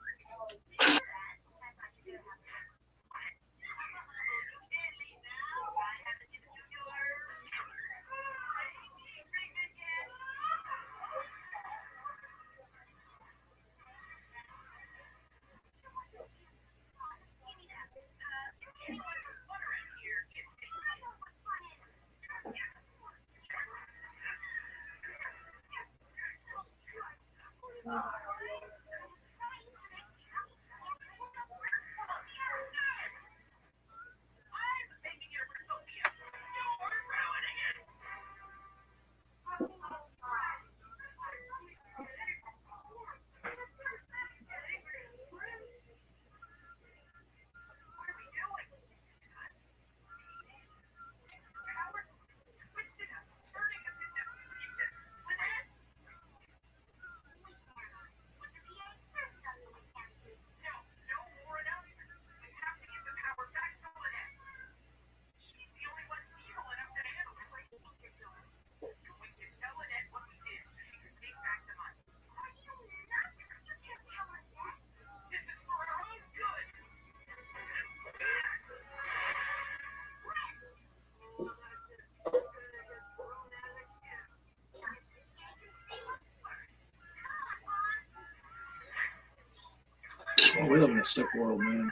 Oh, we live in a sick world, man.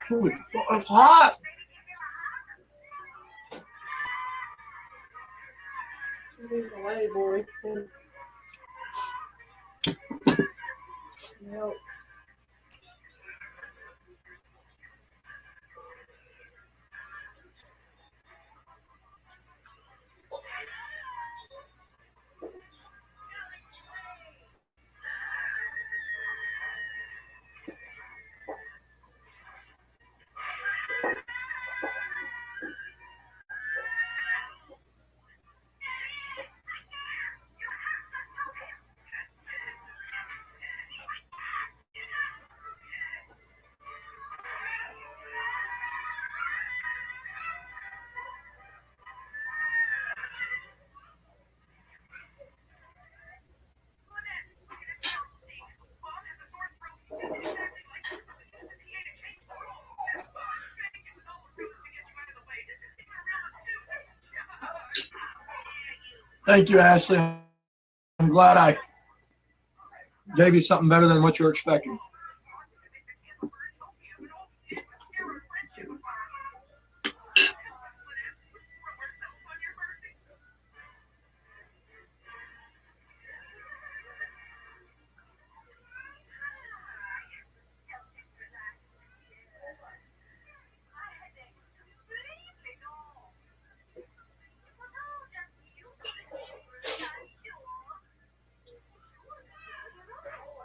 Holy fuck, it's hot. Move away, boy. Nope. Thank you, Ashley. I'm glad I gave you something better than what you were expecting.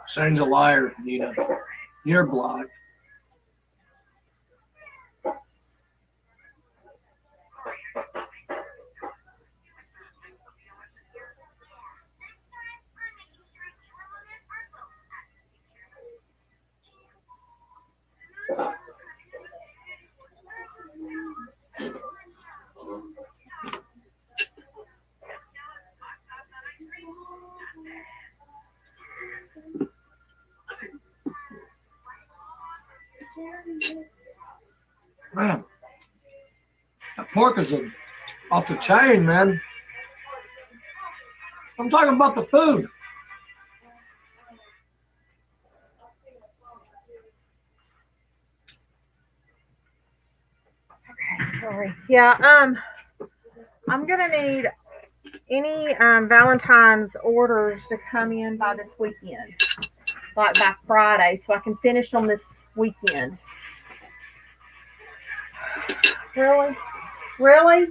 Shane's a liar, Nina. You're blocked. pork is off the chain, man. I'm talking about the food. Okay, sorry. Yeah, I'm gonna need any Valentine's orders to come in by this weekend, like by Friday, so I can finish them this weekend. Really? Really?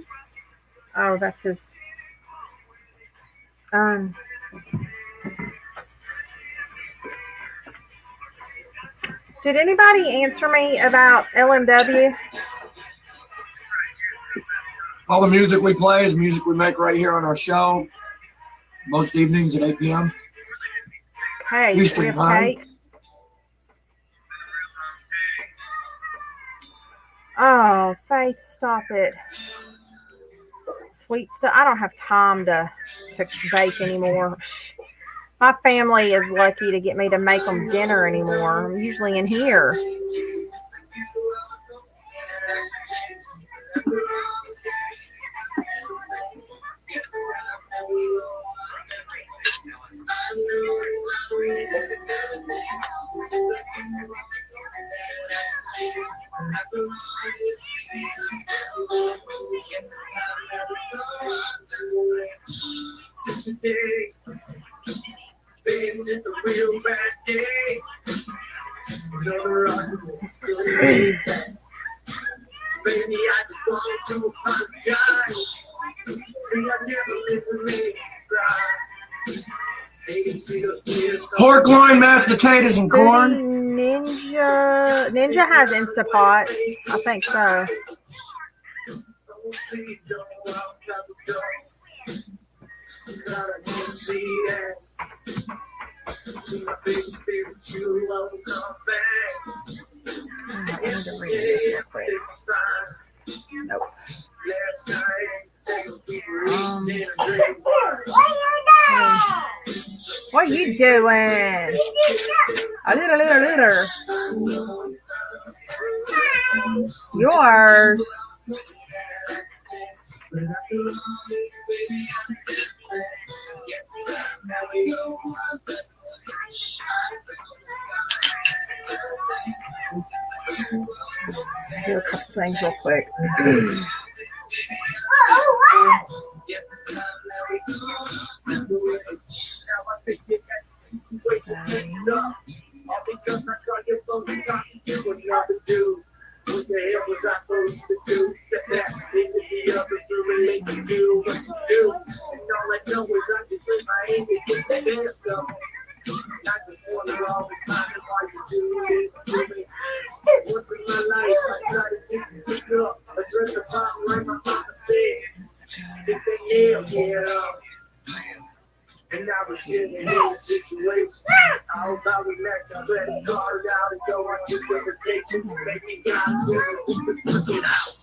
Oh, that's his. Did anybody answer me about LMW? All the music we play is music we make right here on our show. Most evenings at 8 p.m. Cake. Eastern We have time. cake. Oh, Faith, stop it. Sweet stuff. I don't have time to bake anymore. My family is lucky to get me to make them dinner anymore. I'm usually in here. Pork loin, mashed potatoes, and corn. Ninja has Instapots. I think so. I need to read this real quick. Nope. What are you doing? A little. Yours. Do a couple things real quick. And now we're sitting in the situation. How about we let your credit card out and go on to vacation? Maybe God will work it out.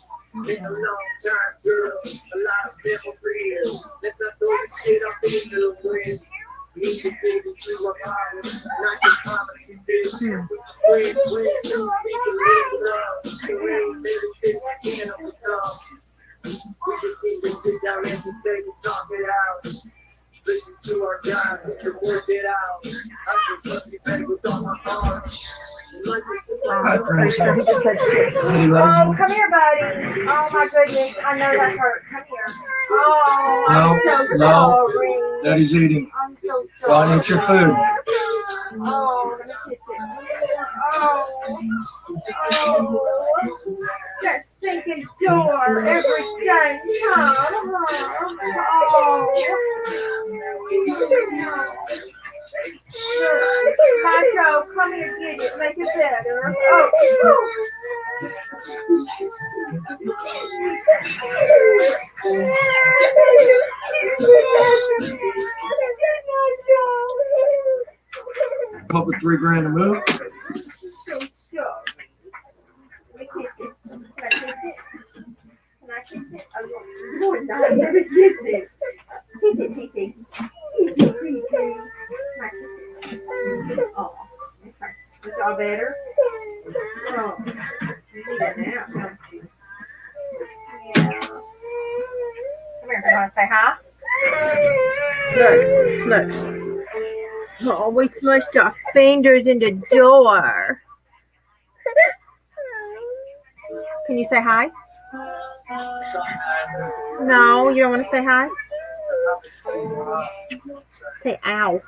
It's a long time, girl. A lot of memories. Let's not throw this shit up in the wind. We need to dig into our power. Not to promise you this. We can win, two people in love. There ain't everything we can overcome. We just need to sit down and take and talk it out. Listen to our God, we can work it out. I just love you, baby, with all my heart. Oh, come here, buddy. Oh my goodness, I know that hurt. Come here. Oh, I'm so sorry. Daddy's eating. I'm so Go sorry. on, eat your food. Oh, let me kiss it. Oh, that stinking door every dang time. Macho, come here, get it, make it better. Up with $3,000 to move. Can I kiss it? Oh, nice. Let me kiss it. Kiss it, Titi. Kiss it, Titi. Can I kiss it? Oh, okay. Is all better? Oh, you need a nap, don't you? Yeah. want to say hi? Look. Oh, we smushed our fingers in the door. Can you say hi? No, you don't want to say hi? Say ow.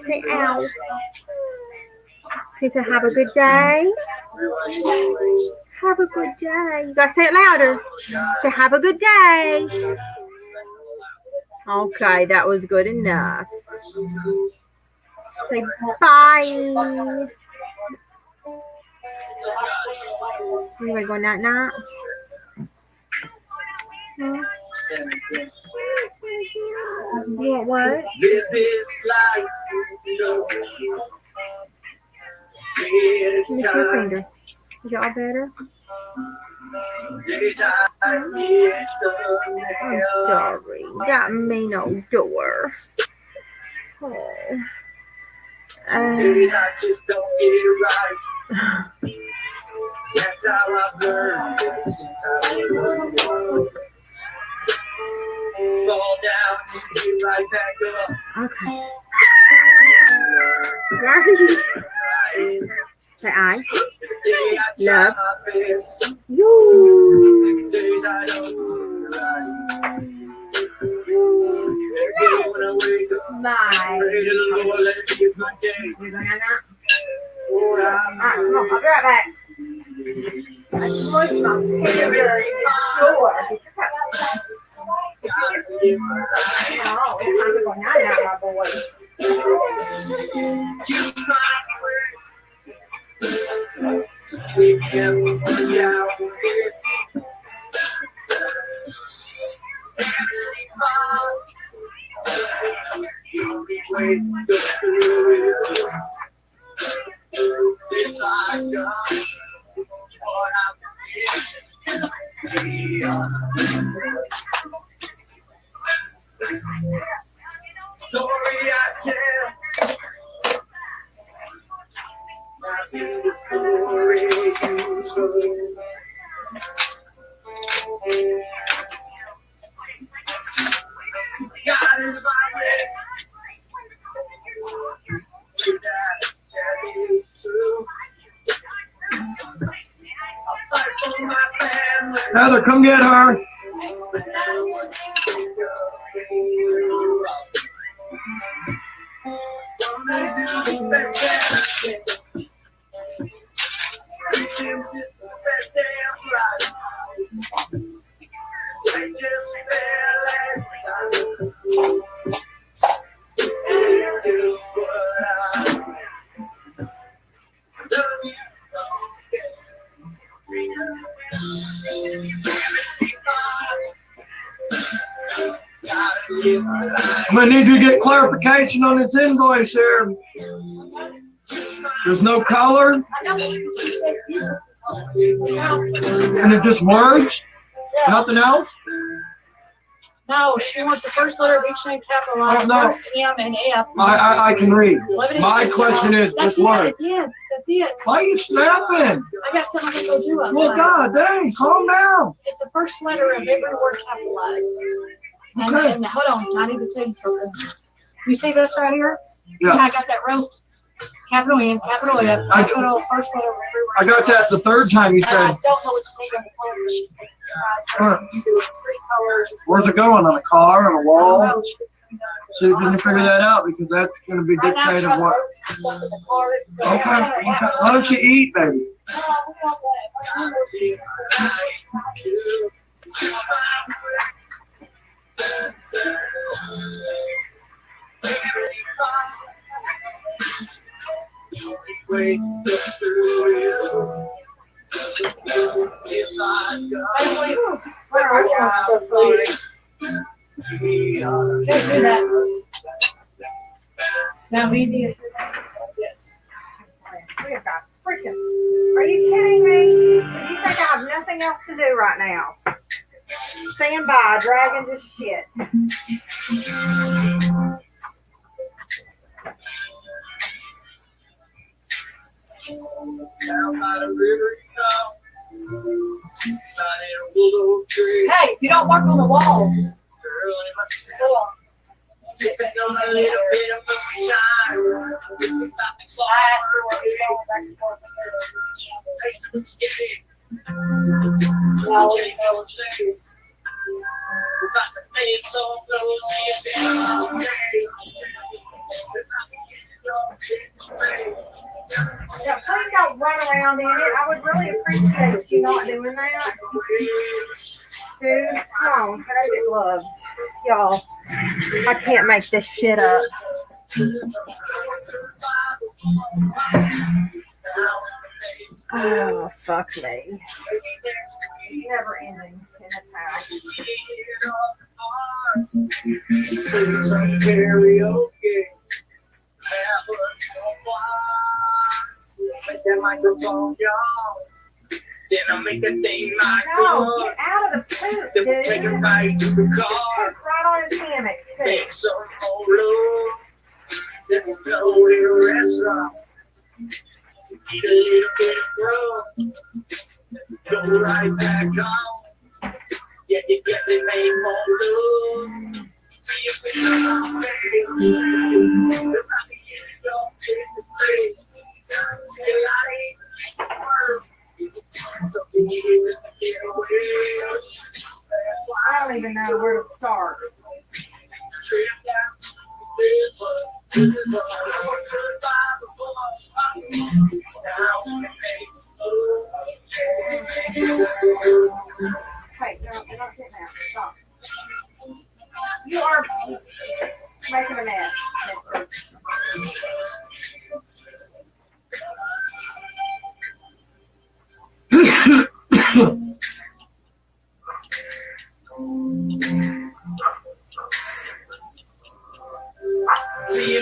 Say ow. Can you say have a good day? Have a good day. You gotta say it louder. Say have a good day. Okay, that was good enough. Say bye. Anyway, go night night. What? Live this life. Let me see your finger. Is it all better? I'm sorry. That mean old door. Oh. Days I just don't get it right. That's how I've learned since I was young. Fall down, get right back up. Okay. Say I. Love. You. Days I don't do right. Bye. Pray to the Lord, let it be a good day. You're going out now? Alright, come on, I'll be right back. I smushed my finger in the door. Oh, it's time to go night night, my boy. Story I tell. The story you God is my way. That is true. I'll fight for my family. Heather, come get her. I'm gonna need you to get clarification on this invoice here. There's no color, and it just words, nothing else. No, she wants the first letter of each name capitalized, Oh, no. first M and F. I can read. 11 My inch question is That's this word. it, yes, that's it. Why are you snapping? I got something to go do outside. Well, God dang, calm down. It's the first letter of every word capitalized. And, Okay. and hold on, I need to tell you something. You see this right here? Yeah. I got that wrote. Capital M, capital F, capital first letter of every word. I got that the third time you And I said. don't know what's made on the color, but she's making three colors. Where's it going? On a car, on a wall? Oh, So you can figure that out because that's going to be right now, dictated Chuck what. wrote some stuff in the card. Okay. Why don't you eat, baby? Where are you? I'm so sorry. Can't do that. Now, maybe it's. Yes. We have got freaking. Are you kidding me? You think I have nothing else to do right now? Stand by, dragging this shit. Down by the river, you know, Hey, you don't work on the walls. Sipping on a little bit of moonshine. Yeah, please don't run around in it. I would really appreciate you not doing that. Dude, come on, put on your gloves. Y'all, I can't make this shit up. Oh, fuck me. It's never ending in this house. Sing some karaoke. Make that microphone, y'all. Then I make that thing like No, get out of the poop, then we'll dude. take it right to the Just car. poop right on his hammock, too. Make some more love. Let's go to a restaurant. Eat a little bit of grub. Go right back home. Yeah, you guess it made more love. See you in the morning. I don't even know where to start. Hey, no, you're not getting out. Stop. You are making a mess, mister. We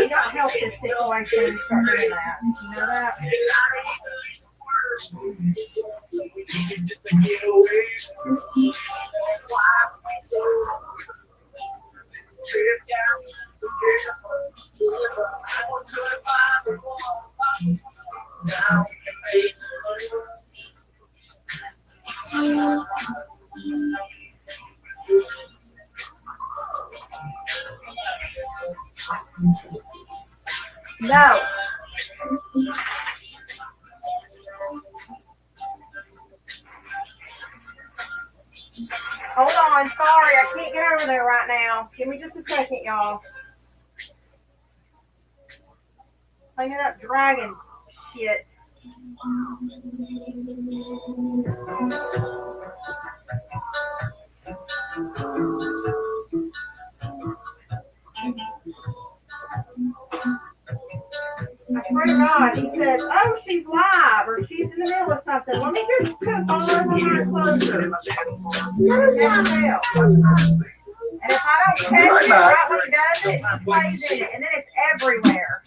don't help this situation and start doing that. You know that? No. Hold on, sorry, I can't get over there right now. Give me just a second, y'all. Clean it up, dragon shit. I swear to God, he says, oh, she's live or she's in the middle of something. Let me just put a phone on my closer. Never fails. And if I don't catch it right when he does it, he plays in it. And then it's everywhere.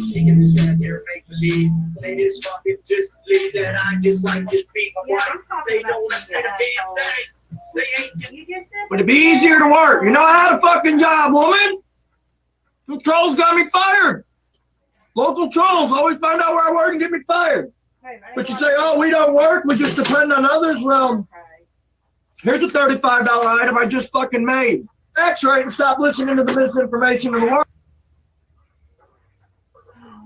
Singing this bad here, make believe. They just fucking just believe that I just like this beat my wife. They don't understand a damn thing. They ain't just. Would it be easier to work? You know I had a fucking job, woman. The trolls got me fired. Local trolls always find out where I work and get me fired. But you say, oh, we don't work, we just depend on others. Well, here's a $35 item I just fucking made. X-ray and stop listening to the misinformation in the world.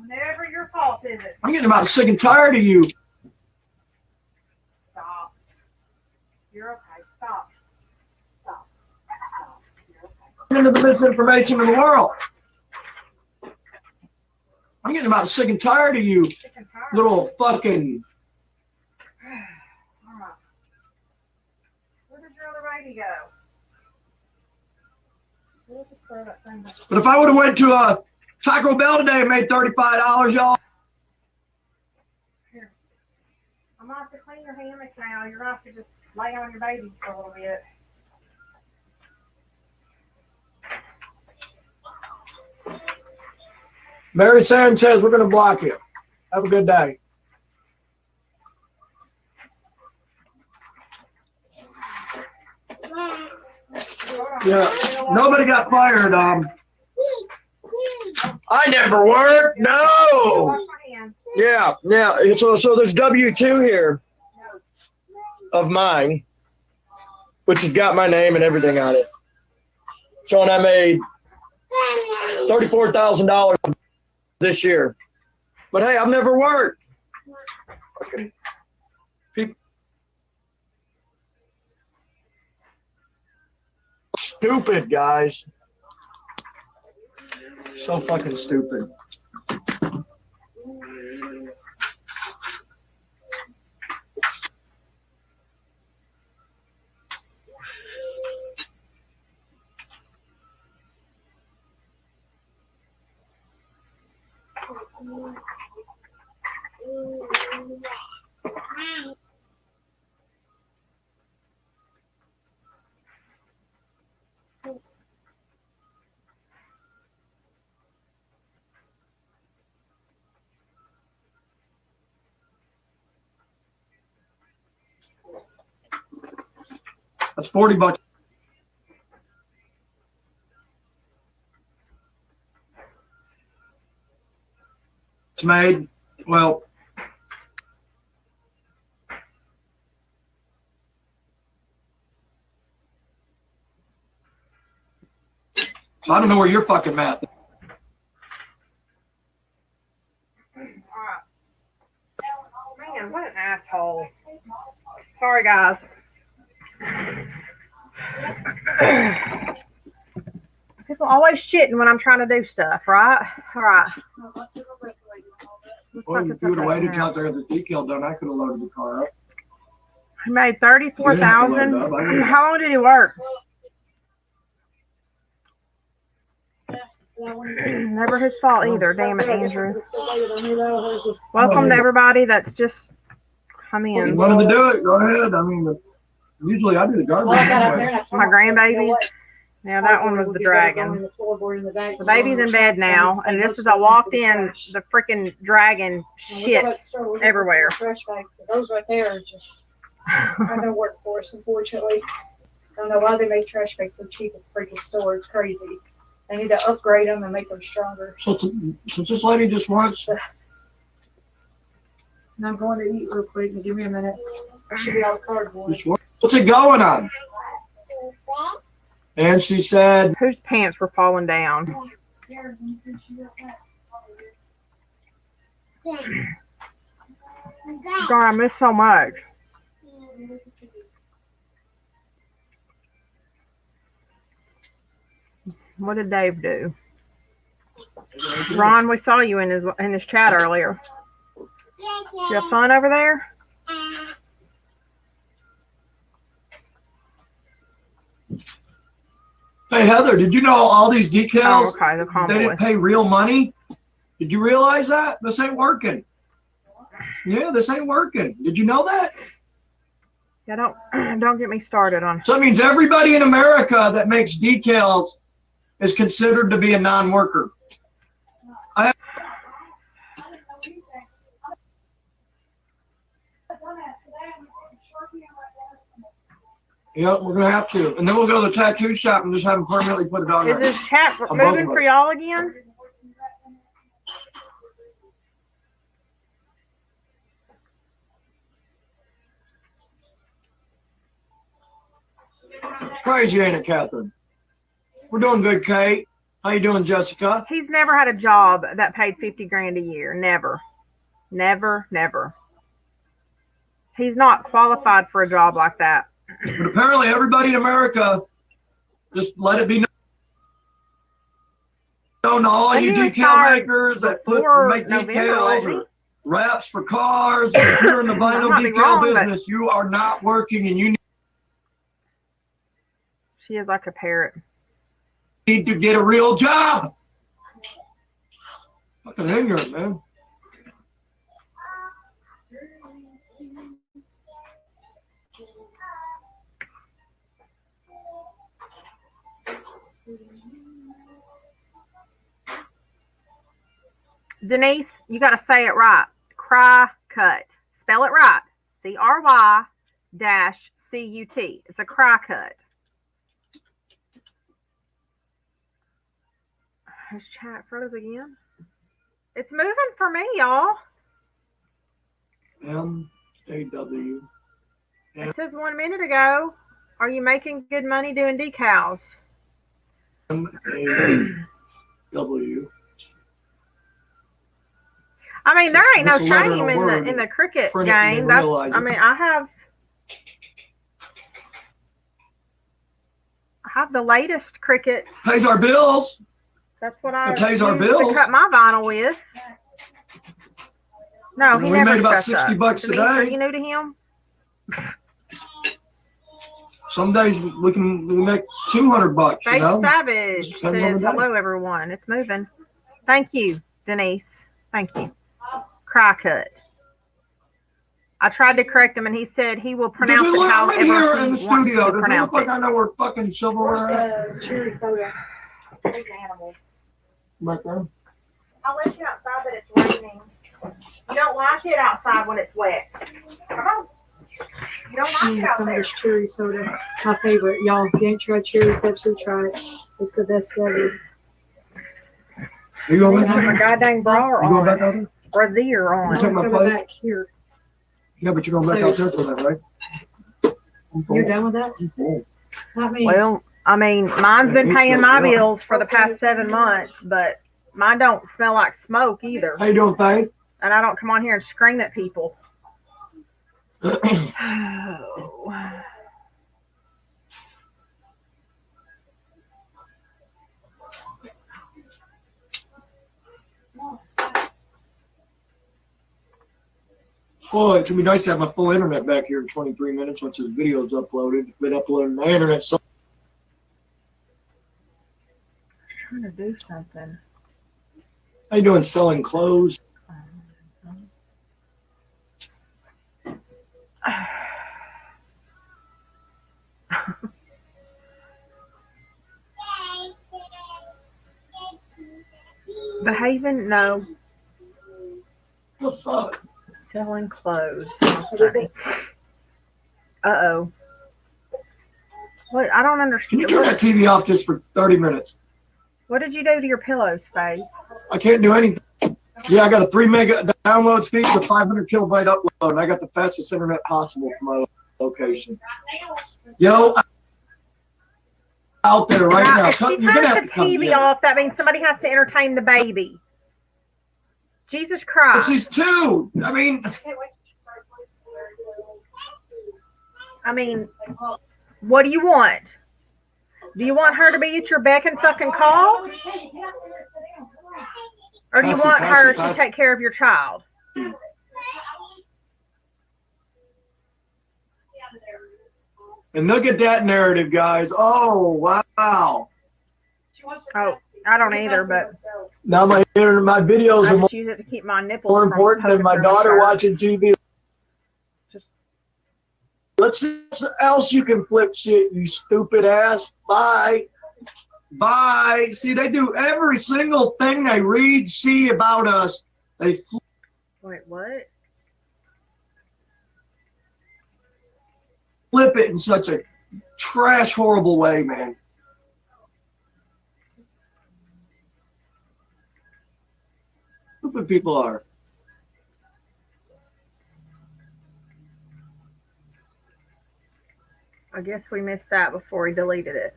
Never your fault, is it? I'm getting about sick and tired of you. Stop. You're okay. Stop. Stop. Stop. You're okay. Listening to the misinformation in the world. I'm getting about sick and tired of you, little fucking. All right. Where did your other baby go? But if I would have went to a Taco Bell today and made $35, y'all. Here. I'm gonna have to clean your hammock now. You're gonna have to just lay on your babies for a little bit. Mary Sanchez, we're going to block you. Have a good day. Hold on. Yeah. Nobody got fired. I never worked. No. Yeah. So there's W-2 here of mine, which has got my name and everything on it. Showing I made $34,000 this year. But hey, I've never worked. People stupid, guys. So fucking stupid. That's $40. It's made. Well, so I don't know where your fucking math is. Man, what an asshole. Sorry, guys. People always shitting when I'm trying to do stuff, right? All right. Well, if you would have waited till after the decal done, I could have loaded the car up. He made $34,000. How long did he work? Never his fault either. Damn it, Andrew. Welcome to everybody that's just come You in. wanted to do it? Go ahead. I mean, usually I do the garbage. My grandbabies. Yeah, that one was the dragon. The baby's in bed now, and just as I walked in, the freaking dragon shit everywhere. Those right there are just, I know workforce, unfortunately. I don't know why they make trash bags so cheap at the freaking store. It's crazy. They need to upgrade them and make them stronger. So this lady just wants. And I'm going to eat real quick. And give me a minute. I should be out of cardboard. What's it going on? And she said, Whose pants were falling down? God, I miss so much. What did Dave do? Ron, we saw you in his chat earlier. You have fun over there? hey, Heather, did you know all these decals, Oh, okay, the they didn't convoy. pay real money? Did you realize that? This ain't working. Yeah, this ain't working. Did you know that? Yeah, don't get me started on. So that means everybody in America that makes decals is considered to be a non-worker. Yep, we're gonna have to, and then we'll go to the tattoo shop and just have them permanently put it on Is there. this chat moving for y'all again? Crazy, ain't it, Catherine? We're doing good, Kate. How you doing, Jessica? He's never had a job that paid 50 grand a year. Never. Never, never. He's not qualified for a job like that. But apparently everybody in America, just let it be known to all you He was decal fired makers that before make November, decals wasn't he? or wraps for cars. If you're in the vinyl might be decal wrong, but- business, you are not working and you She is like a parrot. need to get a real job. Fucking ignorant, man. Denise, you got to say it right. Cry cut. Spell it right. CRY-CUT. It's a cry cut. His chat froze again. It's moving for me, y'all. MAW. It says 1 minute ago. Are you making good money doing decals? MAW. I mean, there ain't no Just a letter and a shame word. in the cricket Print it and game. they That's. realize I it. mean, I have the latest cricket. Pays our bills. That's what I It pays use our to bills. cut my vinyl with. No, he We never made about shuts up. $60 Denise, are today. you new to him? Some days we make $200. Faith Savage Just depends on says, the day. hello, everyone. It's moving. Thank you, Denise. Thank you. Cry cut. I tried to correct him, and he said he will pronounce it however I'm here he in the wants studio. to Does it pronounce look like it. I know where fucking silverware at? Cherry soda. These animals. Right there. I'll let you outside, but it's raining. You don't like it outside when it's wet. Come on. You don't like it out Some of there. this cherry soda. My favorite. Y'all, if you ain't tried cherry Pepsi, try it. It's the best ever. You going I back have my out goddamn bra there? You going back on. out there? Brazier I'm Take on. my coming plate? back here. Yeah, but you're going back out there for that, right? I'm full. You're done with that? I'm full. Not me. Well, I mean, mine's been paying my bills for the past 7 months, but mine don't smell like smoke either. How you doing, Faith? And I don't come on here and scream at people. Boy, it's gonna be nice to have my full internet back here in 23 minutes once this video's uploaded. Been uploading my internet. So Trying to do something. how you doing, selling clothes? Behaving? No. The fuck? Selling clothes. How funny. Uh-oh. What? I don't Can understand. you turn that TV off just for 30 minutes? What did you do to your pillows, Faith? I can't do anything. Yeah, I got a 3 mega download speed with 500 kilobyte upload, and I got the fastest internet possible for my location. Yo, I'm out there right now. If she You're gonna have turns to the come TV get it. off, that means somebody has to entertain the baby. Jesus Christ. She's 2. I mean, what do you want? Do you want her to be at your beck and fucking call? Or do you want her to take care of your child? And look at that narrative, guys. Oh, wow. Oh, I don't either, but Now my videos I are just use it to keep my nipples more from important than poking my through my daughter shirt. watching TV. Let's see what else you can flip shit, you stupid ass. Bye. Bye. See, they do every single thing they read, see about us. They Wait, what? flip it in such a trash, horrible way, man. Stupid people are. I guess we missed that before he deleted it.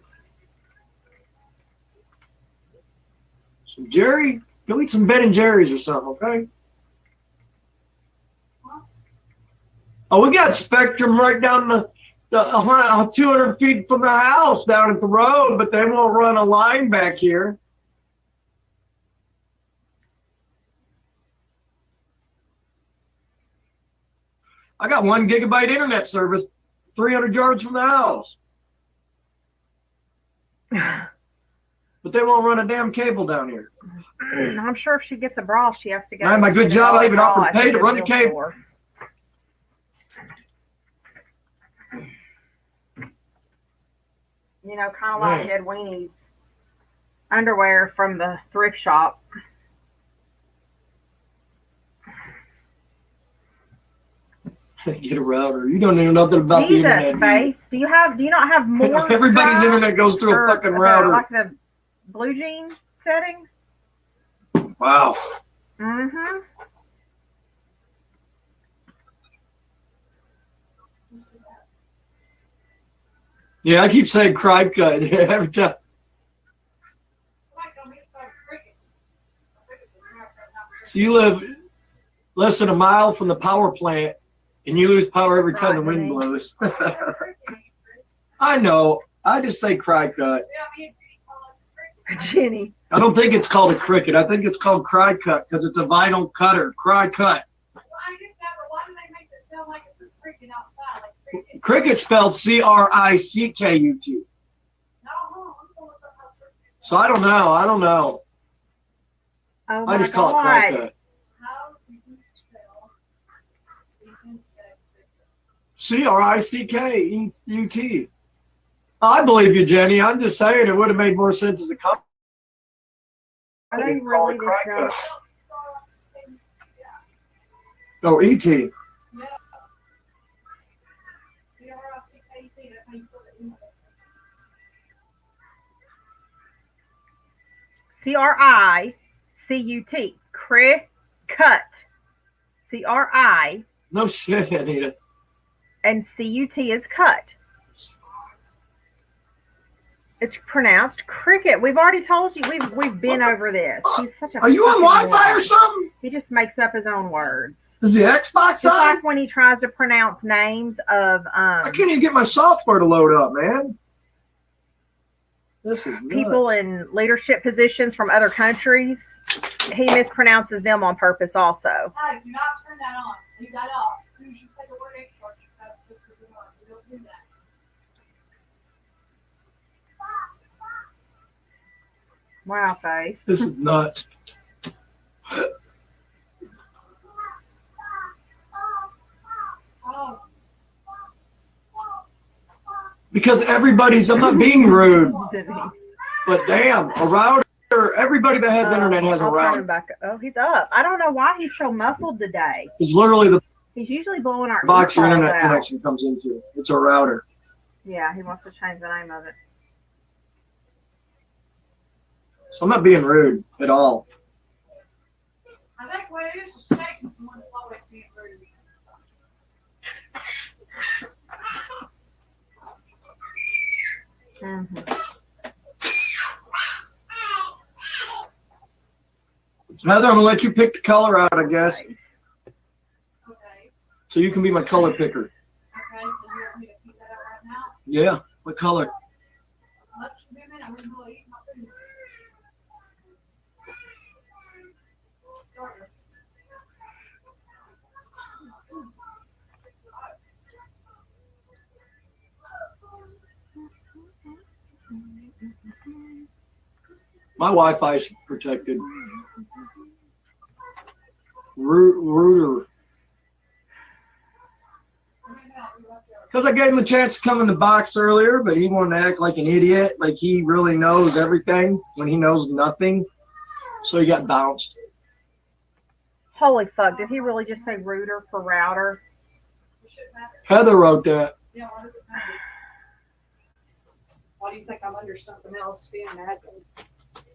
So Jerry, go eat some Ben and Jerry's or something, okay? Oh, we got Spectrum right down the 200 feet from the house down at the road, but they won't run a line back here. I got 1 gigabyte internet service 300 yards from the house. But they won't run a damn cable down here. I'm sure if she gets a bra, she has to go. I have my good get a job. I dollar even bra offered at pay to run the Goodwill cable. store. You know, kind of like Ed Weenie's underwear from the thrift shop. Get a router. You don't know nothing about the Jesus, internet. Faith. Do you not have more? Everybody's drive? internet goes through a Or fucking the- router. Like the blue jean setting? Wow. Mm-hmm. Yeah, I keep saying crime cut every time. So you live less than a mile from the power plant, and you lose power every time the wind blows. I know. I just say cry cut. Jenny. I don't think it's called a cricket. I think it's called cry cut because it's a vinyl cutter. Cry cut. Cricket spelled C-R-I-C-K-U-T. So I don't know. Oh I just call it cry cut. C-R-I-C-K-U-T. I believe you, Jenny. I'm just saying it would have made more sense as a company. Are they really this young? No, E.T. C-R-I-C-U-T. Cut. C-R-I. No shit, Anita. And C-U-T is cut. It's pronounced cricket. We've already told you. We've been over this. He's such a. Are you on Wi-Fi or something? He just makes up his own words. Is the Xbox Just on? like when he tries to pronounce names of I can't even get my software to load up, man. This is nuts. People in leadership positions from other countries. He mispronounces them on purpose also. Hey, do not turn that on. Leave that off. As soon as you say the word export, you gotta put it on. You don't do that. Wow, Faith. This is nuts. Oh, Because everybody's, I'm not being rude, Denise. but damn, a router, everybody that has internet has a I'll turn him router. back. Oh, he's up. I don't know why he's so muffled today. It's literally the He's usually blowing our box your earphones internet out. connection comes into. It's a router. Yeah, he wants to change the name of it. So I'm not being rude at all. I think what it is steak is the one flow it being rude. Mm-hmm. Heather, I'm gonna let you pick the color out, I guess, Okay. so you can be my color picker. Okay, so you want me to keep that out right now? Yeah, what color? Let's do a minute. I'm gonna go eat my food. Starter. My Wi-Fi is protected. Router. Because I gave him a chance to come in the box earlier, but he wanted to act like an idiot, like he really knows everything when he knows nothing. So he got bounced. Holy fuck! Did he really just say router for router? Heather wrote that. Yeah, why does it matter? Why do you think I'm under something else being admin?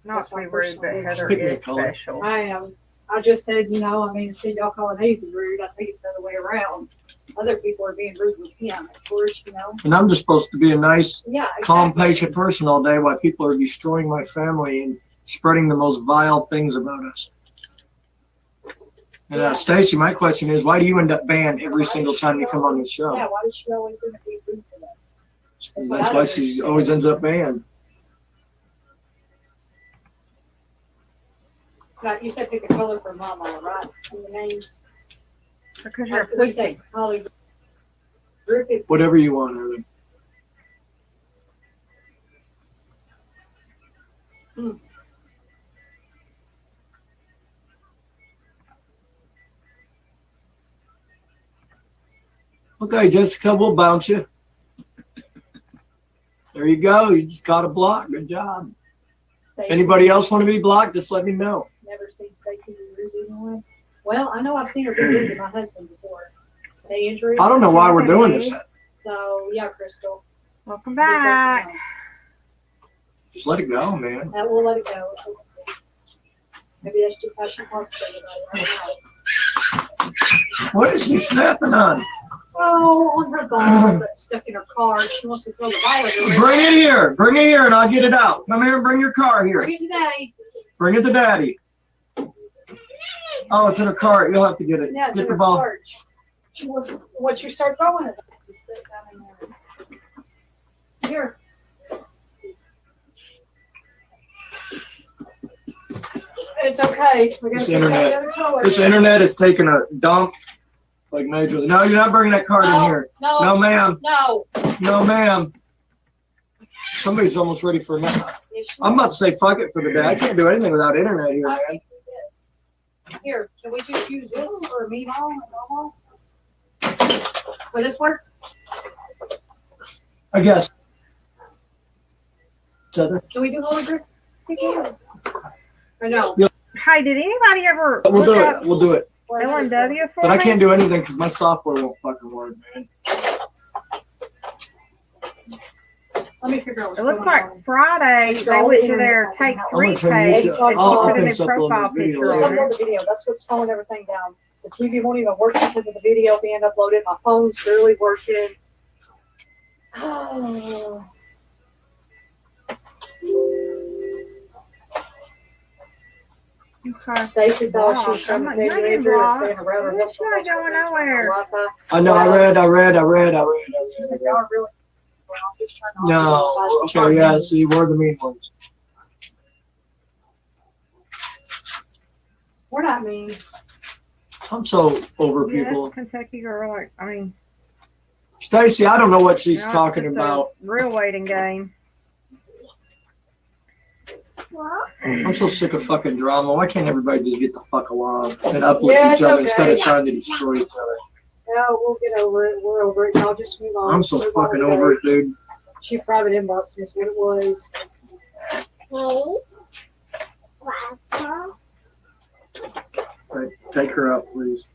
Not to be rude, but Heather Pick me a is color. special. I am. I just said, you know, I mean, instead y'all calling Hazy rude, I think it's the other way around. Other people are being rude with him, of course, you know. And I'm just supposed to be a nice, Yeah, calm, exactly. patient person all day while people are destroying my family and spreading the most vile things about us. And Yeah. Stacy, my question is, why do you end up banned every single time you come on the show? Yeah, why does she always end up being rude to them? That's why she always ends up banned. Like you said, pick a color for Mama, right? And the names. Because you're a What do you pussy. think? Holly, Griffith. Whatever you want, Heather. Okay, Jessica, we'll bounce you. There you go. You just got a block. Good job. Stacey. Anybody else want to be blocked? Just let me know. Never seen Stacey be rude anyway. Well, I know I've seen her be rude to my husband before. Knee injury. I don't know why we're doing this. So, yeah, Crystal. Welcome Just let me back. know. Just let it go, man. We'll let it go. Maybe that's just how she talks to everybody right now. What is she snapping on? Oh, on her ball that's stuck in her car. She wants to throw the ball at her. Bring it here. Bring it here and I'll get it out. Come here and bring your car here. Bring it today. Bring it to Daddy. Oh, it's in her car. You'll have to get it. Yeah, it's Get in the her ball. car. She wants, once you start throwing it, you put it down in there. Here. It's okay. We're gonna This put internet- the other color This in. internet is taking a dump like majorly. No, you're not bringing that card in here. No, No, ma'am. no. No, ma'am. Somebody's almost ready for a nap. Yes, she I'm about to say fuck it for the day. I can't do anything without internet here, I man. can do this. Here, can we just use this for me, Mom? Will this work? I guess. Southern. Can we do Holy Grip? Or no? Hey, did anybody ever We'll do look it. up We'll do it. LMW for But I me? can't do anything because my software won't fucking work, man. Let me figure out what's It looks going like on. Friday they went to their take three turn page YouTube- and I'll she put a new fix up on profile this video picture Just on later. it. upload the video. That's what's slowing everything down. The TV won't even work because of the video being uploaded. My phone's barely working. Oh. Okay. Safe is all she's I'm trying not- to you're take not Andrew and blocked. staying around her. You're not going nowhere. Wi-Fi. I know. I read. She said, y'all are really. Well, I'm just trying to. No. Okay. Yeah. See, we're the mean ones. We're not mean. I'm so over Yeah, people. that's Kentucky girl. Like, I mean, Stacy, I don't know what she's now it's talking just about. a real waiting game. I'm so sick of fucking drama. Why can't everybody just get the fuck along and uplift Yeah, each it's other okay. instead of trying to destroy each other? Yeah, we'll get over it. We're over it. Y'all just move on. I'm so Move on fucking today. over it, dude. She private inboxed me, is what it was. Right, take her out, please.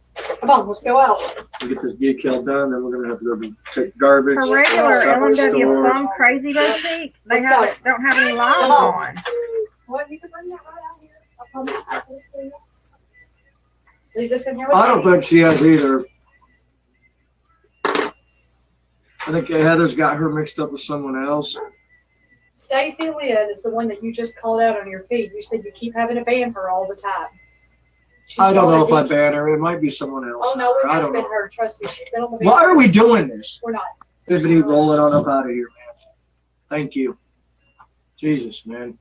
Come on, let's go out. We get this gig kill done, then we're gonna have to go take garbage. Her regular stuff at the LMW store. Plum Crazy Boutique, they Let's don't have any lives Come on. on. What, you can bring that right out here. I'll promise I'll put it for you. Leave this in here with I don't me. think she has either. I think Heather's got her mixed up with someone else. Stacy Lynn is the one that you just called out on your feed. You said you keep having to ban her all the time. She's I don't know if I already- ban her. It might be someone else. Oh, no, it I has don't been know. her. Trust me. She's been on the Why are we video. doing this? We're not. Tiffany, roll it on up out of here, man. Thank you. Jesus, man.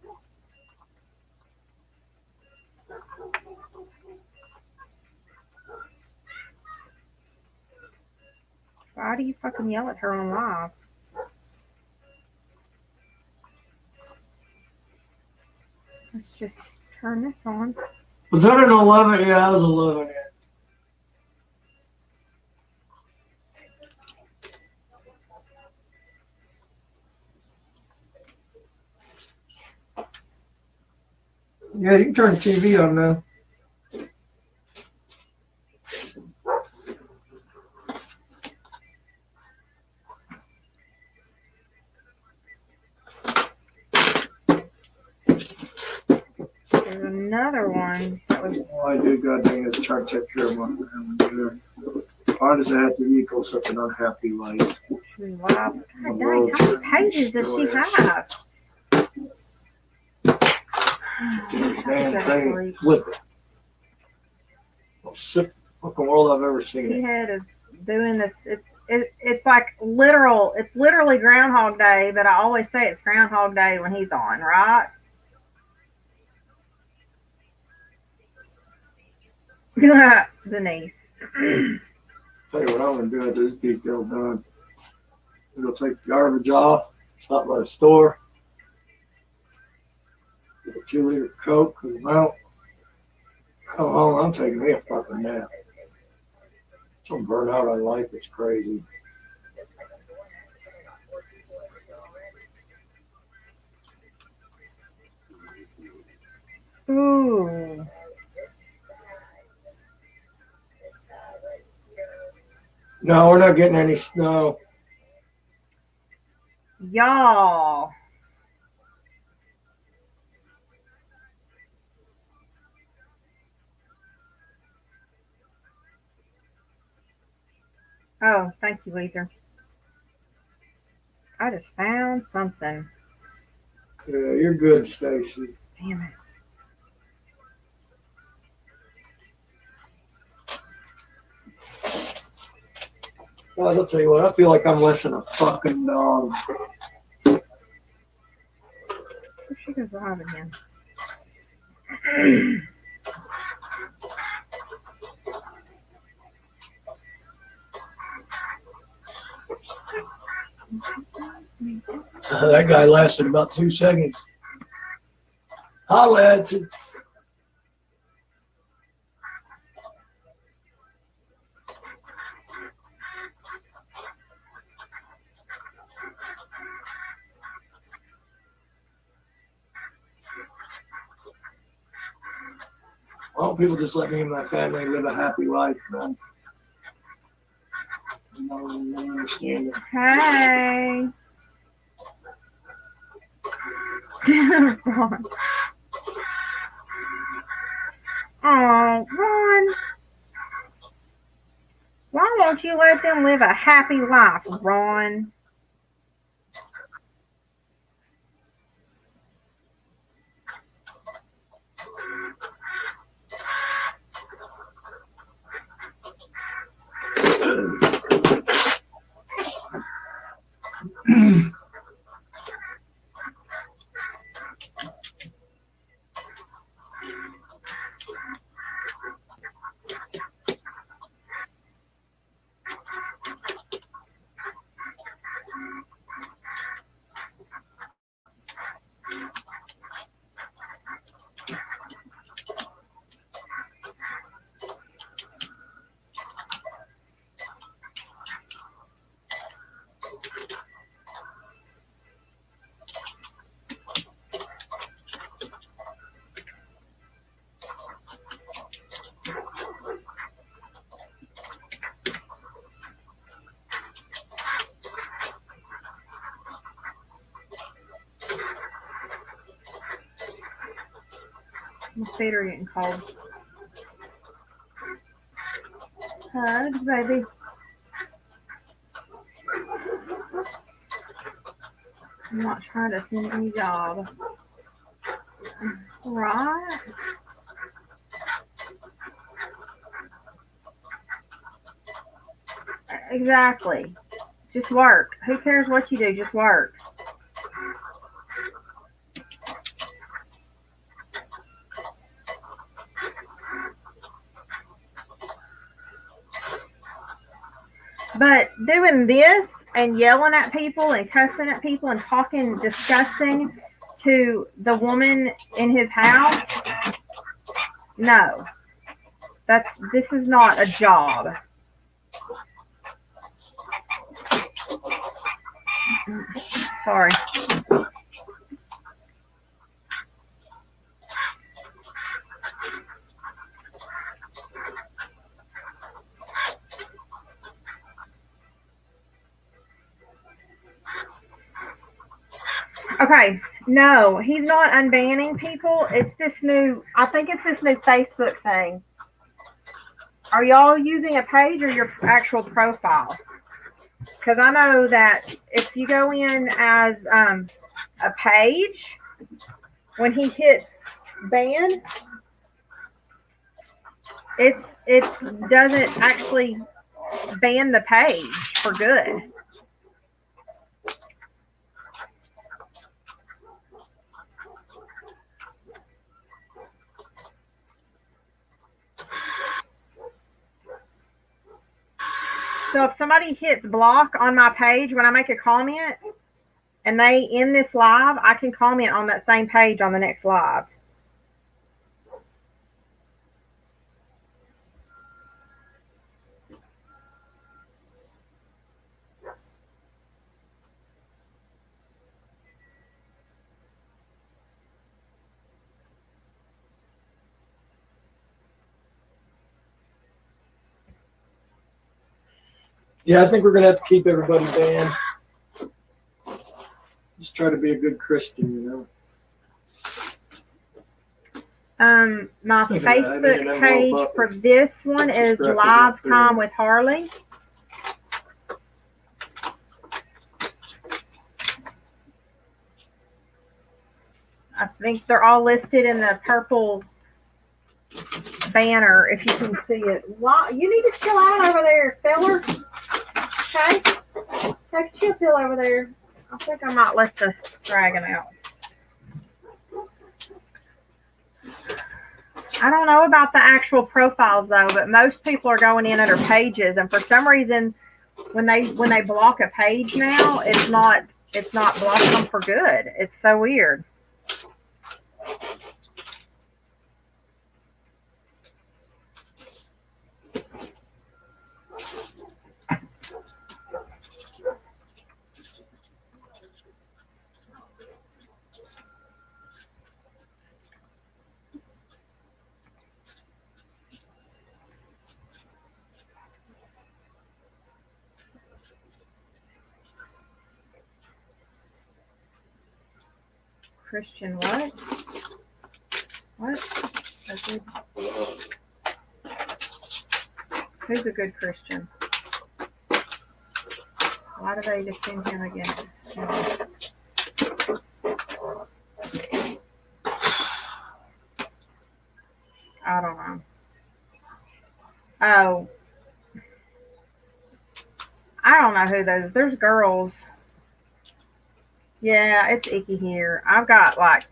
Why do you fucking yell at her on live? Let's just turn this on. Was that an 11? Yeah, that was 11. Yeah. Yeah, you can turn the TV on now. There's another one that was All I do, God dang it, is try to take care of my family. Why does it have to equal such an unhappy life? actually live. God dang, how many pages does she have? Damn thing, flip it. Most sick fucking world I've ever He seen. had is doing this. It's like literal. It's literally Groundhog Day, but I always say it's Groundhog Day when he's on, right? Denise. Tell you what I'm gonna do after this detail done. I'm gonna take the garbage off, stop by the store, get a 2-liter Coke, cause I'm out. Come home, I'm taking me a fucking nap. Some burnout on life is crazy. Ooh. No, we're not getting any snow. Y'all. Oh, thank you, Weezer. I just found something. Yeah, you're good, Stacy. Damn it. Well, I'll tell you what, I feel like I'm less than a fucking dog. Where she goes live again? That guy lasted about 2 seconds. Holla at you. Why don't people just let me and my family live a happy life, man? I don't understand it. Hey. Ron. Oh, Ron. Why won't you let them live a happy life, Ron? My feet are getting cold. Hugs, baby. I'm not trying to finish any job. Right? Exactly. Just work. Who cares what you do? Just work. But doing this and yelling at people and cussing at people and talking disgusting to the woman in his house, no. This is not a job. Sorry. Okay, no, he's not unbanning people. It's this new, I think it's this new Facebook thing. Are y'all using a page or your actual profile? Because I know that if you go in as a page, when he hits ban, it's doesn't actually ban the page for good. So if somebody hits block on my page when I make a comment and they end this live, I can comment on that same page on the next live. Yeah, I think we're gonna have to keep everybody banned. Just try to be a good Christian, you know. My Facebook page for this one is Live Time with Harley. I think they're all listed in the purple banner, if you can see it. Wow, you need to chill out over there, feller. Okay? Take a chill pill over there. I think I might let the dragon out. I don't know about the actual profiles though, but most people are going in under pages, and for some reason, when they block a page now, it's not blocking them for good. It's so weird. Christian what? What? Who's a good Christian? Why do they defend him again? I don't know. Oh. I don't know who those. There's girls. Yeah, it's icky here. I've got like.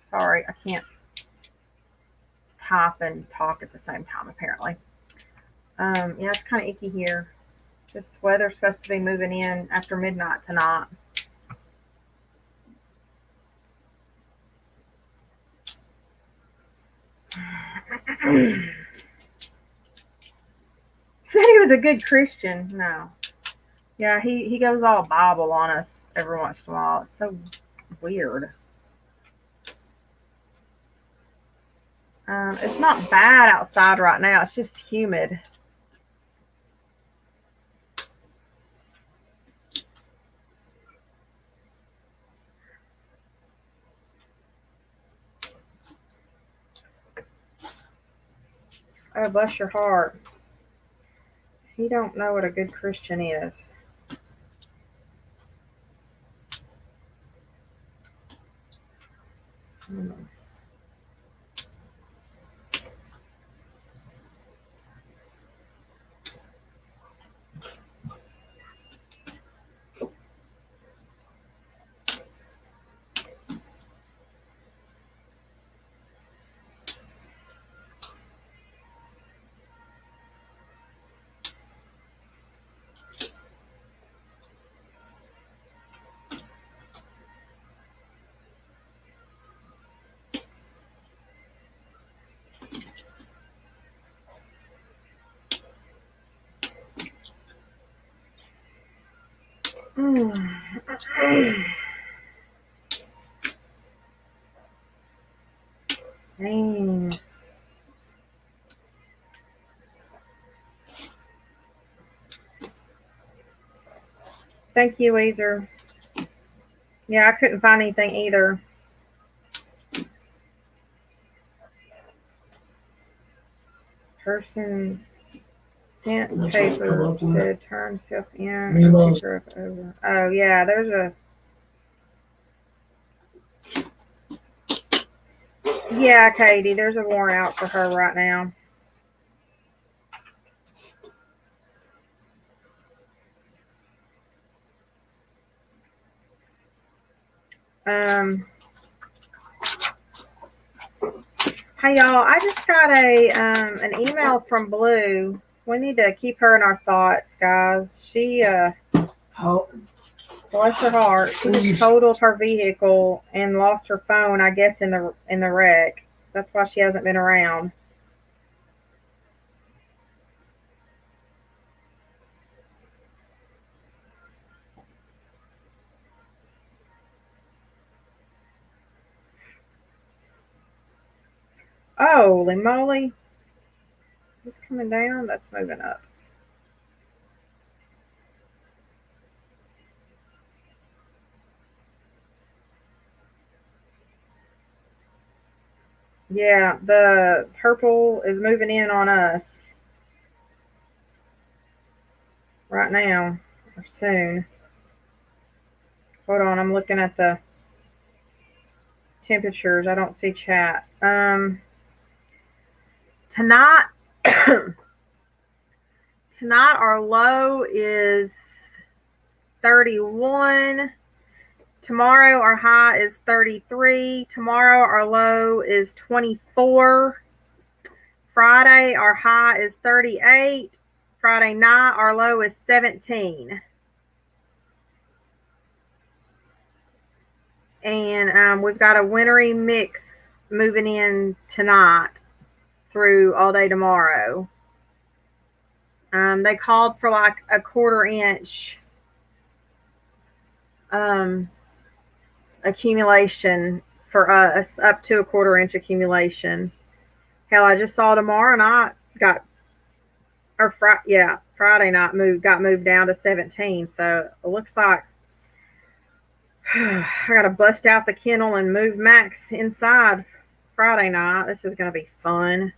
Sorry, I can't type and talk at the same time, apparently. Yeah, it's kind of icky here. This weather's supposed to be moving in after midnight tonight. Said he was a good Christian. No. Yeah, he goes all Bible on us every once in a while. It's so weird. It's not bad outside right now. It's just humid. Oh, bless your heart. He don't know what a good Christian is. Dang. Thank you, Weezer. Yeah, I couldn't find anything either. Person sent paper, said turn self in. Over. Oh, yeah, there's a. Yeah, Katie, there's a warrant out for her right now. Hey y'all, I just got an email from Blue. We need to keep her in our thoughts, guys. She bless her heart, she just totaled her vehicle and lost her phone, I guess, in the wreck. That's why she hasn't been around. Holy moly. Is this coming down? That's moving up. Yeah, the purple is moving in on us right now, or soon. Hold on, I'm looking at the temperatures. I don't see chat. Tonight, tonight our low is 31. Tomorrow our high is 33. Tomorrow our low is 24. Friday our high is 38. Friday night our low is 17. And we've got a wintry mix moving in tonight through all day tomorrow. They called for like a 1/4 inch accumulation for us, up to a 1/4 inch accumulation. Hell, I just saw tomorrow night Friday night got moved down to 17. So it looks like I gotta bust out the kennel and move Max inside Friday night. This is gonna be fun.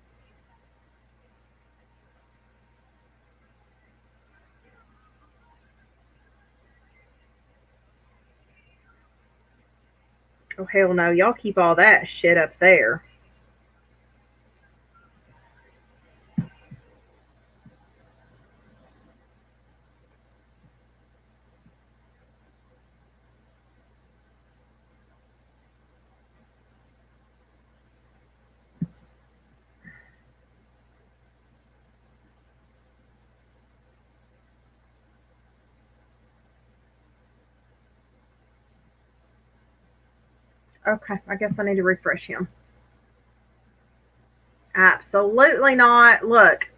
Oh hell no, y'all keep all that shit up there. Okay, I guess I need to refresh him. Absolutely not. Look,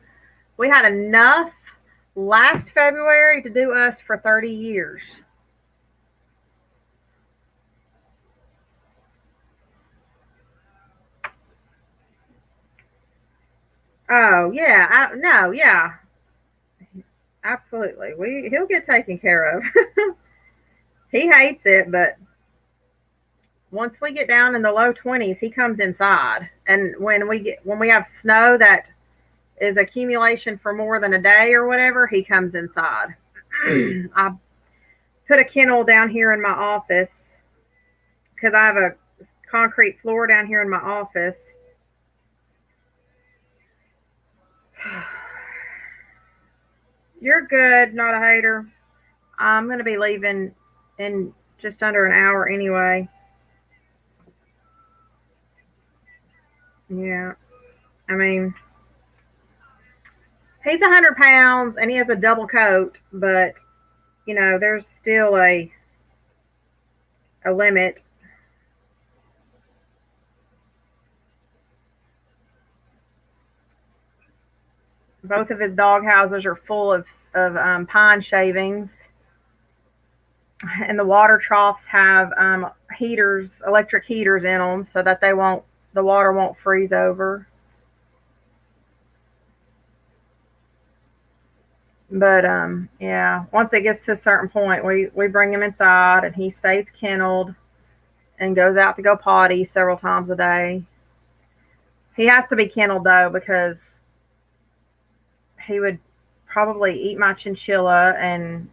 we had enough last February to do us for 30 years. Oh, yeah. No, yeah. Absolutely. He'll get taken care of. He hates it, but once we get down in the low 20s, he comes inside. And when we have snow that is accumulation for more than a day or whatever, he comes inside. I put a kennel down here in my office because I have a concrete floor down here in my office. You're good, not a hater. I'm going to be leaving in just under an hour anyway. Yeah. I mean, he's 100 pounds and he has a double coat, but, you know, there's still a limit. Both of his dog houses are full of pine shavings. And the water troughs have electric heaters in them so that the water won't freeze over. But yeah, once it gets to a certain point, we bring him inside and he stays kenneled and goes out to go potty several times a day. He has to be kenneled though, because he would probably eat my chinchilla, and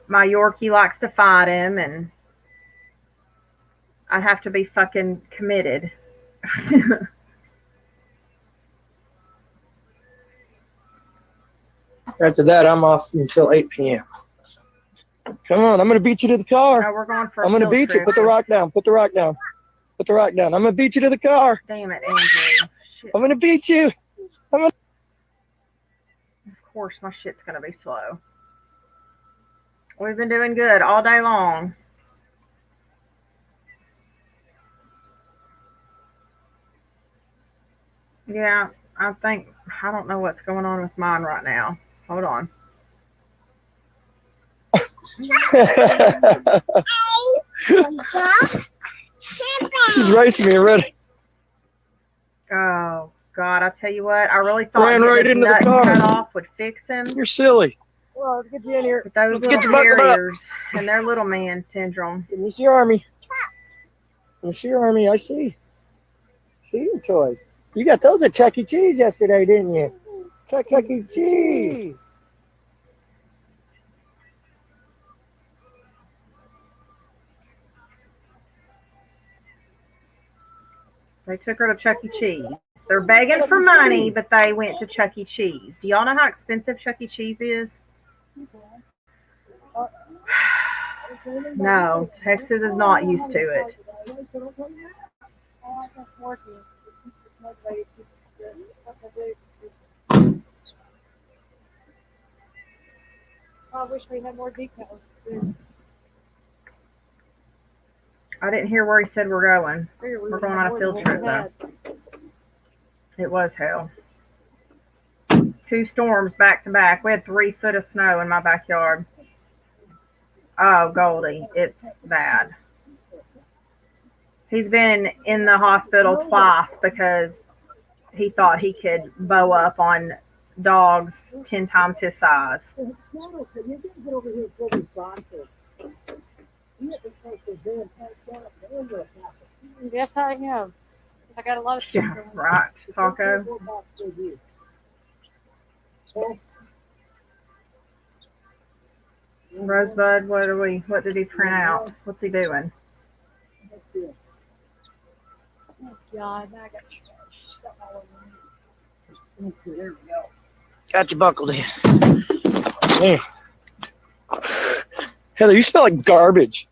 my Yorkie likes to fight him, and I'd have to be fucking committed. After that, I'm off until 8 p.m. Come on, I'm going to beat you to the car. No, we're going for I'm going to beat you. Put the rock down. Put the rock down. Put the rock down. I'm going to beat you to the car. Damn it, Andrew. Shit. I'm going to beat you. Of course, my shit's going to be slow. We've been doing good all day long. Yeah, I don't know what's going on with mine right now. Hold on. She's racing me already. Oh, God, I tell you what, I really thought Ran right into the nuts car. cut off would fix him. You're silly. Well, let's get you in here. But those Let's little get the bucket up. terriers and their little man syndrome. Give me your army. You see, Army, I see. See your toys. You got those at Chuck E. Cheese yesterday, didn't you? Chuck E. Cheese. They took her to Chuck E. Cheese. They're begging for money, but they went to Chuck E. Cheese. Do y'all know how expensive Chuck E. Cheese is? No, Texas is not used to it. I wish we had more details. I didn't hear where he said we're going. We're going on a field trip, though. It was hell. 2 storms back to back. We had 3 foot of snow in my backyard. Oh, Goldie, it's bad. He's been in the hospital twice because he thought he could bow up on dogs 10 times his size. Yes, I am. I got a lot of stuff. Yeah, right, Taco. Rosebud, what did he print out? What's he doing? God, now I got something all over me. There we go. Got you buckled in. There. Heather, you smell like garbage.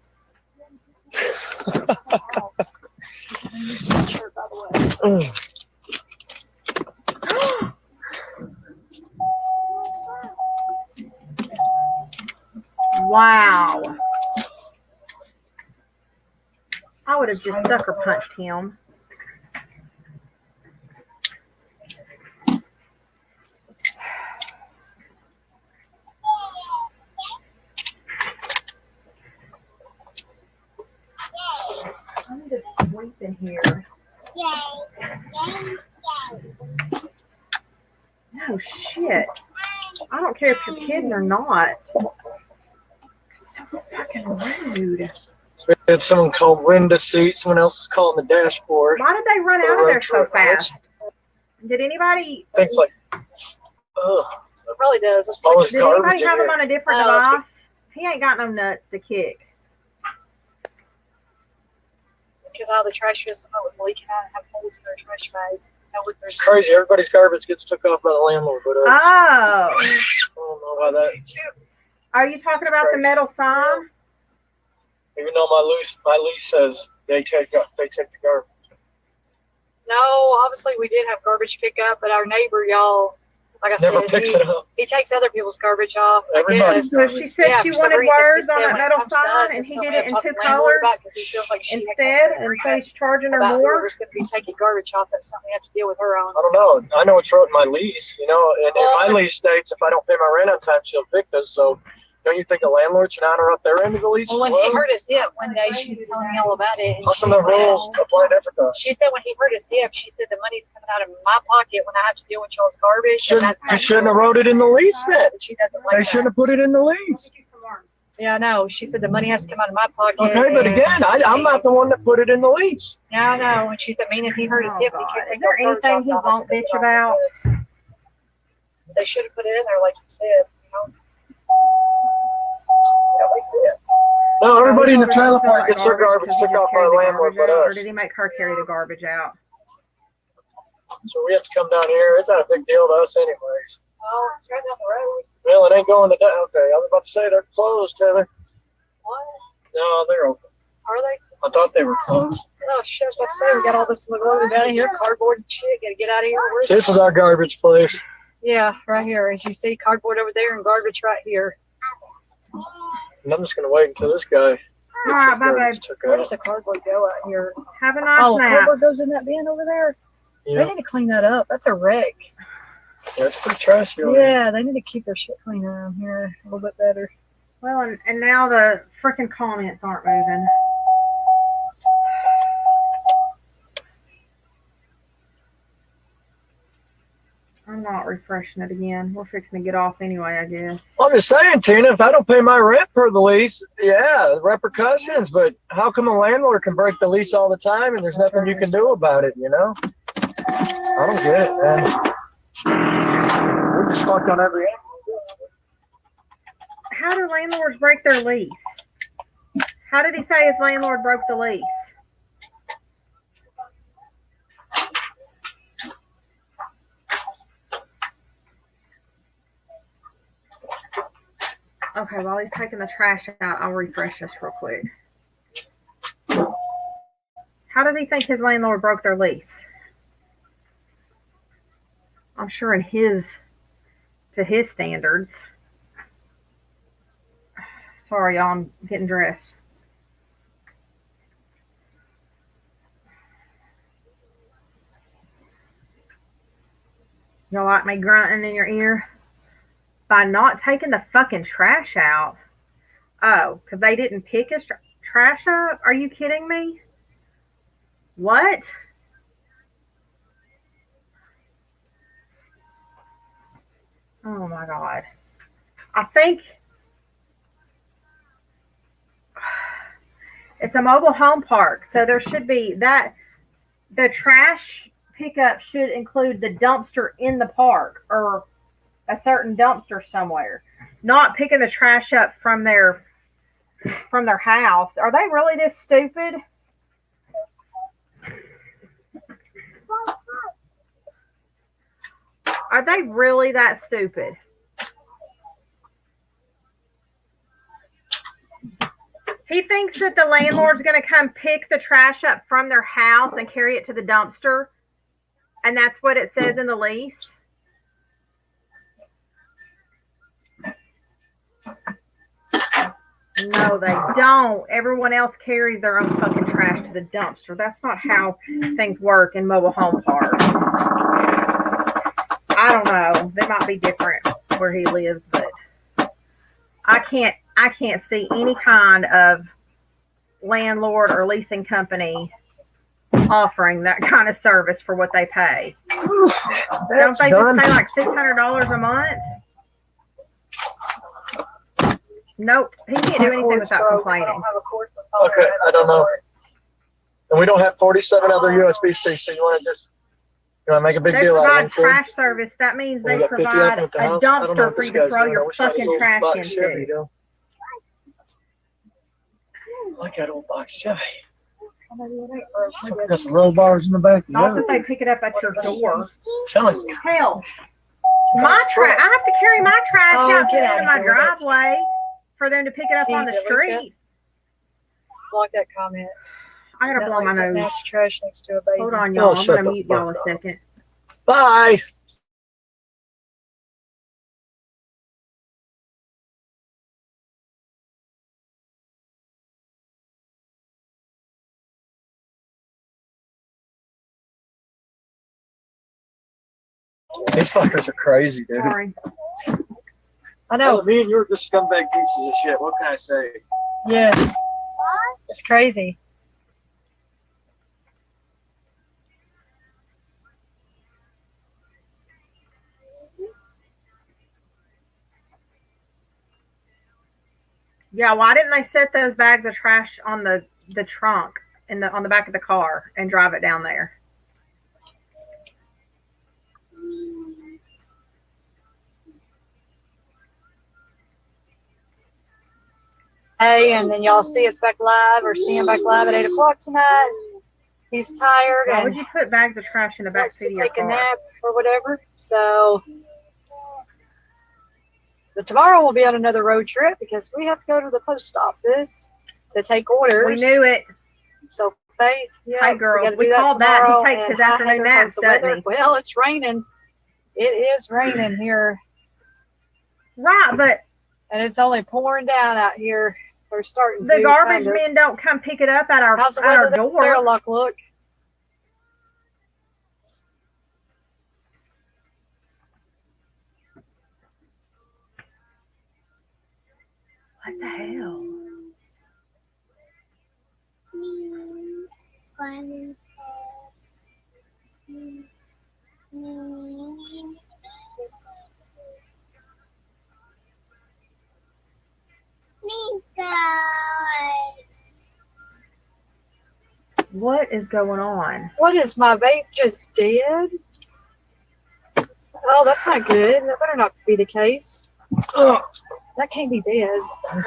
Shirt, by the way. Wow. I would have just sucker punched him. I need to sweep in here. No shit. I don't care if you're kidding or not. So fucking rude. We had someone called window seat. Someone else is calling the dashboard. Why did they run out of there so fast? Did anybody? Things like, It probably does. Did anybody have him on a different device? He ain't got no nuts to kick. Because all the trash was leaking out and have holes in their trash bags. It's crazy. Everybody's garbage gets took off by the landlord, but Oh. I don't know why that. Are you talking about the metal sign? Even though my lease says they take the garbage. No, obviously we did have garbage pickup, but our neighbor, y'all, like I Never said, picks it up. he takes other people's garbage off. Everybody. So she said Yeah, she for some wanted reason, words he on said that when it metal comes to us, sign, and it's he something did it we in have to 2 talk to the landlord colors about 'cause he feels like she has instead, to and so he's charging her about more. whoever's going to be taking garbage off. That's something we have to deal with her on. I don't know. I know it's wrote in my lease, and my lease states if I don't pay my rent on time, she'll evict us. So, don't you think a landlord should honor up their end of the lease? Well, when he hurt his hip one day, she was telling me all about it. And How come the rules apply to everybody? she said when he hurt his hip, she said the money's coming out of my pocket when I have to deal with y'all's garbage. You shouldn't have wrote it in the lease then. She doesn't like They shouldn't have put it in the lease. Yeah, I know. She said the money has to come out of my pocket. Okay, but again, I'm not the one that put it in the lease. Yeah, I know. And she said, if he hurt his hip, he can't Is take there those garbage anything he off. won't bitch about? They should have put it in there, like you said. That makes sense. No, everybody in the trailer park gets their garbage took off by the landlord but Or us. did he make her carry the garbage out? So we have to come down here. It's not a big deal to us anyways. Oh, it's right down the road. Well, it ain't going to okay, I was about to say they're closed, Heather. What? No, they're open. Are they? I thought they were closed. Oh, shit. I was about to say, we got all this loaded down here, cardboard and shit. Gotta get out of here. This is our garbage place. Yeah, right here. As you see, cardboard over there and garbage right here. And I'm just going to wait until this guy gets Alright, his bye, garbage babe. took Where out. does the cardboard go out here? Have a nice Oh, nap. cardboard goes in that bin over there? Yeah, They need to clean that up. That's a wreck. it's pretty trashy over here. Yeah, they need to keep their shit clean around here a little bit better. Well, and now the freaking comments aren't moving. I I'm not refreshing it again. We're fixing to get off anyway, I guess. I'm just saying, Tina, if I don't pay my rent per the lease, yeah, repercussions. But how come a landlord can break the lease all the time and there's nothing you can do about it, you know? I don't get it, man. We're just fucked on every end. How do landlords break their lease? How did he say his landlord broke the lease? Okay, while he's taking the trash out, I'll refresh this real quick. How does he think his landlord broke their lease? I'm sure to his standards. Sorry, y'all, I'm getting dressed. Y'all like me grunting in your ear? By not taking the fucking trash out. Oh, because they didn't pick his trash up? Are you kidding me? What? Oh my God. I think it's a mobile home park, so there should be that. The trash pickup should include the dumpster in the park or a certain dumpster somewhere. Not picking the trash up from their house. Are they really this stupid? Are they really that stupid? He thinks that the landlord's going to come pick the trash up from their house and carry it to the dumpster. And that's what it says in the lease. No, they don't. Everyone else carries their own fucking trash to the dumpster. That's not how things work in mobile home parks. I don't know. They might be different where he lives, but I can't see any kind of landlord or leasing company offering that kind of service for what they pay. Don't they just pay like $600 a month? Nope. He can't do anything without complaining. Okay, I don't know. And we don't have 47 other USB-C, so you want to make a big deal out of it. They provide trash service. That means they provide a dumpster for you to throw your fucking trash into. I like that old box Chevy. Got some roll bars in the back. Not that they pick it up at your door. Telling you. Hell, I have to carry my trash out to the end of my driveway for them to pick it up on the street. Like that comment. I gotta blow my nose. Nasty trash next to a baby. Hold on, y'all. I'm gonna mute y'all a second. Bye. These fuckers are crazy, dude. Sorry. I know. Me and you are just scumbag pieces of shit. What can I say? Yes. It's crazy. Yeah, why didn't they set those bags of trash on the trunk on the back of the car and drive it down there? Hey, and then y'all see us back live or see him back live at 8 o'clock tonight. He's tired. Why and would you put bags of trash in the back seat of your take a car? nap or whatever. So, but tomorrow we'll be on another road trip because we have to go to the post office to take orders. We knew it. So Faith, yeah, Hey girls, we called that. He takes his afternoon naps, doesn't he? Well, it's raining. It is raining here. Right, but and it's only pouring down out here. We're starting. The garbage men don't come pick it up at our door. There, look. What the hell? What is going on? What is my vape just dead? Oh, that's not good. That better not be the case. That can't be dead.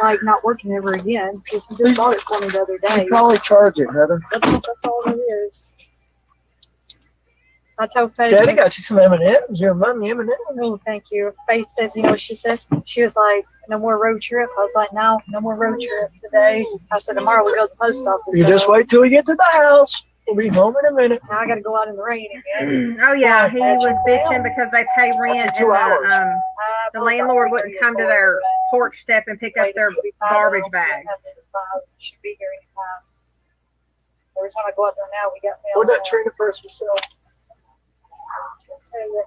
Like not working ever again. Because he just bought it for me the other day. You probably charge it, Heather. That's all it is. I told Faith. Daddy got you some M&M's. Your mommy M&M's. Oh, thank you. Faith says, you know what she says? She was like, no more road trip. I was like, no more road trip today. I said, tomorrow we go to the post office. You just wait till we get to the house. We'll be home in a minute. Now I got to go out in the rain again. Oh yeah, he was bitching because they pay rent and the landlord wouldn't come to their porch step and pick up their garbage bags. Should be here anytime. Every time I go out there now, we got mail. What'd that Trina person sell? Trina,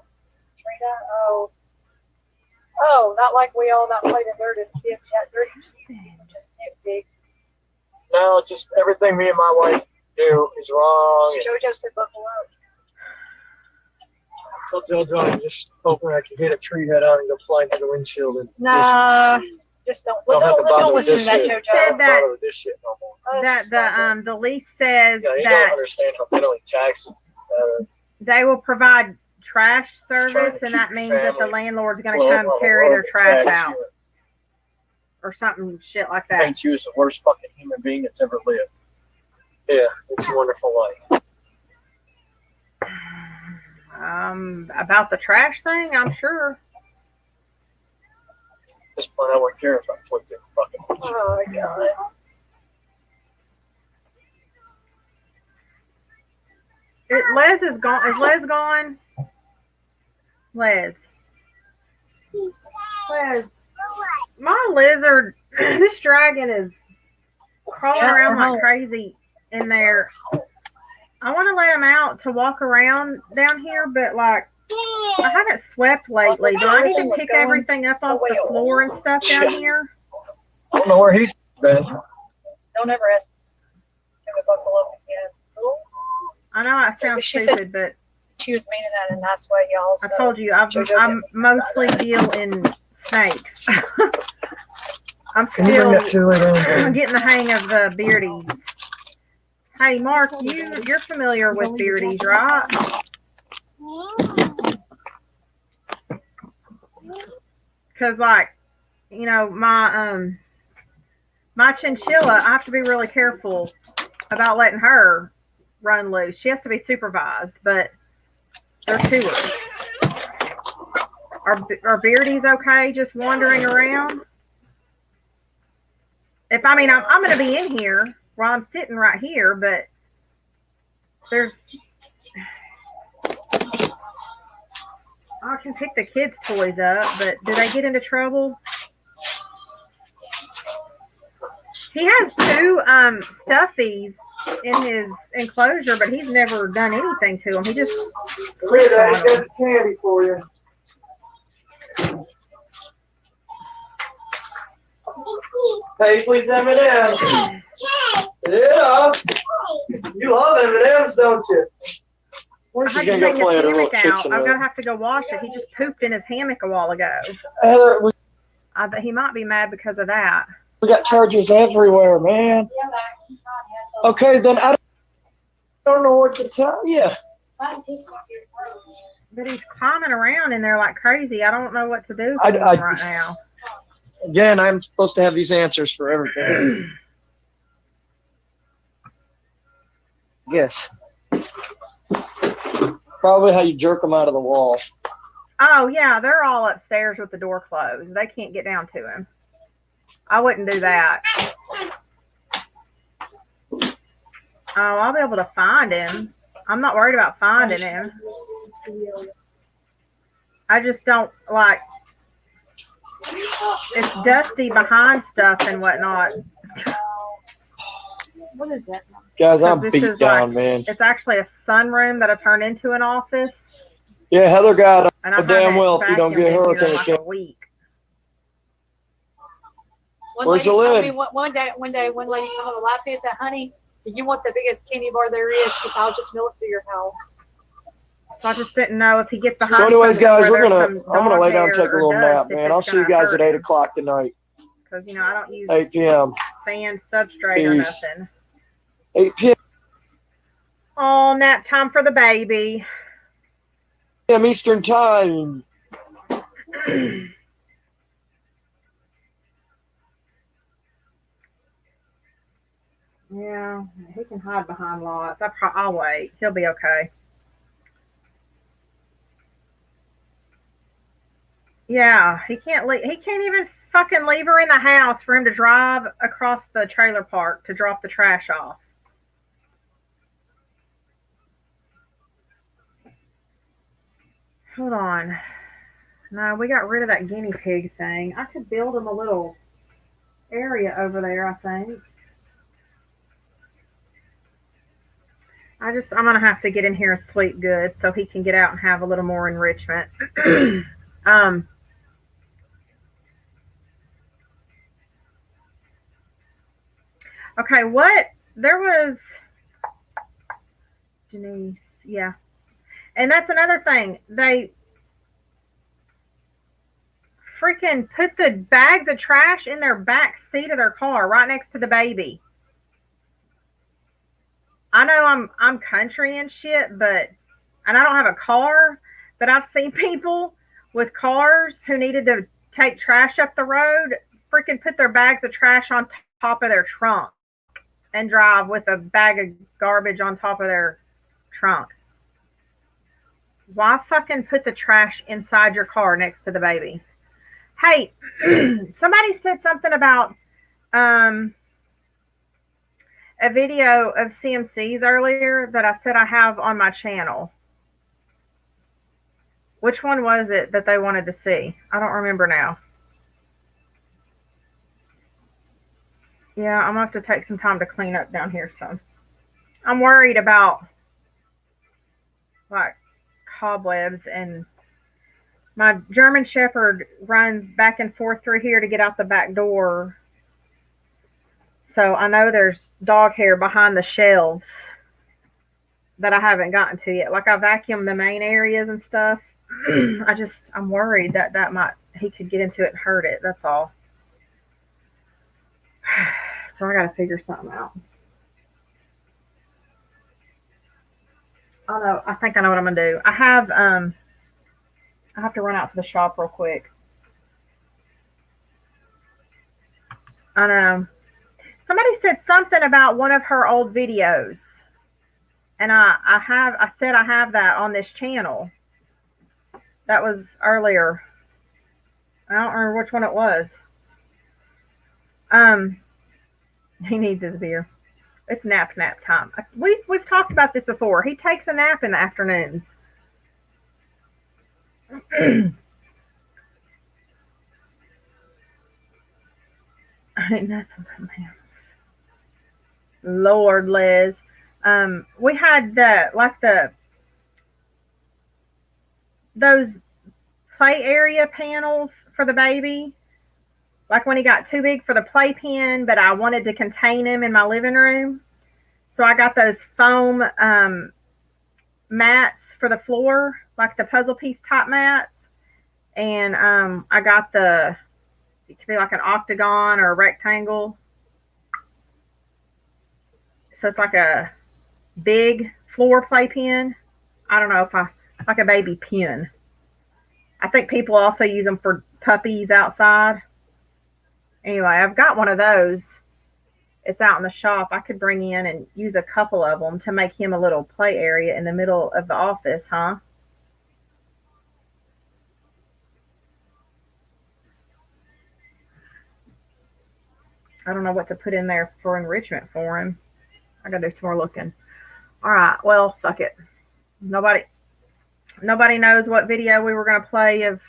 oh, not like we all not played in dirt as kids. That dirty just nitpick. No, it's just everything me and my wife do is wrong. JoJo said buckle up. I told JoJo I'm just hoping I can hit a tree head on and go flying through the windshield. And Nah, just don't listen to that, JoJo. Said that bother with this shit no more. that the lease says Yeah, you that don't understand how mentally taxing. they will provide trash trying service, to and keep that the means that the family landlord's going to afloat come while the carry their world trash tax out you. or something shit like I that. think you is the worst fucking human being that's ever lived. Yeah, it's a wonderful life. About the trash thing, I'm sure. At this point, I wouldn't care if I flipped it fucking. Oh my god. Les is gone. Is Les gone? Les. My lizard, this dragon is crawling around like crazy in there. I want to let him out to walk around down here, but like, I haven't swept lately. Do I need to pick everything up off the floor and stuff down here? I don't know where he's been. Don't ever ask to buckle up again. I know I sound stupid, but She was meaning that in a nice way, y'all. I told you I'm mostly deal in snakes. I'm Can you bring that still to it? getting the hang of the beardies. Hey, Mark, you're familiar with beardies, right? Because, like, you know, my chinchilla, I have to be really careful about letting her run loose. She has to be supervised, but they're tours. Are beardies okay just wandering around? I'm going to be in here while I'm sitting right here, but I can pick the kids' toys up, but do they get into trouble? He has 2 stuffies in his enclosure, but he's never done anything to them. He just sleeps on them. Got candy for you. Paisley's M&M's. Yeah. You love M&M's, don't you? Where's she gonna go play at her little kitchen? I'm gonna have to go wash it. He just pooped in his hammock a while ago. Heather, I bet he might be mad because of that. we got chargers everywhere, man. Okay, then I don't know what to tell you. But he's climbing around in there like crazy. I don't know what to do for him right now. Again, I'm supposed to have these answers for everything. Yes. Probably how you jerk them out of the wall. Oh, yeah, they're all upstairs with the door closed. They can't get down to him. I wouldn't do that. Oh, I'll be able to find him. I'm not worried about finding him. I just don't like. It's dusty behind stuff and whatnot. What is that? Guys, I'm This beat is down, like, man. It's actually a sunroom that I turned into an office. Yeah, Heather got And I a damn well if you don't get her in to like a week. Where's the lid? One day, one lady came on the lap and said, "Honey, if you want the biggest candy bar there is, she said, I'll just mail it to your house." So I just didn't know if he gets behind. So anyways, something guys, where I'm gonna lay down and take a little nap, if man. it's I'll see you gonna guys at hurt 8 him. o'clock tonight. Because, you know, I don't use 8 p.m. sand substrate or Peace. nothing. 8 p.m. Oh, nap time for the baby. p.m. Eastern time. Yeah, he can hide behind lots. I'll wait. He'll be okay. Yeah, he can't leave. He can't even fucking leave her in the house for him to drive across the trailer park to drop the trash off. Hold on. No, we got rid of that guinea pig thing. I could build him a little area over there, I think. I'm gonna have to get in here and sleep good so he can get out and have a little more enrichment. um okay, what there was Denise, yeah. And that's another thing. They freaking put the bags of trash in their back seat of their car right next to the baby. I know I'm country and shit, and I don't have a car, but I've seen people with cars who needed to take trash up the road freaking put their bags of trash on top of their trunk and drive with a bag of garbage on top of their trunk. Why fucking put the trash inside your car next to the baby? Hey, somebody said something about a video of CMCs earlier that I said I have on my channel. Which one was it that they wanted to see? I don't remember now. Yeah, I'm going to have to take some time to clean up down here some. I'm worried about like cobwebs, and my German Shepherd runs back and forth through here to get out the back door. So I know there's dog hair behind the shelves that I haven't gotten to yet. Like I vacuumed the main areas and stuff. I'm worried that he could get into it and hurt it. That's all. So I got to figure something out. I think I know what I'm going to do. I have to run out to the shop real quick. I know. Somebody said something about one of her old videos. And I said I have that on this channel. That was earlier. I don't remember which one it was. He needs his beer. It's nap time. We've talked about this before. He takes a nap in the afternoons. Ain't nothing but mammals. Lord, Liz. We had those play area panels for the baby. Like when he got too big for the playpen, but I wanted to contain him in my living room. So I got those foam mats for the floor, like the puzzle piece type mats. And I got it could be like an octagon or a rectangle. So it's like a big floor playpen. I don't know if like a baby pen. I think people also use them for puppies outside. Anyway, I've got one of those. It's out in the shop. I could bring in and use a couple of them to make him a little play area in the middle of the office, huh? I don't know what to put in there for enrichment for him. I gotta do some more looking. All right, well, fuck it. Nobody knows what video we were gonna play of.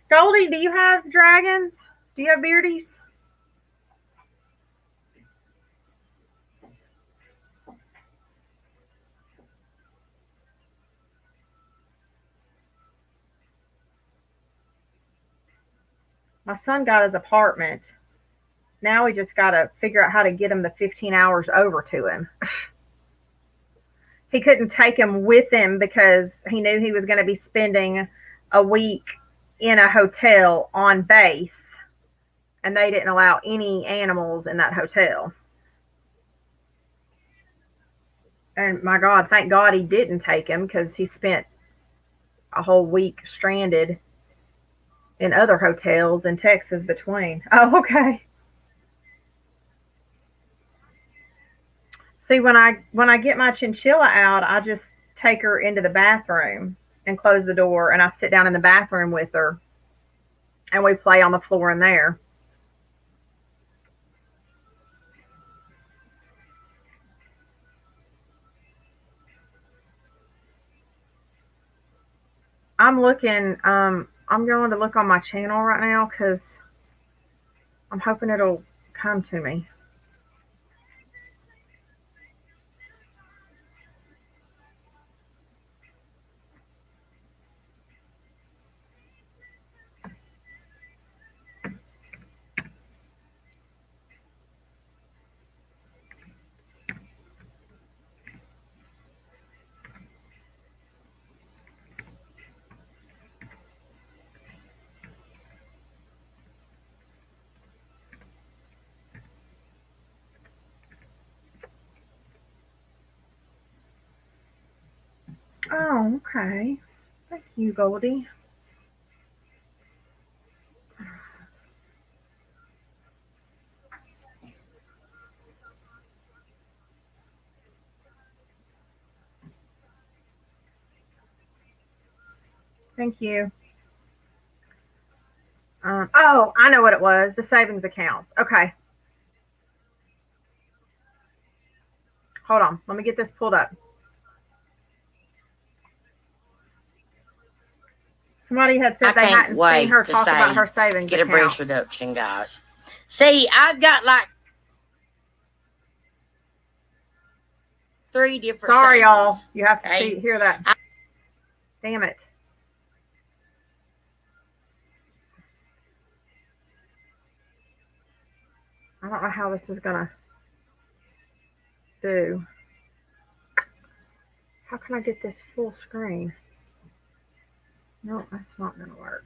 Goldie, do you have dragons? Do you have beardies? My son got his apartment. Now we just got to figure out how to get him the 15 hours over to him. He couldn't take him with him because he knew he was going to be spending a week in a hotel on base, and they didn't allow any animals in that hotel. And my God, thank God he didn't take him, because he spent a whole week stranded in other hotels in Texas between. Oh, okay. See, when I get my chinchilla out, I just take her into the bathroom and close the door, and I sit down in the bathroom with her, and we play on the floor in there. I'm looking. I'm going to look on my channel right now because I'm hoping it'll come to me. Oh, okay. Thank you, Goldie. Thank you. Oh, I know what it was. The savings accounts. Okay. Hold on. Let me get this pulled up. Somebody had said they hadn't seen her talk about her savings get account. a breast reduction, guys. See, I've got like 3 different Sorry, savings. y'all. You have to hear that. Damn it. I don't know how this is going to do. How can I get this full screen? No, that's not going to work.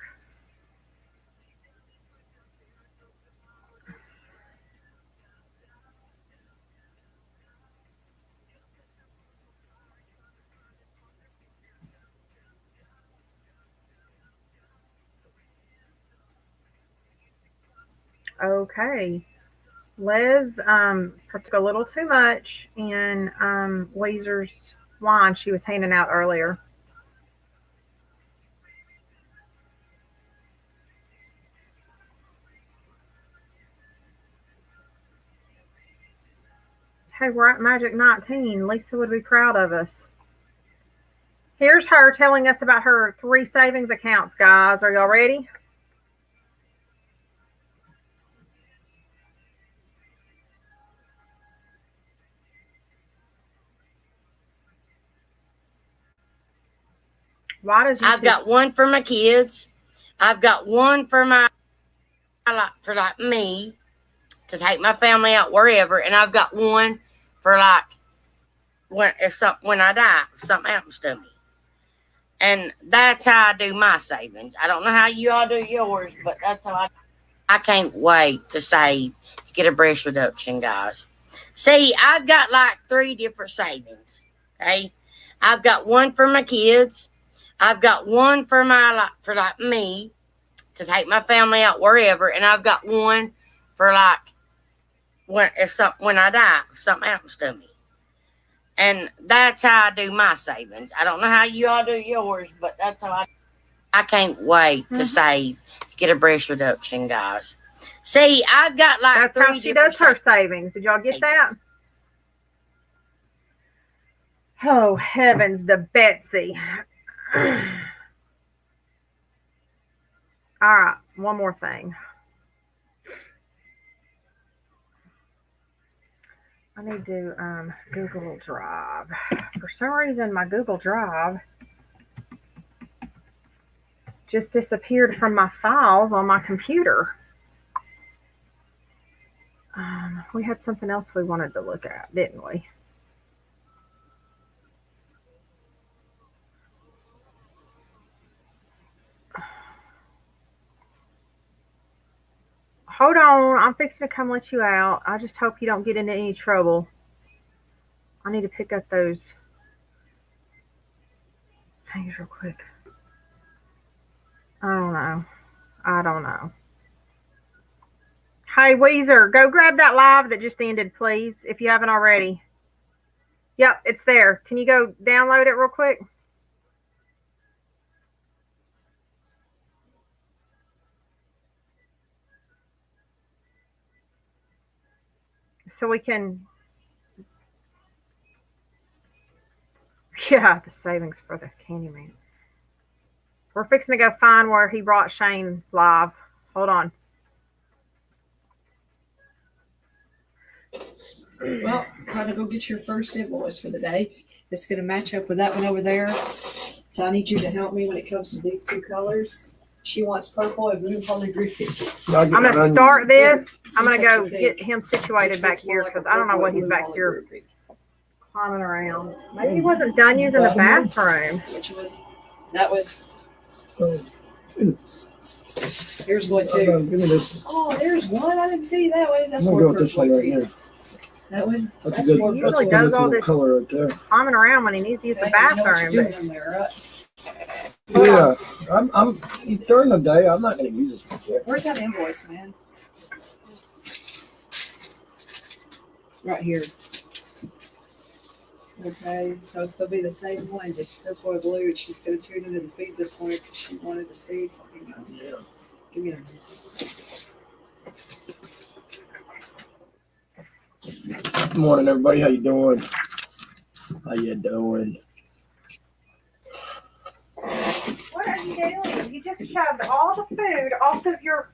Okay. Les took a little too much in Weezer's wine she was handing out earlier. Hey, we're at Magic 19. Lisa would be proud of us. Here's her telling us about her 3 savings accounts, guys. Are y'all ready? Why does I've got one for my kids. I've got one for like me to take my family out wherever, and I've got one for like when I die, something happens to me. And that's how I do my savings. I don't know how you all do yours, but that's how I can't wait to save to get a breast reduction, guys. See, I've got like 3 different savings. Okay, I've got one for my kids. I've got one for like me to take my family out wherever, and I've got one for like when I die, something happens to me. And that's how I do my savings. I don't know how you all do yours, but that's how I can't wait to save to get a breast reduction, guys. See, I've got like that's 3 how she does her savings. Did y'all get that? Oh, heavens, the Betsy. All right, one more thing. I need to Google Drive. For some reason, my Google Drive just disappeared from my files on my computer. We had something else we wanted to look at, didn't we? Hold on, I'm fixing to come let you out. I just hope you don't get into any trouble. I need to pick up those things real quick. I don't know. Hey, Weezer, go grab that live that just ended, please, if you haven't already. Yep, it's there. Can you go download it real quick? So we can... Yeah, the savings for the Candyman. We're fixing to go find where he brought Shane live. Hold on. Well, try to go get your first invoice for the day. It's going to match up with that one over there. So I need you to help me when it comes to these two colors. She wants purple and blue polygraphic. I'm going to start this. I'm going to go get him situated back here because I don't know what he's back here climbing around. Maybe he wasn't done using the bathroom. Which one? That one. Here's one too. Oh, there's one. I didn't see that one. That's more purple. That one. That's a good. He usually does all this color right there. climbing around when he needs to use the bathroom. Yeah, I'm during the day. I'm not going to use this projector. Where's that invoice, man? Right here. Okay, so it's gonna be the same one, just purple and blue, and she's gonna tune into the feed this morning because she wanted to see something. Yeah. Give me a minute. Good morning, everybody. How you doing? How you doing? What are you doing? You just shoved all the food off of your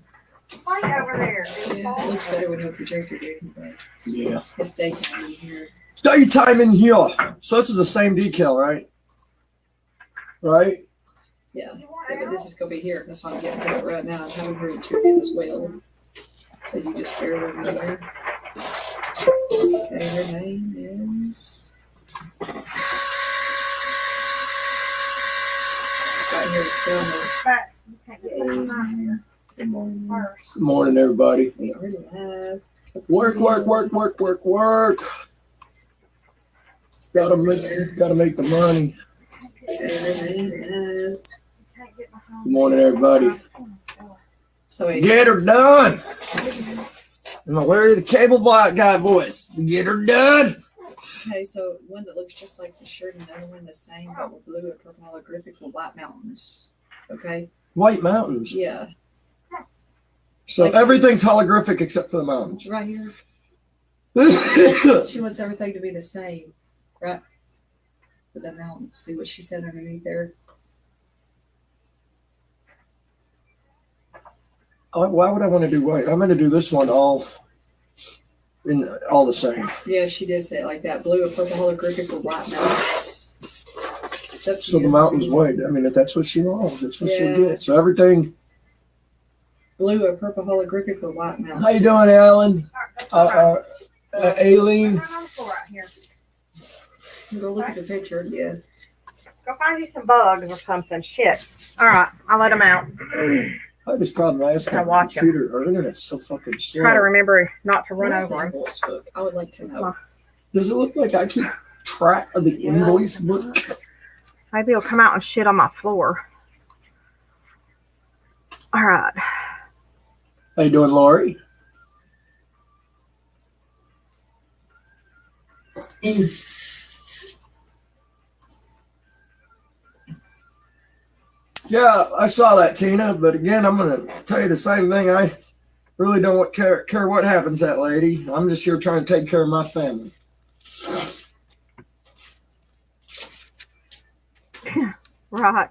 plate over there. Yeah, it looks better when you have projector, dude. But Yeah. it's daytime in here. Daytime in here. So this is the same decal, right? Right? Yeah, but this is gonna be here. That's why I'm getting to it right now. I'm having her tune in as well. So you just bear with me there. Okay, her name is right here. Good morning. Good morning, everybody. We already have Work. Gotta make the money. Good morning, everybody. So Get her done. Am I wearing the cable block guy voice? Get her done. okay, so one that looks just like the shirt and the other one the same, but with blue and purple holographic with white mountains. Okay? White mountains. Yeah. So everything's holographic except for the mountains. Right here. She wants everything to be the same. Right? With the mountains. See what she said underneath there? Why would I want to do white? I'm going to do this one all the same. Yeah, she did say it like that. Blue and purple holographic with white mountains. It's up to So you. the mountain's white. I mean, if that's what she wants, that's what she'll Yeah. get. So everything. Blue and purple holographic with white mountains. How you doing, Alan? Aileen? Go look at the picture. Yeah. Go find you some bugs or something. Shit. All right, I'll let them out. I just problem I asked my watch computer. Our internet's so fucking slow. Try to remember not to run Where's the over him. invoice book? I would like to know. Does it look like I keep track of the invoice book? Maybe he'll come out and shit on my floor. All right. How you doing, Lori? Yeah, I saw that, Tina. But again, I'm going to tell you the same thing. I really don't care what happens to that lady. I'm just here trying to take care of my family. Right.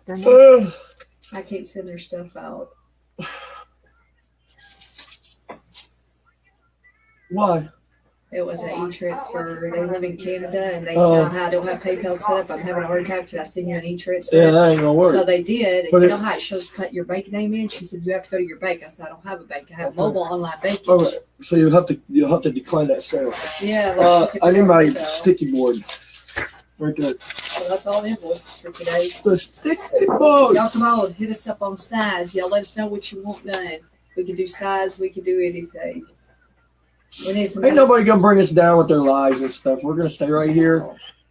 I can't send their stuff out. Why? It was an e-transfer. They live in Canada, and they said, I don't have PayPal set up. I'm having a hard time. Can I send you an e-transfer? Yeah, that ain't going to work. So they did. But you know how it shows put your bank name in? She said, you have to go to your bank. I said, I don't have a bank. I have mobile online banking. All right. So you'll have to decline that sale. Yeah. I need my sticky board. Right there. So that's all the invoices for today. The sticky board. Y'all come on, hit us up on size. Y'all let us know what you want done. We can do size. We can do anything. We need some. Ain't nobody gonna bring us down with their lies and stuff. We're gonna stay right here,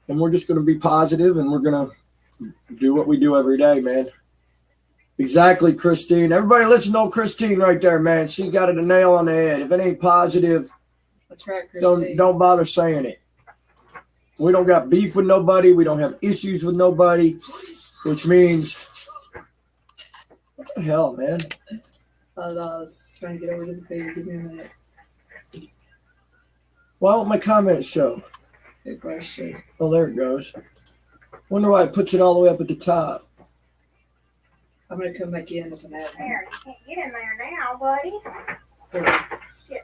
and we're just gonna be positive, and we're gonna do what we do every day, man. Exactly, Christine. Everybody listen to old Christine right there, man. She got it a nail on the head. If it ain't positive, That's right, Christine. don't bother saying it. We don't got beef with nobody. We don't have issues with nobody, which means, what the hell, man? I was trying to get over to the page. Give me a minute. Why won't my comments show? Good question. Oh, there it goes. Wonder why it puts it all the way up at the top. I'm gonna come back in as an admin. There, you can't get in there now, buddy. Shit.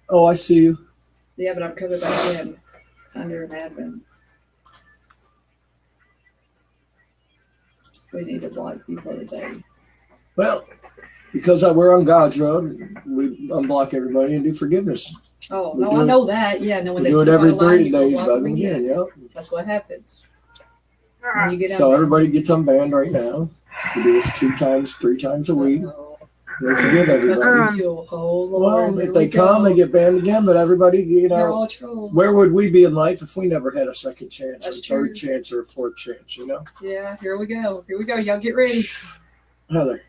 Oh, I see you. Yeah, but I'm coming back in under an admin. We need to block you for the day. Well, because we're on God's road, we unblock everybody and do forgiveness. Oh, We no, do I it- know that. Yeah, no, when We they do it step every out of line, 3 you go days, block bug them them again. again. Yep. That's what happens. All When right. you get out So there. everybody gets unbanned right now. We do this 2 times, 3 times a week. Uh-oh. We forgive Cups everybody. of fuel. Oh, Lord, Well, here if they we come, go. they get banned again. But everybody, you They're know, all trolls. where would we be in life if we never had a second chance, or a That's third true. chance, or a 4th chance? You know, Yeah, here we go. Here we go. Y'all get ready. Heather.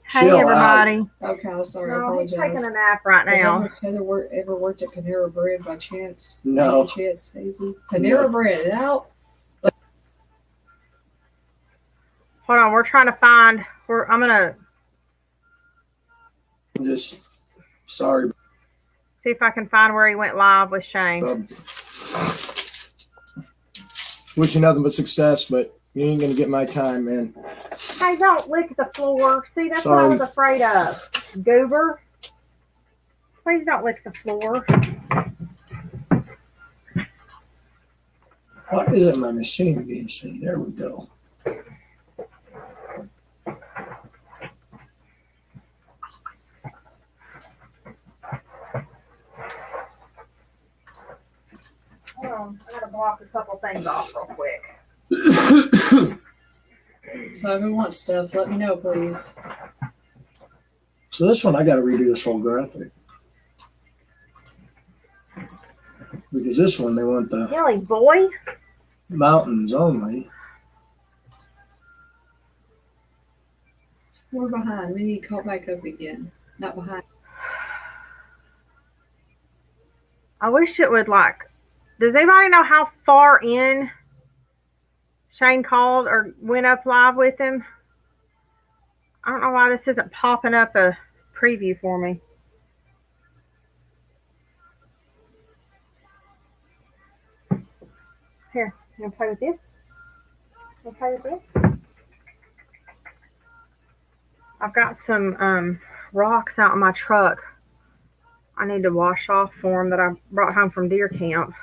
Hey, chill everybody. Okay, I'm sorry. I No, he's apologize. taking a nap right Has now. Heather ever worked at Panera Bread by chance? No. Any chance, Daisy? Panera Bread out. Hold on, we're trying to find. I'm gonna I'm just sorry. see if I can find where he went live with Shane. Wish you nothing but success, but you ain't gonna get my time, man. Hey, don't lick the floor. See, that's what I Sorry. was afraid of. Goober. Please don't lick the floor. Why isn't my machine being seen? There we go. Hold on, I gotta block a couple things off real quick. So who wants stuff? Let me know, please. So this one, I got to redo this whole graphic. Because this one, they want the Silly boy. mountains only. We're behind. We need to call back up again. Not behind. I wish it would like. Does anybody know how far in Shane called or went up live with him? I don't know why this isn't popping up a preview for me. Here, you gonna play with this? You gonna play with this? I've got some rocks out in my truck. I need to wash off for them that I brought home from deer camp.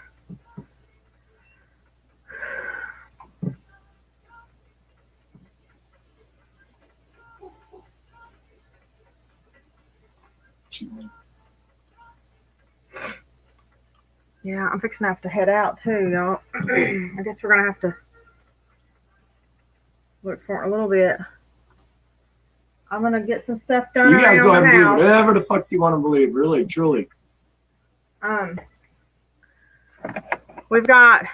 Yeah, I'm fixing to have to head out too, y'all. I guess we're gonna have to look for it a little bit. I'm gonna get some stuff done You guys around go ahead the and believe house. whatever the fuck you want to believe, really, truly. We've got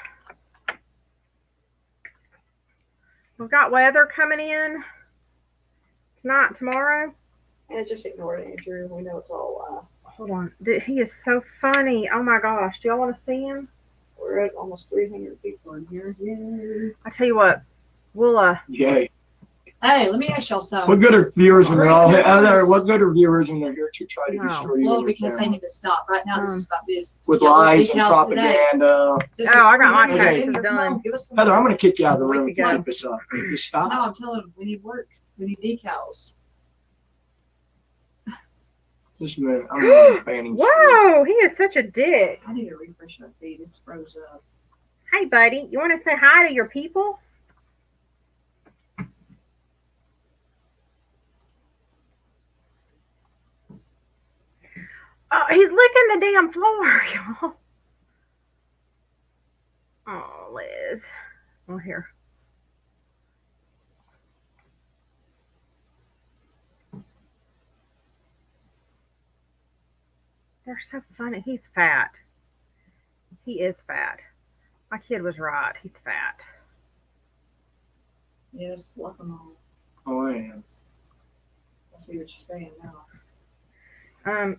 weather coming in tonight, tomorrow. Yeah, just ignore it, Andrew. We know it's all Hold on. He is so funny. Oh my gosh. Do y'all want to see him? We're at almost 300 people in here. Yay. I tell you what, we'll Yay. Hey, let me ask y'all something. What good are viewers when they're all here? What good are viewers when they're here to try to No. destroy you? Well, because they need to stop. Right now, this is about business. With Y'all lies and decals today. propaganda. Sisters, Oh, I got my come on, taxes come done. on, give us some Heather, I'm work. going to kick you out of the room We if you go. keep this up. Just stop. No, I'm telling them we need work. We need decals. This man, I'm going to banning. Whoa, he is such a dick. I need to refresh my feed. It's froze up. Hey buddy, you wanna say hi to your people? Oh, he's licking the damn floor, y'all. Oh, Liz. Oh, here. They're so funny. He's fat. He is fat. My kid was right. He's fat. Yes, fluff them all. Oh, yeah. I see what you're saying now.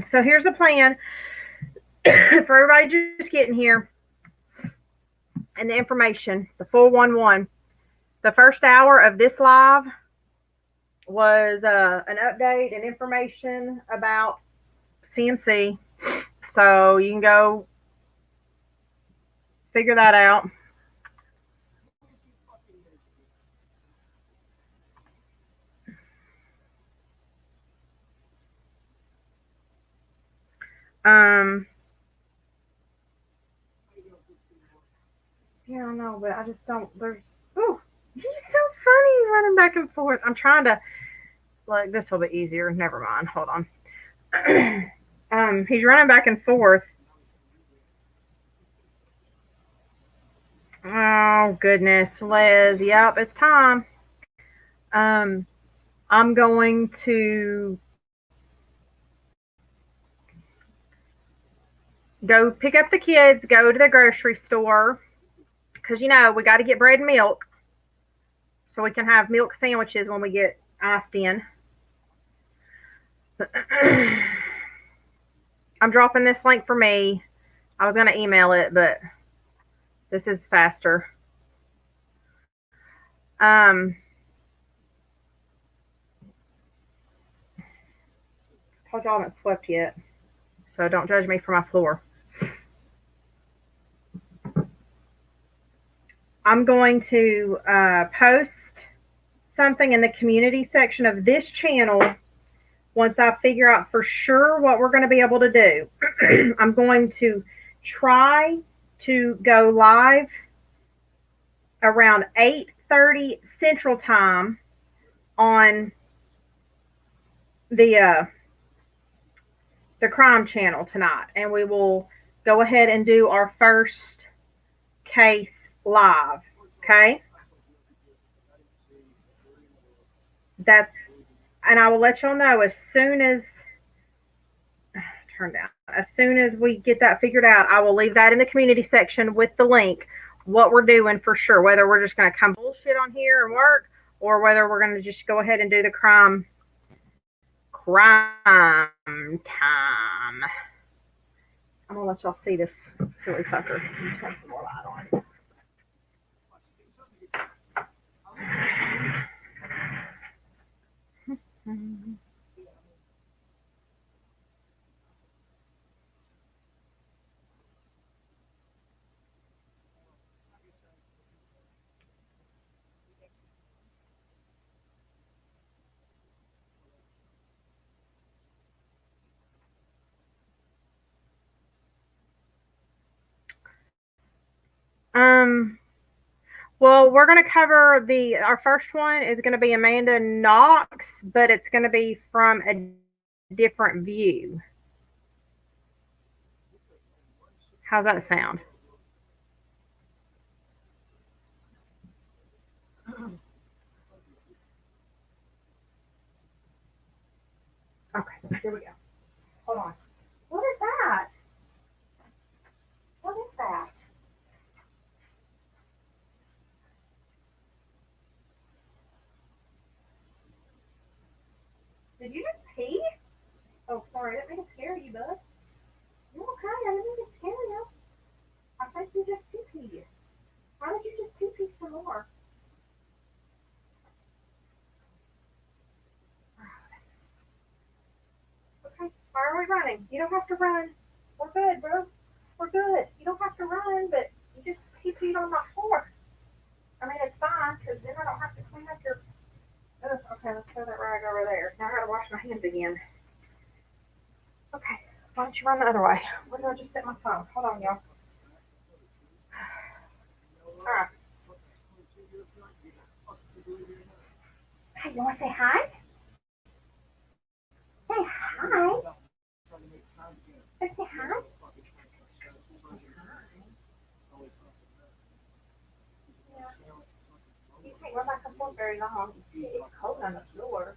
So here's the plan for everybody just getting here and the information, the 411. The first hour of this live was an update and information about CMC. So you can go figure that out. Yeah, I know, but I just don't. Oh, he's so funny. He's running back and forth. I'm trying to, like, this will be easier. Never mind. Hold on. He's running back and forth. Oh, goodness. Liz, yep, it's time. I'm going to go pick up the kids, go to the grocery store, because, we got to get bread and milk so we can have milk sandwiches when we get iced in. I'm dropping this link for me. I was going to email it, but this is faster. I told y'all I haven't swept yet, so don't judge me for my floor. I'm going to post something in the community section of this channel once I figure out for sure what we're going to be able to do. I'm going to try to go live around 8:30 Central Time on the crime channel tonight, and we will go ahead and do our first case live. Okay, and I will let y'all know as soon as we get that figured out. I will leave that in the community section with the link, what we're doing for sure, whether we're just going to come bullshit on here and work, or whether we're going to just go ahead and do the crime time. I'm gonna let y'all see this silly fucker. Turn some more light on. Well, we're going to cover our first one is going to be Amanda Knox, but it's going to be from a different view. How's that sound? Okay, here we go. Hold on. What is that? What is that? Did you just pee? Oh, sorry. I didn't mean to scare you, bud. You're okay. I didn't mean to scare you. I think you just pee-peed. Why did you just pee-pee some more? Okay. Why are we running? You don't have to run. We're good, bro. We're good. You don't have to run, but you just pee-peed on my floor. I mean, it's fine, because then I don't have to clean up your... Ugh, okay, let's throw that rag over there. Now I gotta wash my hands again. Okay, why don't you run the other way? Where did I just set my phone? Hold on, y'all. Alright. Hey, you wanna say hi? Say hi. Say hi. You can't run back and forth very long. It's cold on the floor.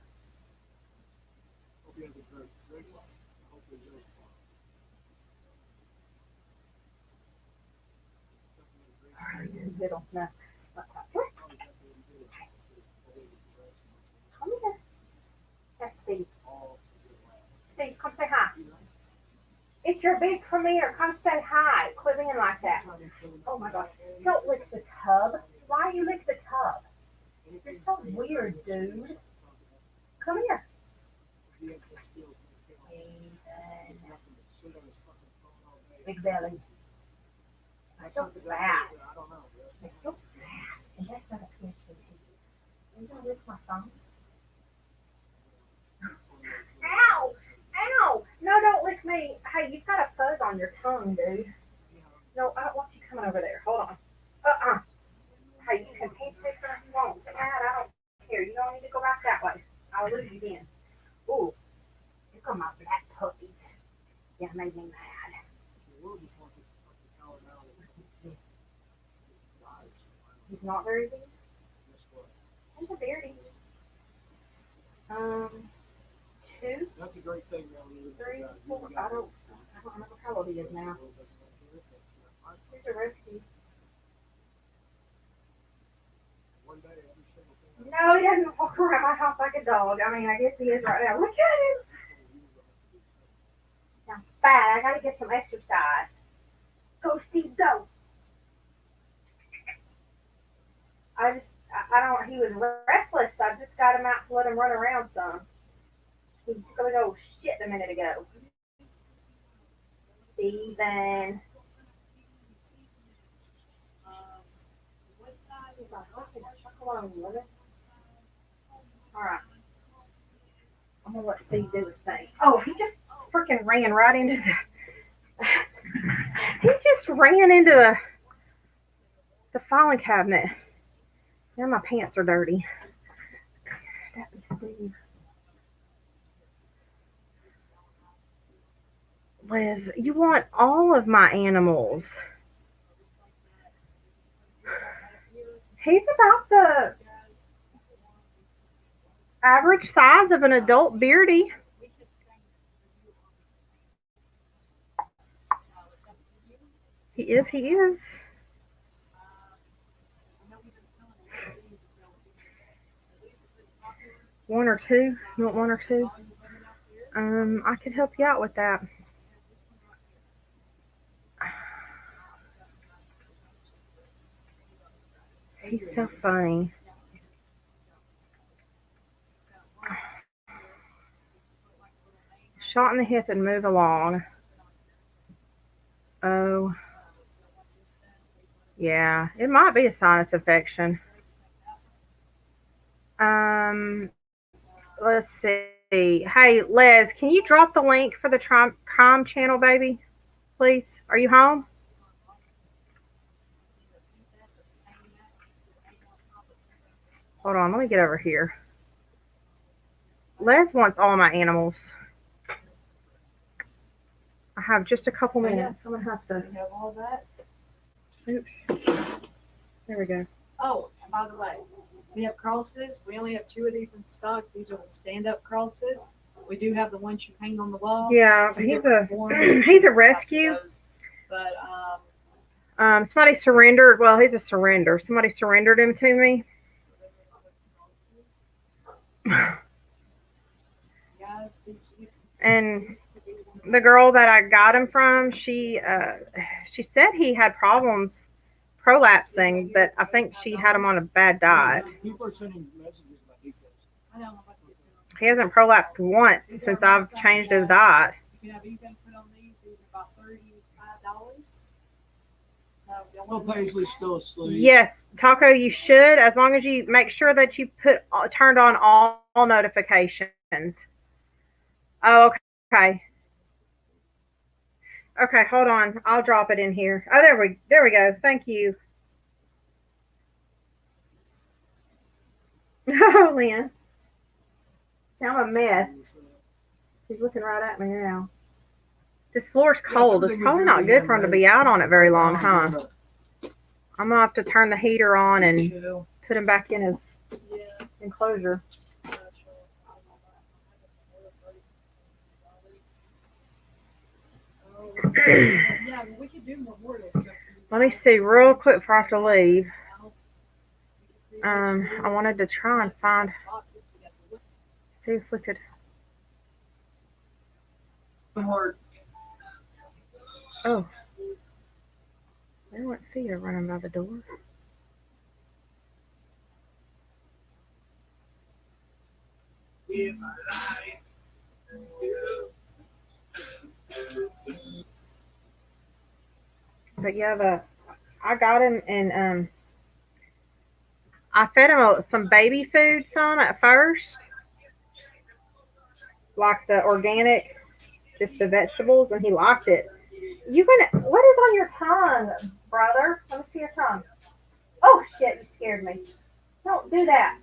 Little, no. Come here. That's Steve. Steve, come say hi. It's your big premiere. Come say hi. Quit being like that. Oh my gosh. Don't lick the tub. Why you lick the tub? You're so weird, dude. Come here. Big belly. I'm so fat. I'm so fat. And that's not a connection. You gonna lick my phone? Ow! Ow! No, don't lick me. Hey, you've got a fuzz on your tongue, dude. No, I don't want you coming over there. Hold on. Hey, you can pinch me if you want. Cat, I don't care. You don't need to go back that way. I'll lose you then. Ooh. Here come my black puppies. Yeah, made me mad. He's not very big. He's a beardy. 2. That's a great thing, man. 3, 4. I don't remember how old he is now. He's a rescue. No, he doesn't walk around my house like a dog. I mean, I guess he is right now. Look at him. I'm fat. I gotta get some exercise. Go, Steve, go. I don't, he was restless. So I just got him out to let him run around some. He was gonna go shit a minute ago. Steven. Alright. I'm gonna let Steve do his thing. Oh, he just freaking ran right into the he just ran into the filing cabinet. Now my pants are dirty. That'd be Steve. Liz, you want all of my animals. He's about the average size of an adult beardy. He is. One or two? You want one or two? I could help you out with that. He's so funny. Shot in the hip and move along. Oh. Yeah, it might be a sinus infection. Let's see. Hey, Les, can you drop the link for the crime channel, baby? Please. Are you home? Hold on, let me get over here. Les wants all my animals. I have just a couple minutes. I'm gonna have to. You have all that. Oops. There we go. Oh, and by the way, we have crosses. We only have 2 of these in stock. These are the stand-up crosses. We do have the ones you hang on the wall. Yeah, he's a rescue. But somebody surrendered. Well, he's a surrender. Somebody surrendered him to me. And the girl that I got him from, she said he had problems prolapsing, but I think she had him on a bad diet. People are sending messages about details. He hasn't prolapsed once since I've changed his diet. You can have anything put on these. These are about $35. Well, Paisley's still asleep. Yes, Taco, you should, as long as you make sure that you turned on all notifications. Oh, okay. Okay, hold on. I'll drop it in here. Oh, there we go. Thank you. Oh, Lynn. I'm a mess. He's looking right at me now. This floor's cold. It's probably not good for him to be out on it very long, huh? I'm gonna have to turn the heater on and put him back in his enclosure. Yeah, we could do memorial stuff for you Let me see real quick before I have to leave. I wanted to try and see if we could. Oh, there went Thea running by the door. But yeah, I got him and I fed him some baby food some at first, like the organic, just the vegetables, and he liked it. What is on your tongue, brother? Let me see your tongue. Oh shit, you scared me. Don't do that.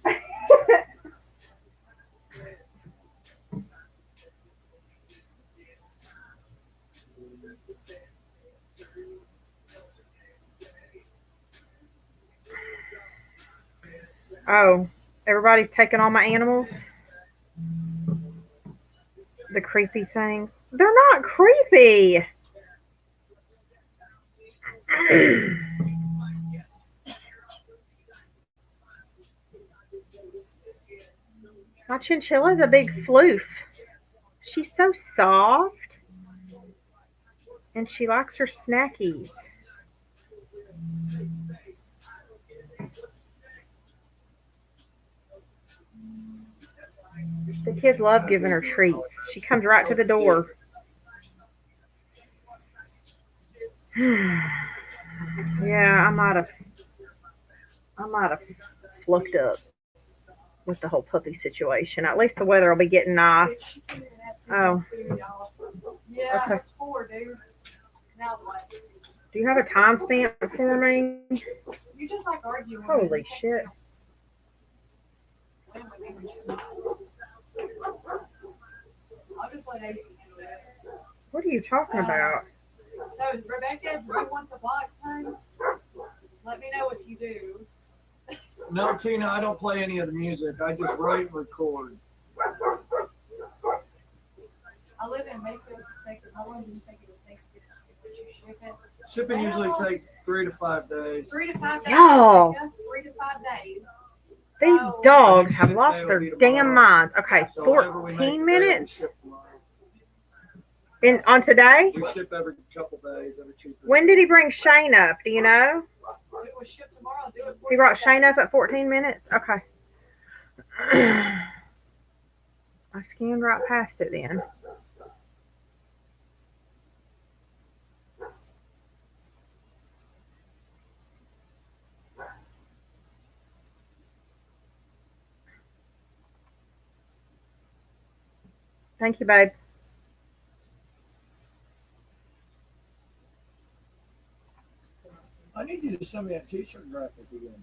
Oh, everybody's taking all my animals. The creepy things. They're not creepy. My chinchilla's a big floof. She's so soft. And she likes her snackies. The kids love giving her treats. She comes right to the door. Yeah, I might have fluffed up with the whole puppy situation. At least the weather will be getting nice. Oh. Yeah, Okay. it's 4, dude. Now what? Do you have a timestamp for me? You just like arguing. Holy shit. I'll just let Aiden handle it. What are you talking about? So, Rebecca, do you want the box, hon? Let me know if you do. No, Tina, I don't play any of the music. I just write and record. I live in Mayfield, Texas. How long do you think it would take to ship it? Shipping usually takes 3 to 5 days. 3 to 5 days. No. Rebecca. 3 to 5 days. These So- dogs have lost their damn minds. Okay, So whatever we make 14 today, we minutes ship tomorrow. on today? We ship every couple days, every 2 When did he bring Shane up? Do you know? If it was shipped tomorrow, I'll do it for He you brought today. Shane up at 14 minutes? Okay. I scanned right past it then. Thank you, babe. I need you to send me that t-shirt graphic again.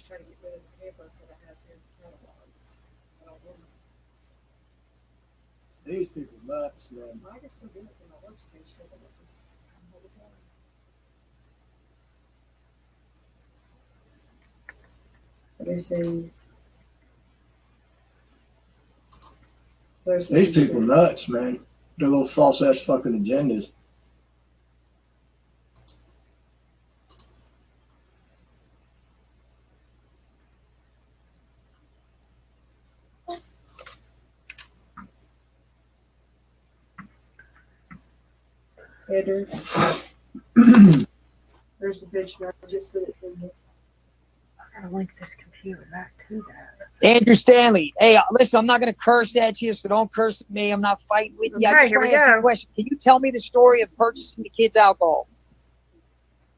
Try to get rid of the campus that I have here in catalogs. I don't want them. These people nuts, man. I can still do it from my workstation, but I just all the time. Let me see. There's These people nuts, man. Their little false ass fucking agendas. header. There's a picture. I just sent it to you. I gotta link this computer back to that. Andrew Stanley. Hey, listen, I'm not going to curse at you, so don't curse at me. I'm not fighting with you. Okay, I just here want we to ask you go. a question. Can you tell me the story of purchasing the kids' alcohol?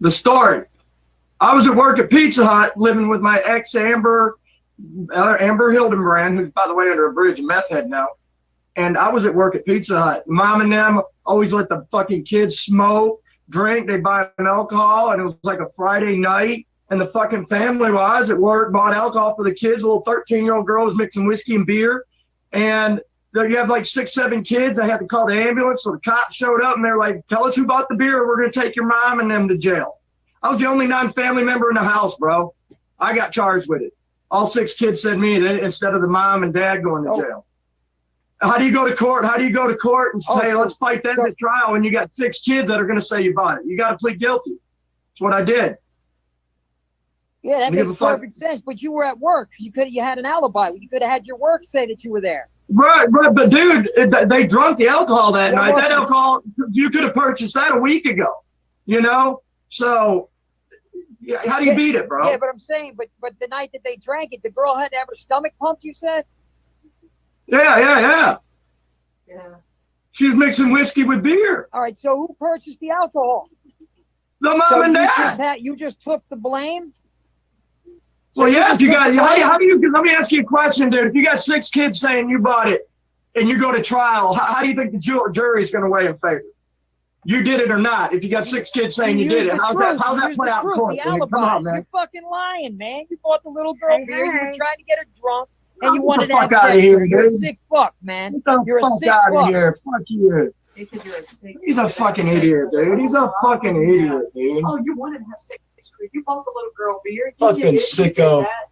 The story. I was at work at Pizza Hut living with my ex Amber Hildenbrand, who's by the way under a bridge, a meth head now. And I was at work at Pizza Hut. Mom and them always let the fucking kids smoke, drink, they buy an alcohol, and it was like a Friday night. And the fucking family, while I was at work, bought alcohol for the kids. A little 13-year-old girl was mixing whiskey and beer. And you have like 6, 7 kids. I had to call the ambulance. So the cops showed up and they're like, tell us who bought the beer. We're going to take your mom and them to jail. I was the only non-family member in the house, bro. I got charged with it. All 6 kids said me instead of the mom and dad going to jail. How do you go to court? How do you go to court and say, so- let's fight that at trial when you got 6 kids that are going to say you bought it? You got to plead guilty. That's what I did. Yeah, that You give makes a fuck? perfect sense. But you were at work. You had an alibi. You could have had your work say that you were there. Right, but dude, they drunk the alcohol that Yeah, night. well, That alcohol, you could have purchased that a week ago, you know? So, yeah, how do you beat it, bro? Yeah, but I'm saying, but the night that they drank it, the girl had to have her stomach pumped, you said? Yeah. Yeah. She was mixing whiskey with beer. All right, so who purchased the alcohol? The mom So and you dad. you just took the blame? So Well, yeah, if you took got, the blame? how do you, let me ask you a question, dude. If you got 6 kids saying you bought it and you go to trial, how do you think the jury is going to weigh in favor? You did it or not? If you got 6 kids saying you did it, how's that play out in court? The Dude? Come alibis. on, man. You're fucking lying, man. You bought the little girl beer. You were Hey. trying to get her drunk, and you Get wanted the to have fuck outta sex here, with her. You're a dude. sick fuck, man. Get the You're a fuck sick out of fuck. here. Fuck you. They said you're a sick. He's a fucking idiot, dude. He's a fucking idiot, dude. Oh, you wanted to have sex with you bought the little girl beer. You Fucking did it. You did sicko. that.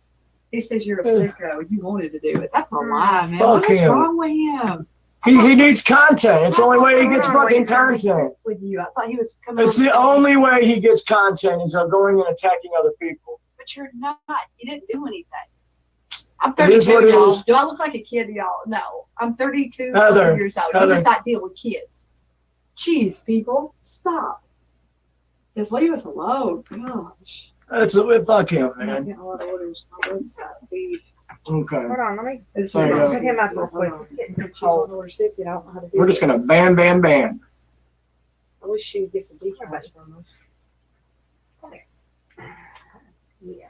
He says you're a sicko. You wanted to do it. That's a lie, man. Fuck What is him. wrong with him? He needs content. It's the only way he gets fucking content. With you, I thought he was coming. It's on the to- only way he gets content is going and attacking other people. But you're not. You didn't do anything. I'm It is 32, what it y'all. is. Do I look like a kid, y'all? No. I'm 32 Heather, years old. Heather. You just not deal with kids. Jeez, people, stop. Just leave us alone. Gosh. That's it. Fuck him, I'm man. getting a lot of orders on the website. Feed. Okay. Hold on, let me It's There you really go. put him up real quick. Hold on. It's getting too She's on cold. order 6 and I don't know how to do We're just this. gonna ban. I wish she would get some decals from us. Yeah.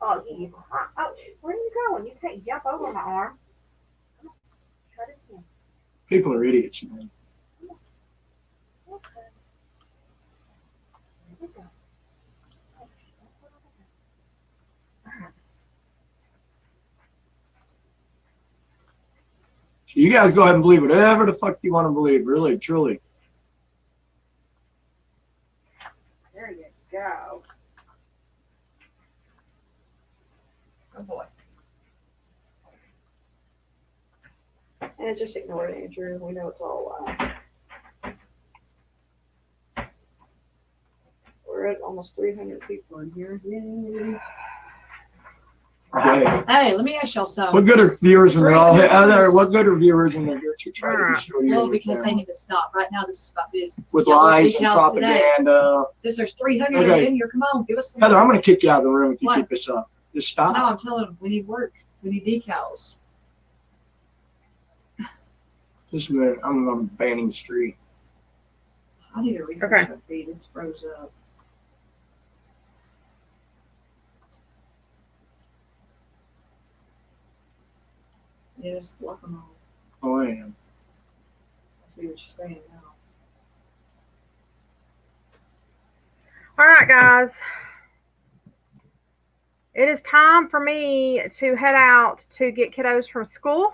Oh, you. Oh, where are you going? You can't jump over my arm. Come on. Try this again. People are idiots, man. Okay. There we go. So you guys go ahead and believe whatever the fuck you want to believe, really, truly. There you go. Oh boy. And just ignore it, Andrew. We know it's all a lie. We're at almost 300 people in here. Yay. Okay. Hey, let me ask y'all something. What good are viewers when they're all what good are viewers when they're here to try to destroy you? Well, because they need to stop. Right now, this is about business. with Y'all lies speak and out today. propaganda. Since there's 300 Okay. in here, come on, give us some. Heather, I'm gonna kick you out of the room if you What? keep this up. Just stop. No, I'm telling them we need work. We need decals. Just a minute. I'm banning the street. I need to refresh Okay. my feed. It's froze up. Yeah, just block them all. Oh, I am. I see what you're saying now. All right, guys. It is time for me to head out to get kiddos from school.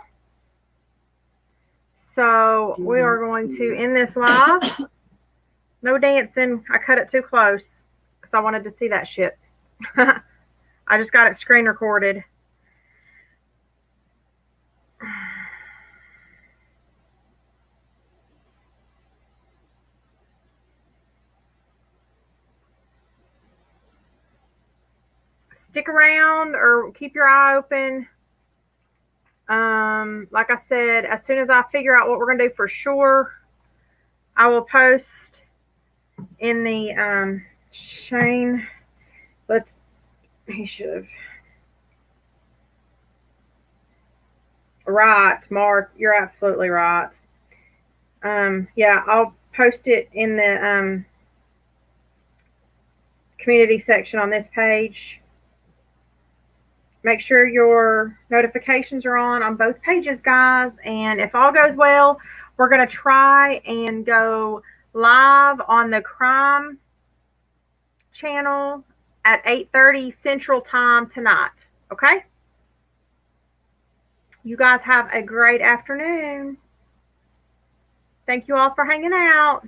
So we are going to end this live. No dancing. I cut it too close because I wanted to see that shit. I just got it screen recorded. Stick around or keep your eye open. Like I said, as soon as I figure out what we're going to do for sure, I will post in the Shane. He should have. Right, Mark, you're absolutely right. Yeah, I'll post it in the community section on this page. Make sure your notifications are on both pages, guys. And if all goes well, we're going to try and go live on the crime channel at 8:30 Central Time tonight. Okay? You guys have a great afternoon. Thank you all for hanging out.